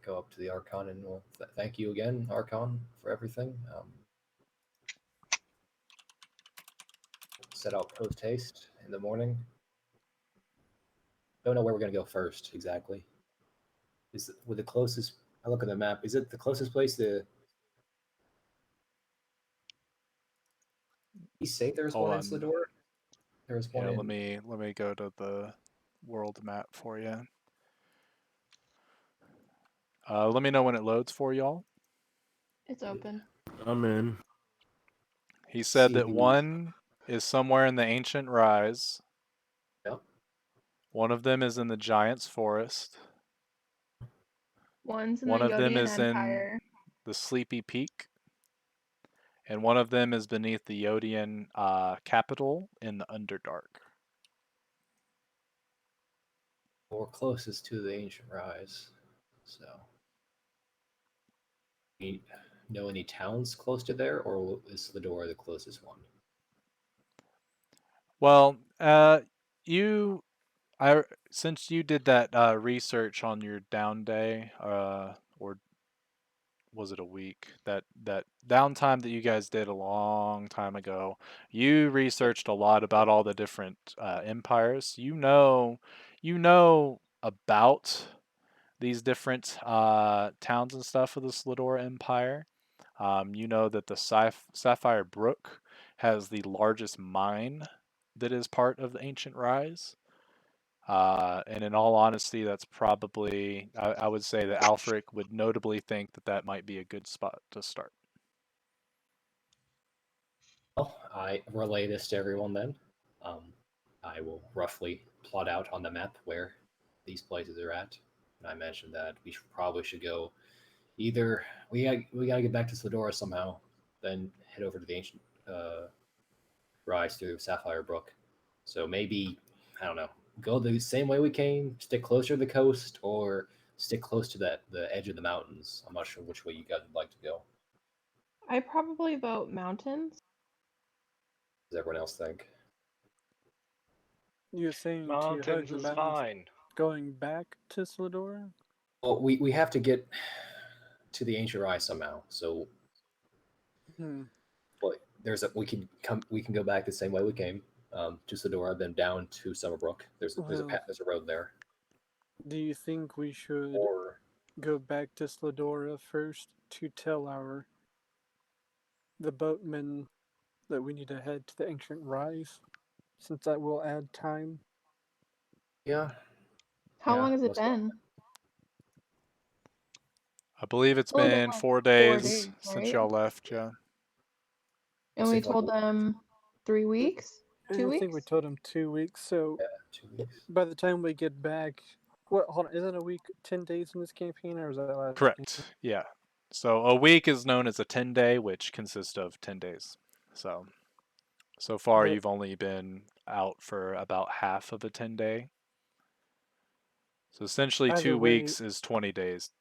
Go up to the Archon and we'll thank you again, Archon, for everything. Set out post haste in the morning. Don't know where we're gonna go first exactly. Is it with the closest? I look at the map. Is it the closest place to? You say there's Hold one in on. Slador. There's one Yeah, in. let me go to the world map for you. Let me know when it loads for y'all. It's open. I'm in. He said See that the. one is somewhere in the ancient rise. Yep. One of them is in the Giant's Forest. One's in the One of them Yodian is in Empire. the Sleepy Peak. And one of them is beneath the Yodian capital in the Underdark. Or closest to the ancient rise. So. You know any towns close to there, or is Slador the closest one? Well, since you did that research on your down day, or was it a week? That downtime that you guys did a long time ago, you researched a lot about all the different empires. You know about these different towns and stuff of the Slador Empire. You know that the Sapphire Brook has the largest mine that is part of the Ancient Rise. And in all honesty, that's probably, I would say that Alfric would notably think that that might be a good spot to start. Well, I relay this to everyone then. I will roughly plot out on the map where these places are at. And I mentioned that we probably should go either we gotta get back to Sladora somehow, then head over to the ancient rise through Sapphire Brook. So maybe I don't know, go the same way we came, stick closer to the coast, or stick close to the edge of the mountains. I'm not sure which way you guys would like to go. I probably vote mountains. Does everyone else think? You're saying to hug Mountains the is mountains fine. going back to Sladora? Well, we have to get to the ancient rise somehow. So, well, we can go back the same way we came to Sladora, then down to Summerbrook. There's a road there. Do you think we should Or go back to Sladora first to tell the boatmen that we need to head to the ancient rise, since that will add time? yeah, How long has it most likely. been? I believe it's It's only been been like 4 4 days days, since right? y'all left, yeah. And we told them 3 weeks? I 2 think we weeks? told them 2 weeks. So 2 weeks. by the time we get back, what? Hold on, is it a week, 10 days in this campaign, or is that last? Correct, yeah. So a week is known as a 10-day, which consists of 10 days. So far But you've only been out for about half of a 10-day. So essentially either 2 way, weeks is 20 days.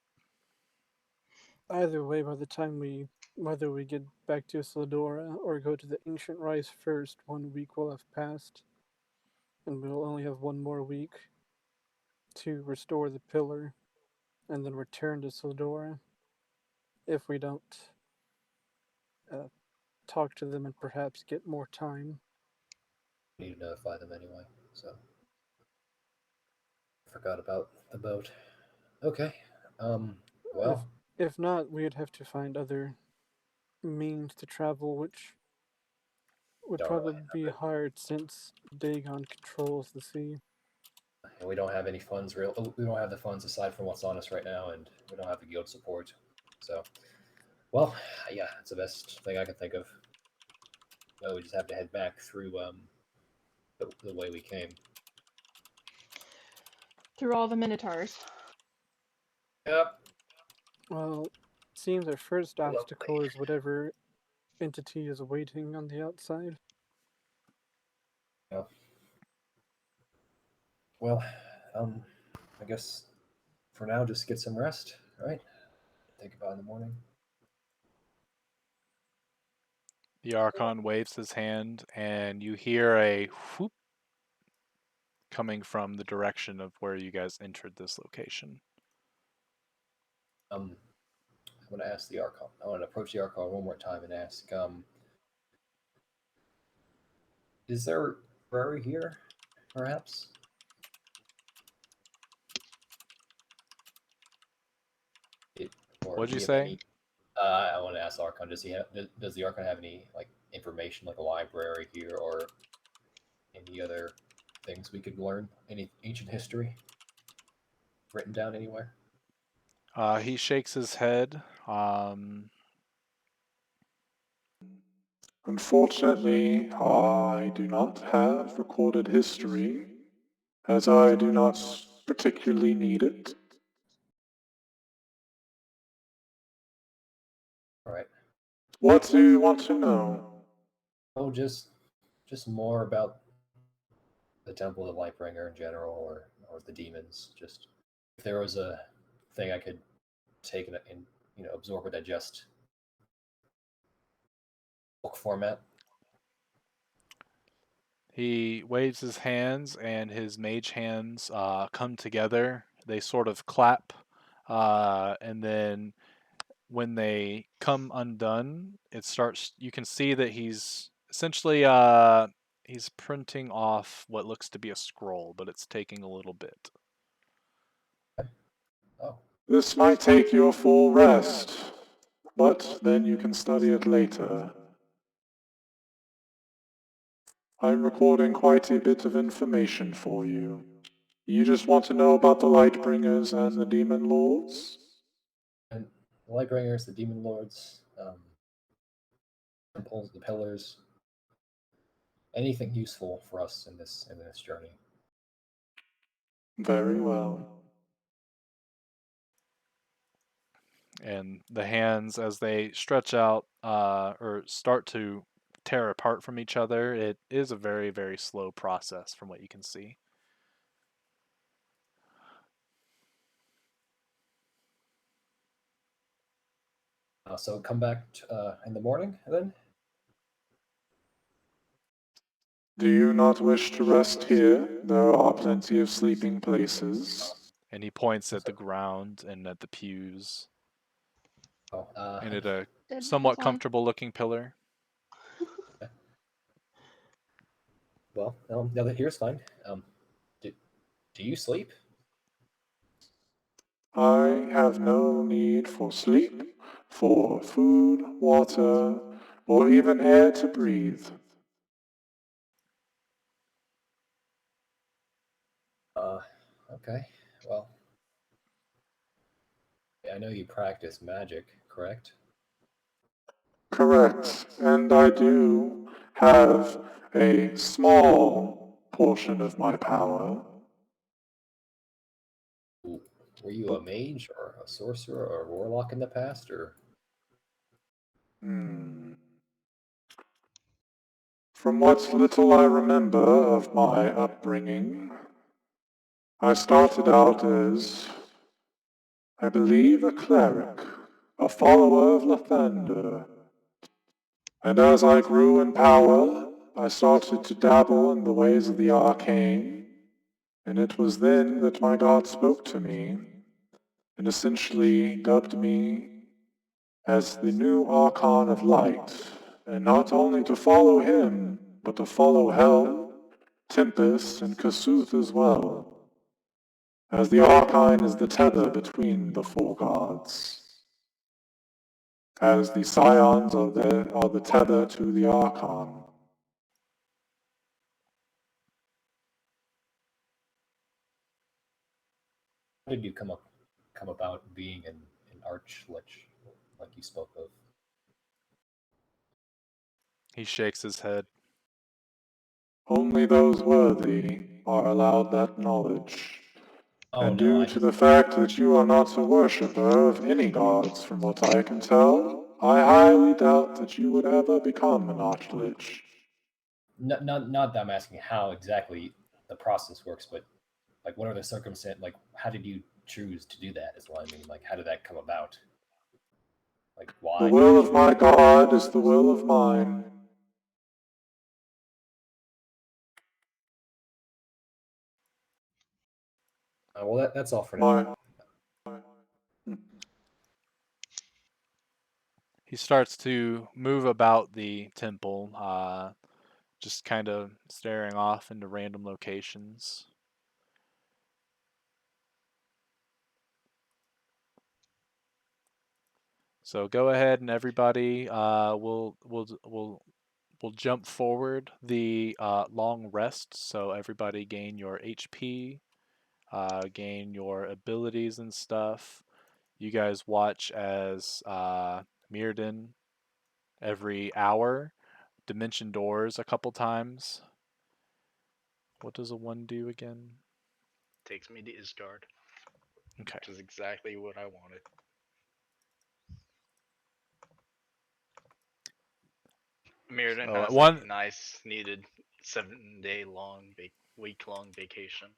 either way, by the time whether we get back to Sladora or go to the ancient rise first, 1 week will have passed, and we'll only have one more week to restore the pillar, and then return to Sildora. If we don't talk to them and perhaps get more time. We need to notify them anyway. So forgot about the boat. Okay. Well. If not, we'd have to find other means to travel, which would probably be hard since Dagon controls the sea. And we don't have any funds. We don't have the funds aside from what's on us right now, and we don't have the guild support. So, well, yeah, it's the best thing I can think of. Well, we just have to head back through the way we came. Through all the Minotaurs. Yep. Well, it seems our first obstacle is whatever entity is waiting on the outside. Yeah. Well, I guess for now, just get some rest, right? Think about it in the morning. The Archon waves his hand, and you hear a whoop coming from the direction of where you guys entered this location. I'm going to ask the Archon. I want to approach the Archon one more time and ask, is there a library here, perhaps? What'd you say? I want to ask Archon. Does the Archon have any information, like a library here, or any other things we could learn? Any ancient history written down anywhere? He shakes his head. Unfortunately, I do not have recorded history, as I do not particularly need it. All right. What do you want to know? Oh, just more about the Temple of Lightbringer in general, or the demons. Just if there was a thing I could take and absorb or digest. Book format. He waves his hands, and his mage hands come together. They sort of clap, and then when they come undone, it starts. You can see that he's essentially he's printing off what looks to be a scroll, but it's taking a little bit. Oh. This might take you a full rest, but then you can study it later. I'm recording quite a bit of information for you. You just want to know about the Lightbringers and the Demon Lords? And the Lightbringers, the Demon Lords, temples, the pillars. Anything useful for us in this journey. Very well. And the hands, as they stretch out or start to tear apart from each other, it is a very, very slow process from what you can see. So come back in the morning, then? Do you not wish to rest here? There are plenty of sleeping places. And he points at the ground and at the pews. And at a somewhat comfortable-looking pillar. Well, now that here's fine. Do you sleep? I have no need for sleep, for food, water, or even air to breathe. Okay. Well, I know you practice magic, correct? Correct, and I do have a small portion of my power. Were you a mage or a sorcerer or a warlock in the past, or? From what little I remember of my upbringing, I started out as, I believe, a cleric, a follower of Lathander. And as I grew in power, I started to dabble in the ways of the arcane, and it was then that my god spoke to me, and essentially dubbed me as the new Archon of Light, and not only to follow him, but to follow Hell, Tempest, and Kasuth as well, as the Archon is the tether between the four gods, as the Scions are the tether to the Archon. How did you come about being an archlich, like you spoke of? He shakes his head. Only those worthy are allowed that knowledge. And no, due to the fact that you are not a worshipper of any gods, from what I can tell, I highly doubt that you would ever become an Archlich. Not that I'm asking how exactly the process works, but like what are the circumstances? Like, how did you choose to do that? Is what I mean. Like, how did that come about? Like, why? The will of my God is the will of mine, Well, that's all for now. He starts to move about the temple, just kind of staring off into random locations. So go ahead and everybody, we'll jump forward the long rest. So everybody gain your HP, gain your abilities and stuff. You guys watch as Mirrodin every hour dimension doors a couple times. What does a 1 do again? Takes me to Isgard, Okay. which is exactly what I wanted. Mirrodin So has one a nice, needed 7-day long, week-long vacation.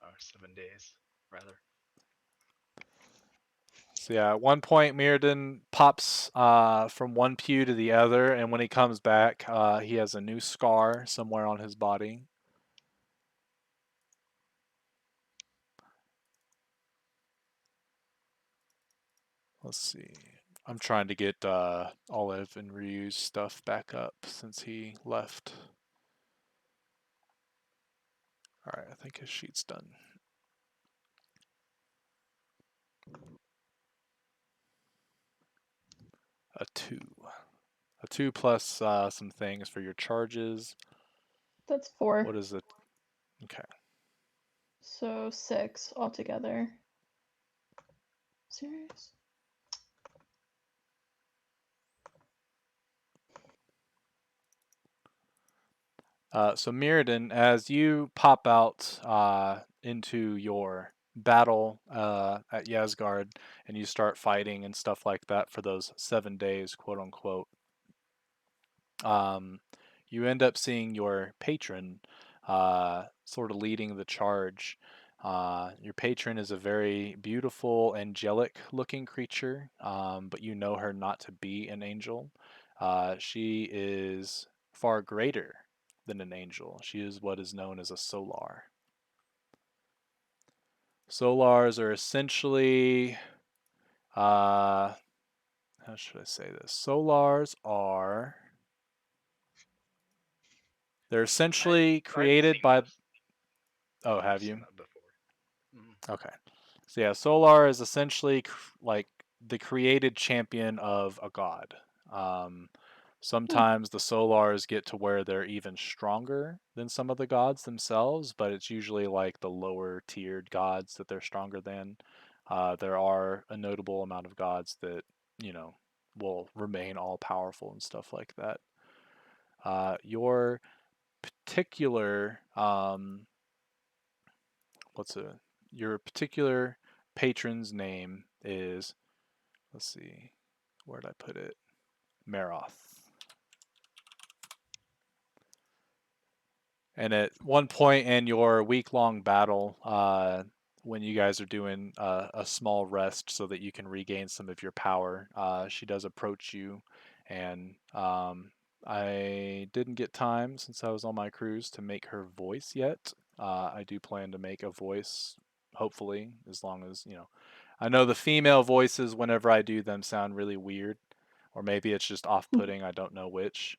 Or 7 days, rather. So yeah, at one point Mirrodin pops from one pew to the other, and when he comes back, he has a new scar somewhere on his body. Let's see. I'm trying to get Olive and Ryu's stuff back up since he left. Alright, I think his sheet's done. A 2. A 2 plus some things for your charges. That's 4. What is it? Okay. So 6 altogether. Serious? So Mirrodin, as you pop out into your battle at Yasgard and you start fighting and stuff like that for those 7 days, quote unquote, you end up seeing your patron sort of leading the charge. Your patron is a very beautiful, angelic looking creature, but you know her not to be an angel. She is far greater than an angel. She is what is known as a solar. Solars are essentially, how should I say this? Solars are, they're essentially I've seen created by, those. oh, I've have seen you? that before. Okay. So yeah, Solar is essentially like the created champion of a god. Um, sometimes the Solars get to where they're even stronger than some of the gods themselves, but it's usually like the lower tiered gods that they're stronger than. There are a notable amount of gods that, you know, will remain all powerful and stuff like that. Your particular what's a your particular patron's name is, let's see, where did I put it? Maroth. And at one point in your week-long battle, when you guys are doing a small rest so that you can regain some of your power, she does approach you, and I didn't get time since I was on my cruise to make her voice yet. I do plan to make a voice, hopefully, as long as, you know, I know the female voices whenever I do them sound really weird, or maybe it's just off-putting. I don't know which,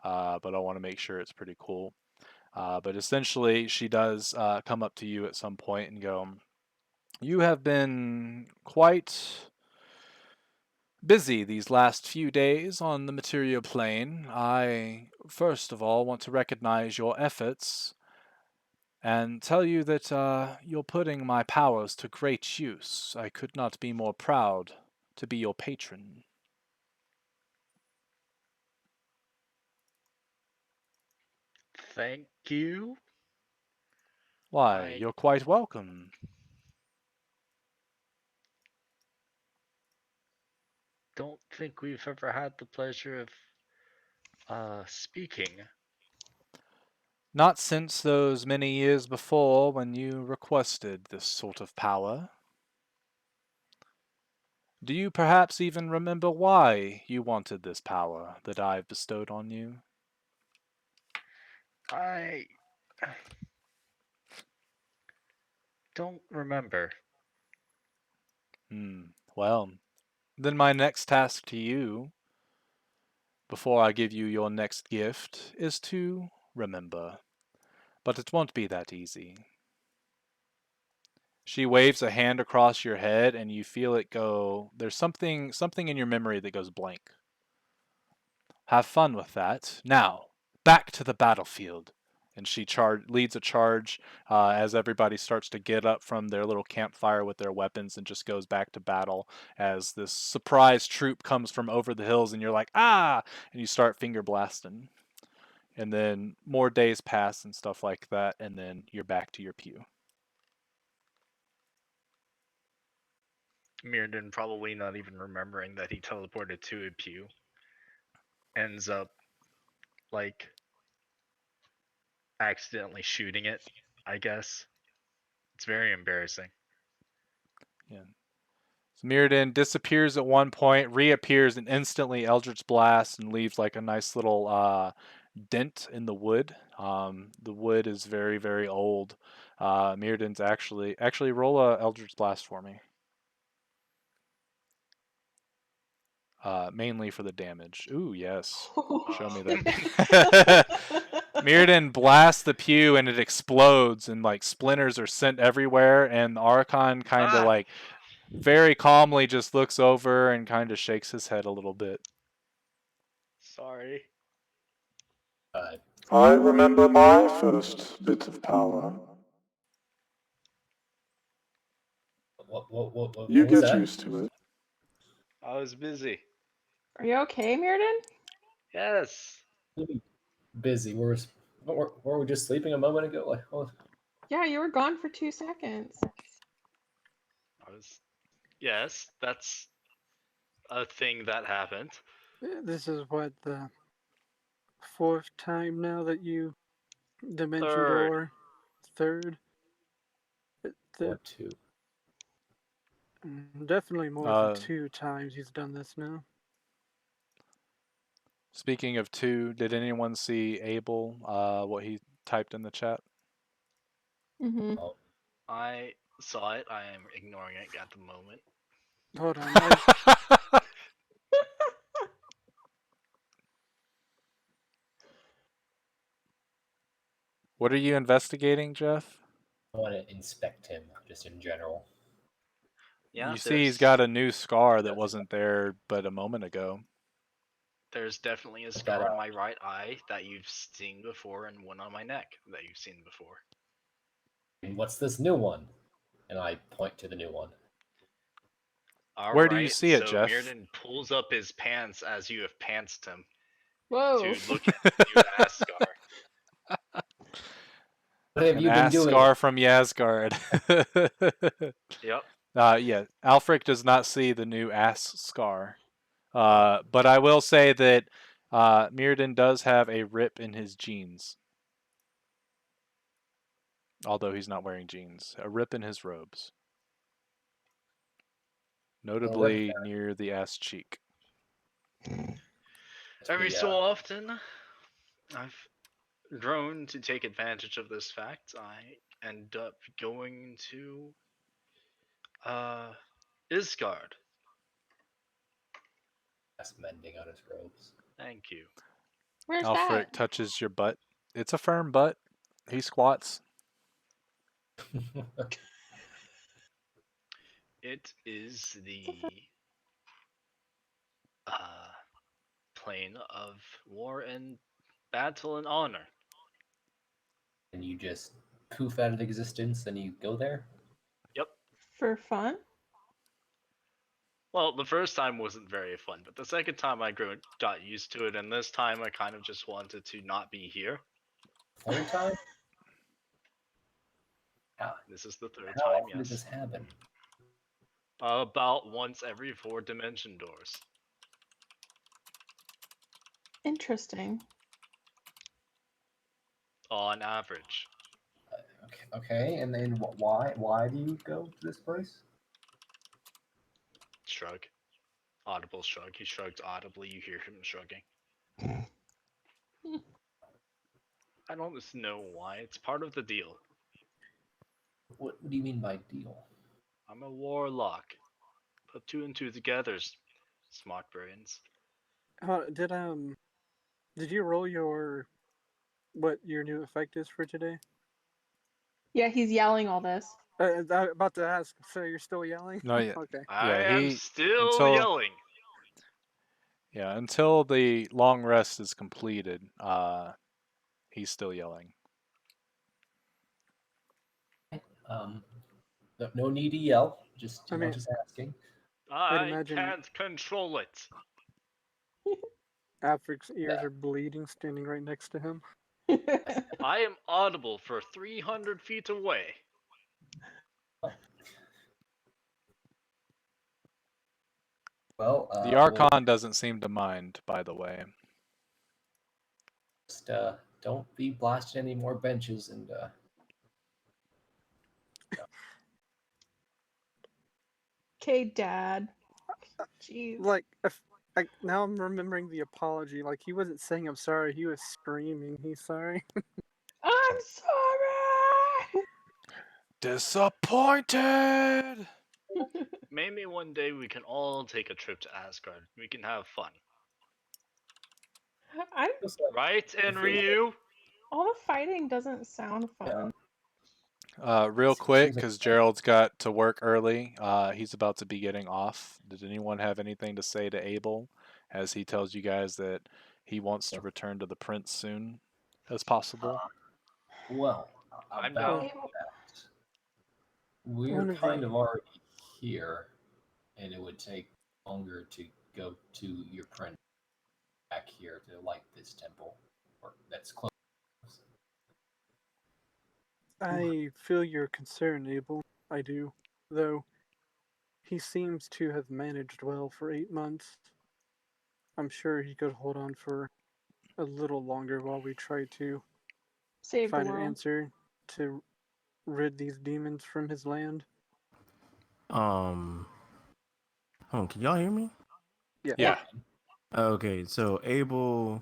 but I want to make sure it's pretty cool. But essentially, she does come up to you at some point and go, "You have been quite busy these last few days on the material plane. I, first of all, want to recognize your efforts and tell you that you're putting my powers to great use. I could not be more proud to be your patron." Thank you. "Why, I you're quite welcome." don't think we've ever had the pleasure of speaking. "Not since those many years before when you requested this sort of power. Do you perhaps even remember why you wanted this power that I've bestowed on you?" I don't remember. Well, then my next task to you, before I give you your next gift, is to remember. But it won't be that easy. She waves a hand across your head and you feel it go. There's something in your memory that goes blank. Have fun with that. Now, back to the battlefield. And she leads a charge as everybody starts to get up from their little campfire with their weapons and just goes back to battle as this surprise troop comes from over the hills and you're like, ah! And you start finger blasting. And then more days pass and stuff like that, and then you're back to your pew. Mirrodin, probably not even remembering that he teleported to a pew, ends up like accidentally shooting it, I guess. It's very embarrassing. Yeah. So Mirrodin disappears at one point, reappears and instantly Eldritch Blast and leaves like a nice little dent in the wood. The wood is very, very old. Mirrodin's actually roll a Eldritch Blast for me. Mainly for the damage. Ooh, yes. Show me that. Mirrodin blasts the pew and it explodes and like splinters are sent everywhere and the Archon kind of like very calmly just looks over and kind of shakes his head a little bit. Sorry. I remember my first bit of power. What You was get that? used to it. I was busy. Are you okay, Mirrodin? Yes. Busy. Were we just sleeping a moment ago? Like, oh, Yeah, you were gone for 2 seconds. Yes, that's a thing that happened. This is what, the fourth time now that you dimension Third. door? Third? or two. Definitely more than 2 times he's done this now. Speaking of two, did anyone see Abel, what he typed in the chat? Mm-hmm. Oh, I saw it. I am ignoring it at the moment. Hold on. What are you investigating, Jeff? I want to inspect him just in general. Yeah, You see he's got a new scar that wasn't there but a moment ago. There's definitely a Check that scar in out. my right eye that you've seen before, and one on my neck that you've seen before. And what's this new one? And I point to the new one. Where do you see it, so Jeff? Mirrodin pulls up his pants as you have pantsed him Whoa. to look at the new ass scar. What have An you been ass doing? scar from Yasgard. Yep. Yeah, Alfric does not see the new ass scar. But I will say that Mirrodin does have a rip in his jeans. Although he's not wearing jeans. A rip in his robes. Notably near the ass cheek. Every so often, I've grown to take advantage of this fact. I end up going to Isgard. That's mending on his robes. Thank you. Where's Alfric that? touches your butt. It's a firm butt. He squats. It is the plane of war and battle and honor. And you just poof out of existence and you go there? Yep. For fun? Well, the first time wasn't very fun, but the second time I got used to it, and this time I kind of just wanted to not be here. Third time? This is the third How time, often does this happen? About once every 4 dimension doors. Interesting. On average. Okay, and then why do you go to this place? Shrug. Audible shrug. He shrugs audibly. You hear him shrugging. I don't know why. It's part of the deal. What do you mean by deal? I'm a warlock. Put two and two together, smart brains. Did you roll what your new effect is for today? Yeah, he's yelling all this. I'm about to ask. So you're still yelling? No, yeah, Okay. I yeah. am He still until yelling. yeah until the long rest is completed. He's still yelling. Um, no need to yell. Just I mean, just asking. I'd I imagine can't control it. Afric's ears Yeah. are bleeding, standing right next to him. I am audible for 300 feet away. Well, The we'll Archon doesn't seem to mind, by the way. just don't be blasting any more benches and Okay, Dad. Jeez. Like, now I'm remembering the apology. Like, he wasn't saying I'm sorry, he was screaming, he's sorry. I'm sorry. Disappointed. Maybe one day we can all take a trip to Asgard. We can have fun. I'm feels like, Right, it feels Enryu? all the fighting doesn't sound fun. Real quick, seems like because Gerald's got to work early. He's about to be getting off. Did anyone have anything to say to Abel as he tells you guys that he wants to return to the prince soon as possible? well, I'm about down. that. We're One of kind the of already here, and it would take longer to go to your prince back here to light this temple, or that's close. I feel your concern, Abel. I do. Though he seems to have managed well for 8 months. I'm sure he could hold on for a little longer while we try to Save the find an world. answer to rid these demons from his land. Hold on, can y'all hear me? Yeah. Okay, so Abel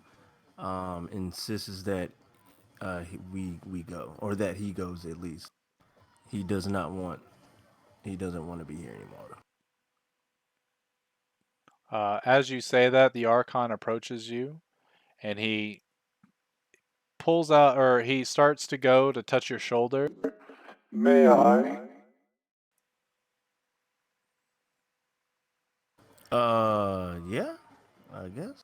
insists that we go, or that he goes at least. He doesn't want to be here anymore. As you say that, the Archon approaches you, and he pulls out, or he starts to go to touch your shoulder. May I? Yeah, I guess.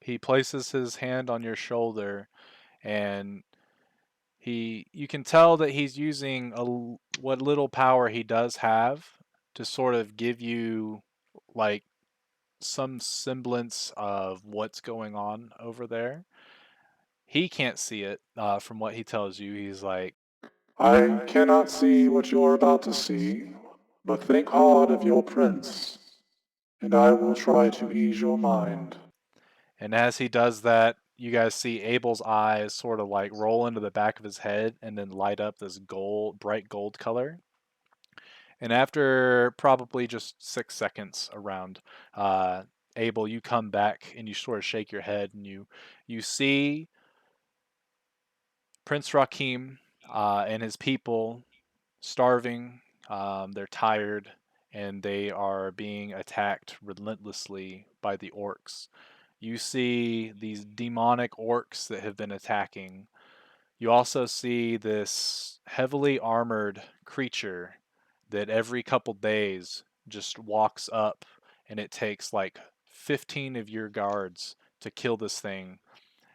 He places his hand on your shoulder, and you can tell that he's using what little power he does have to sort of give you like some semblance of what's going on over there. He can't see it from what he tells you. He's like, I cannot see what you're about to see, but think hard of your prince, and I will try to ease your mind. and as he does that, you guys see Abel's eyes sort of like roll into the back of his head and then light up this bright gold color. And after probably just 6 seconds around, Abel, you come back and you sort of shake your head and you see Prince Rakim and his people starving. They're tired and they are being attacked relentlessly by the orcs. You see these demonic orcs that have been attacking. You also see this heavily armored creature that every couple days just walks up, and it takes like 15 of your guards to kill this thing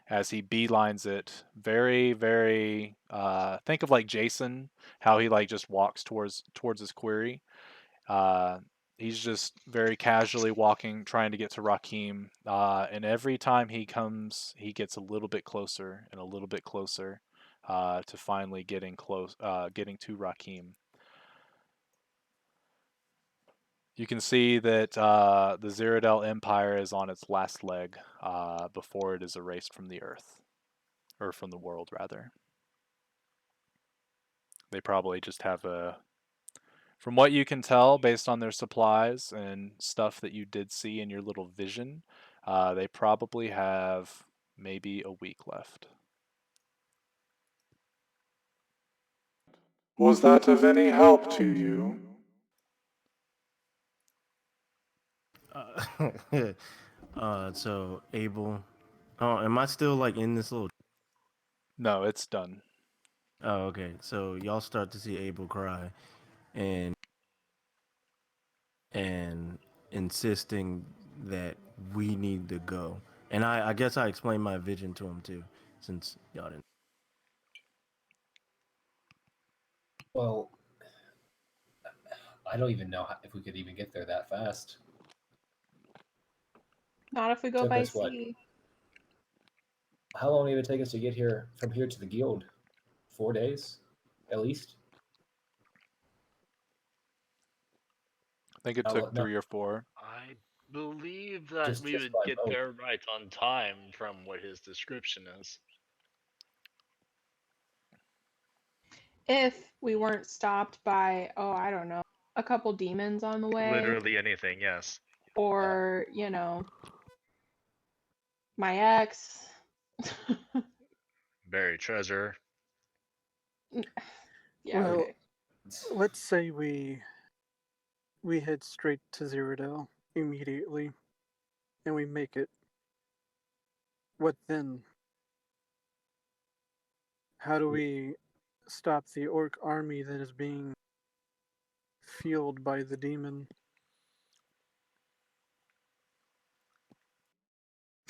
as he beelines it very, very think of like Jason, how he like just walks towards his quarry. uh, he's just very casually walking, trying to get to Rakim, and every time he comes, he gets a little bit closer and a little bit closer to finally getting to Rakim. You can see that the Zerodel Empire is on its last leg before it is erased from the Earth, or from the world, rather. They probably just have from what you can tell, based on their supplies and stuff that you did see in your little vision, they probably have maybe a week left. Was that of any help to you? So Abel. Oh, am I still like in this little? No, it's done. Oh, okay. So y'all start to see Abel cry, and and insisting that we need to go. And I guess I explained my vision to him too, since y'all didn't. Well, I don't even know if we could even get there that fast. Not if we go Took by us what? sea. How long did it take us to get here from here to the guild? 4 days, at least. I think it took No, 3 or 4. I believe that just we would by get boat. there right on time from what his description is. If we weren't stopped by, oh, I don't know, a couple demons on the way, Literally anything, yes. or, you know, my ex. Buried treasure. Yeah, Well, okay. let's say we head straight to Zerodel immediately, and we make it. What then? How do we stop the orc army that is being fueled by the demon?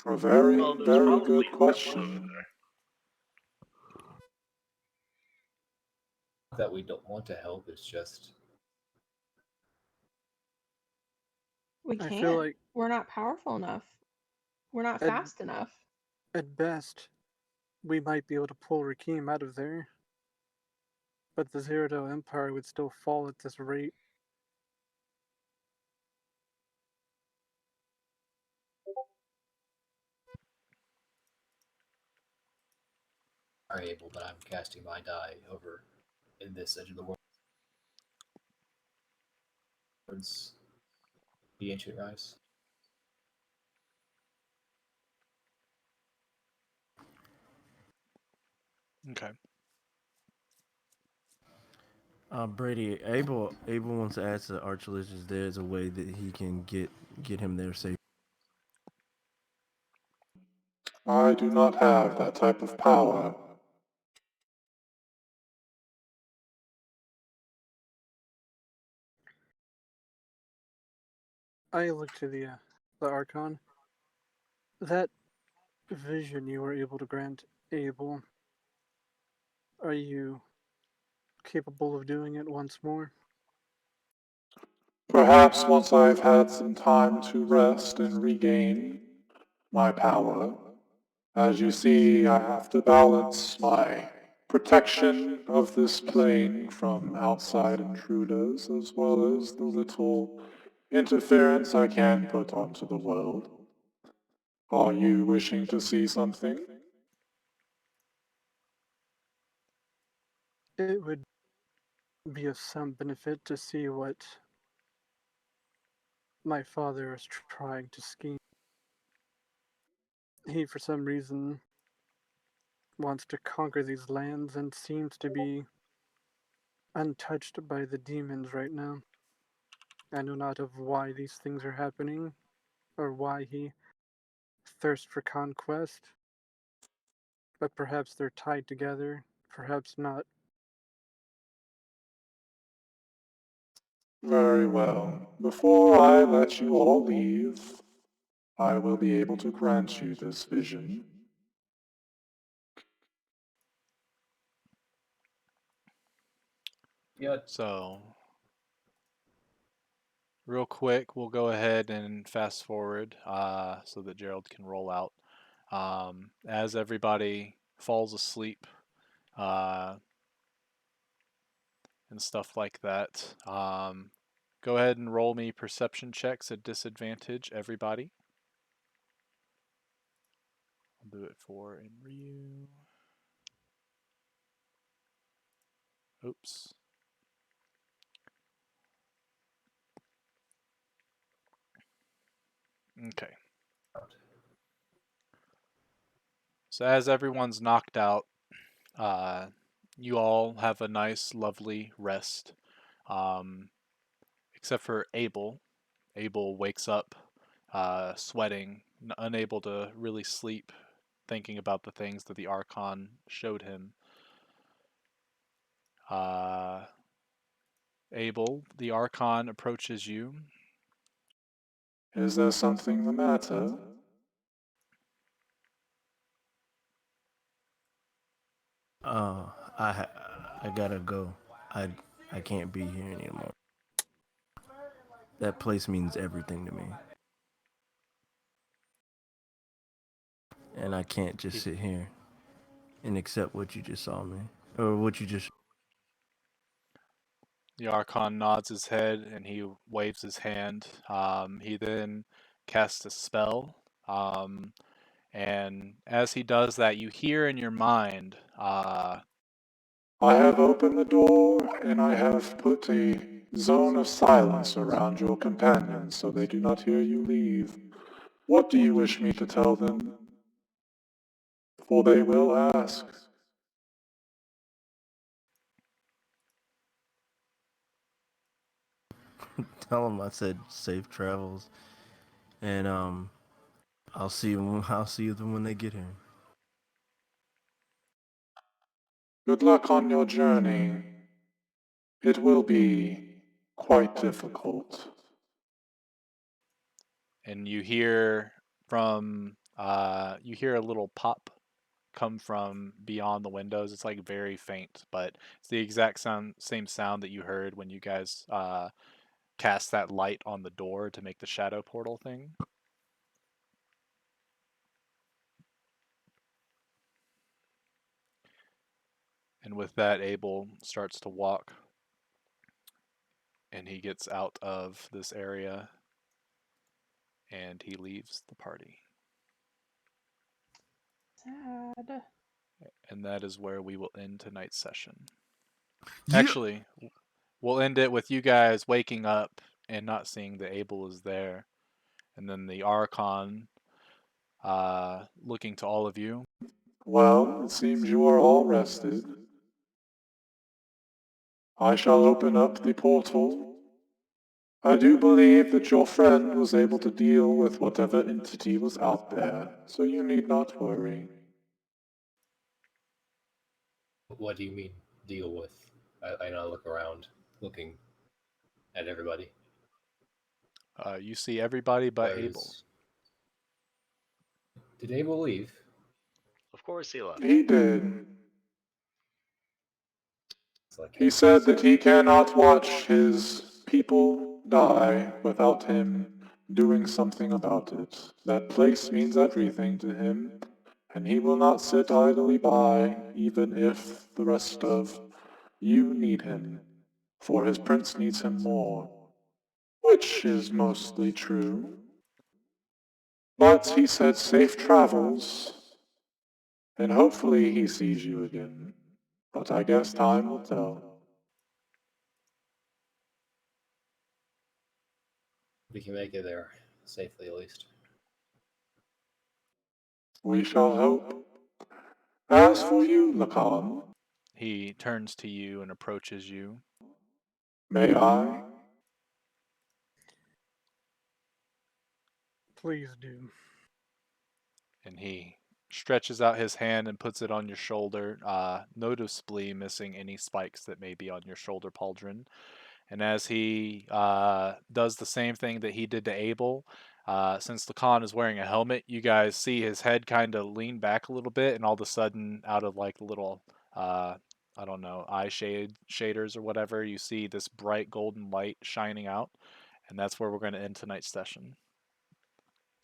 A very, Well, there's very probably good people over question. there. That we don't want to help. It's just We I feel can't. like We're not powerful enough. We're not at, fast enough. at best, we might be able to pull Rakim out of there, but the Zerodel Empire would still fall at this rate. are able, but I'm casting my die over in this edge of the world towards the ancient rise. Okay. Brady, Abel wants to ask the Archelaus if there's a way that he can get him there safe. I do not have that type of power. I look to the Archon. That vision you were able to grant Abel, are you capable of doing it once more? Perhaps once I've had some time to rest and regain my power. As you see, I have to balance my protection of this plane from outside intruders as well as the little interference I can put onto the world. Are you wishing to see something? It would be of some benefit to see what my father is trying to scheme. He, for some reason, wants to conquer these lands and seems to be untouched by the demons right now. I know not of why these things are happening, or why he thirsts for conquest, but perhaps they're tied together, perhaps not. Very well. Before I let you all leave, I will be able to grant you this vision. Yeah, So, real quick, we'll go ahead and fast forward so that Gerald can roll out. As everybody falls asleep uh, and stuff like that, go ahead and roll me perception checks at disadvantage, everybody. I'll do it for Ryu. Oops. Okay. So as everyone's knocked out, You all have a nice, lovely rest, except for Abel. Abel wakes up sweating, unable to really sleep, thinking about the things that the Archon showed him. Abel, the Archon approaches you. Is there something the matter? I gotta go. I I can't be here anymore. That place means everything to me, and I can't just He, sit here and accept what you just saw me or what you just. the Archon nods his head and he waves his hand. He then casts a spell. And as he does that, you hear in your mind, I have opened the door, and I have put a zone of silence around your companions so they do not hear you leave. What do you wish me to tell them? For they will ask. Tell them I said safe travels, and I'll see them. I'll see them when they get here. Good luck on your journey. It will be quite difficult. and you hear you hear a little pop come from beyond the windows. It's like very faint, but it's the exact same sound that you heard when you guys cast that light on the door to make the shadow portal thing. And with that, Abel starts to walk, and he gets out of this area, and he leaves the party. Sad. And that is where we will end tonight's session. Yeah. Actually, we'll end it with you guys waking up and not seeing that Abel is there, and then the Archon looking to all of you. Well, it seems you are all rested. I shall open up the portal. I do believe that your friend was able to deal with whatever entity was out there, so you need not worry. What do you mean, deal with? I now look around, looking at everybody. You see everybody but Abel. Where's. Did Abel leave? Of course he left. He did. It's like He said that he cannot watch his people die without him doing something about it. That place means everything to him, and he will not sit idly by, even if the rest of you need him, for his prince needs him more, which is mostly true. But he said safe travels, and hopefully he sees you again. But I guess time will tell. we can make it there safely, at least. We shall hope. As for you, Lacan, He turns to you and approaches you. may I? Please do. And he stretches out his hand and puts it on your shoulder, noticeably missing any spikes that may be on your shoulder pauldron. And as he does the same thing that he did to Abel, since Lacan is wearing a helmet, you guys see his head kind of lean back a little bit, and all of a sudden, out of like the little, I don't know, eye shaders or whatever, you see this bright golden light shining out, and that's where we're going to end tonight's session.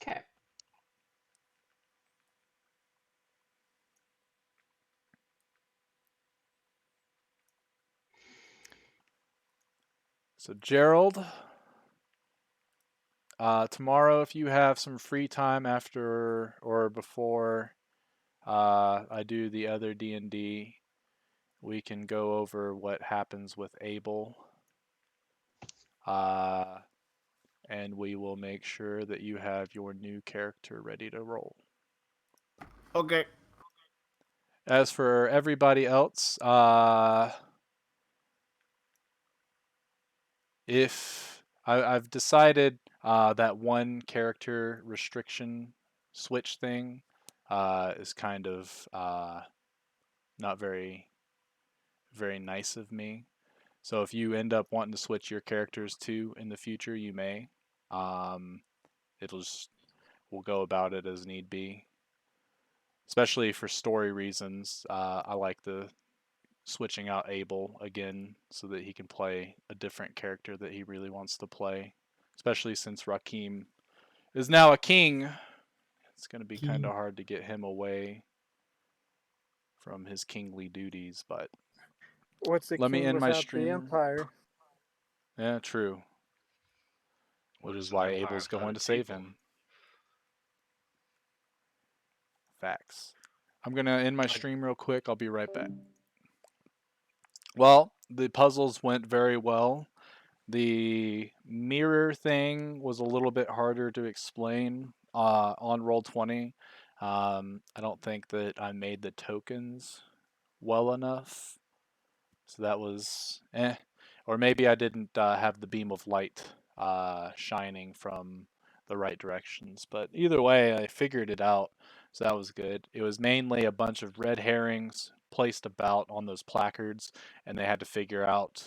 Okay. So Gerald, tomorrow, if you have some free time after or before I do the other D&D, we can go over what happens with Abel. And we will make sure that you have your new character ready to roll. Okay. As for everybody else, if I've decided that one character restriction switch thing is kind of not very nice of me. So if you end up wanting to switch your characters too in the future, you may. Um, it'll just we'll go about it as need be. Especially for story reasons, I like the switching out Abel again so that he can play a different character that he really wants to play. Especially since Rakim is now a king. It's going to be kind of hard to get him away from his kingly duties, but What's a let me king end my without the stream. empire? Yeah, true. What Which is is an why empire Abel's without going to its save people? him. Facts. I'm going to end my stream real quick. I'll be right back. Well, the puzzles went very well. The mirror thing was a little bit harder to explain on Roll20. I don't think that I made the tokens well enough. So that was eh. Or maybe I didn't have the beam of light shining from the right directions. But either way, I figured it out. So that was good. It was mainly a bunch of red herrings placed about on those placards, and they had to figure out.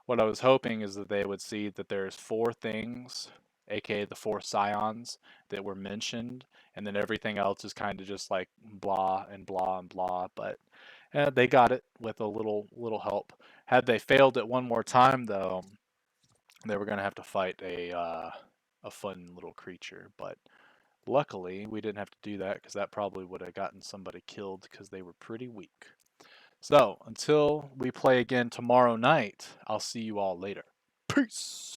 What I was hoping is that they would see that there's four things, aka the four scions, that were mentioned, and then everything else is kind of just like blah and blah and blah. But they got it with a little help. Had they failed it one more time, though, they were gonna have to fight a fun little creature. But luckily, we didn't have to do that because that probably would have gotten somebody killed because they were pretty weak. So until we play again tomorrow night, I'll see you all later. Peace.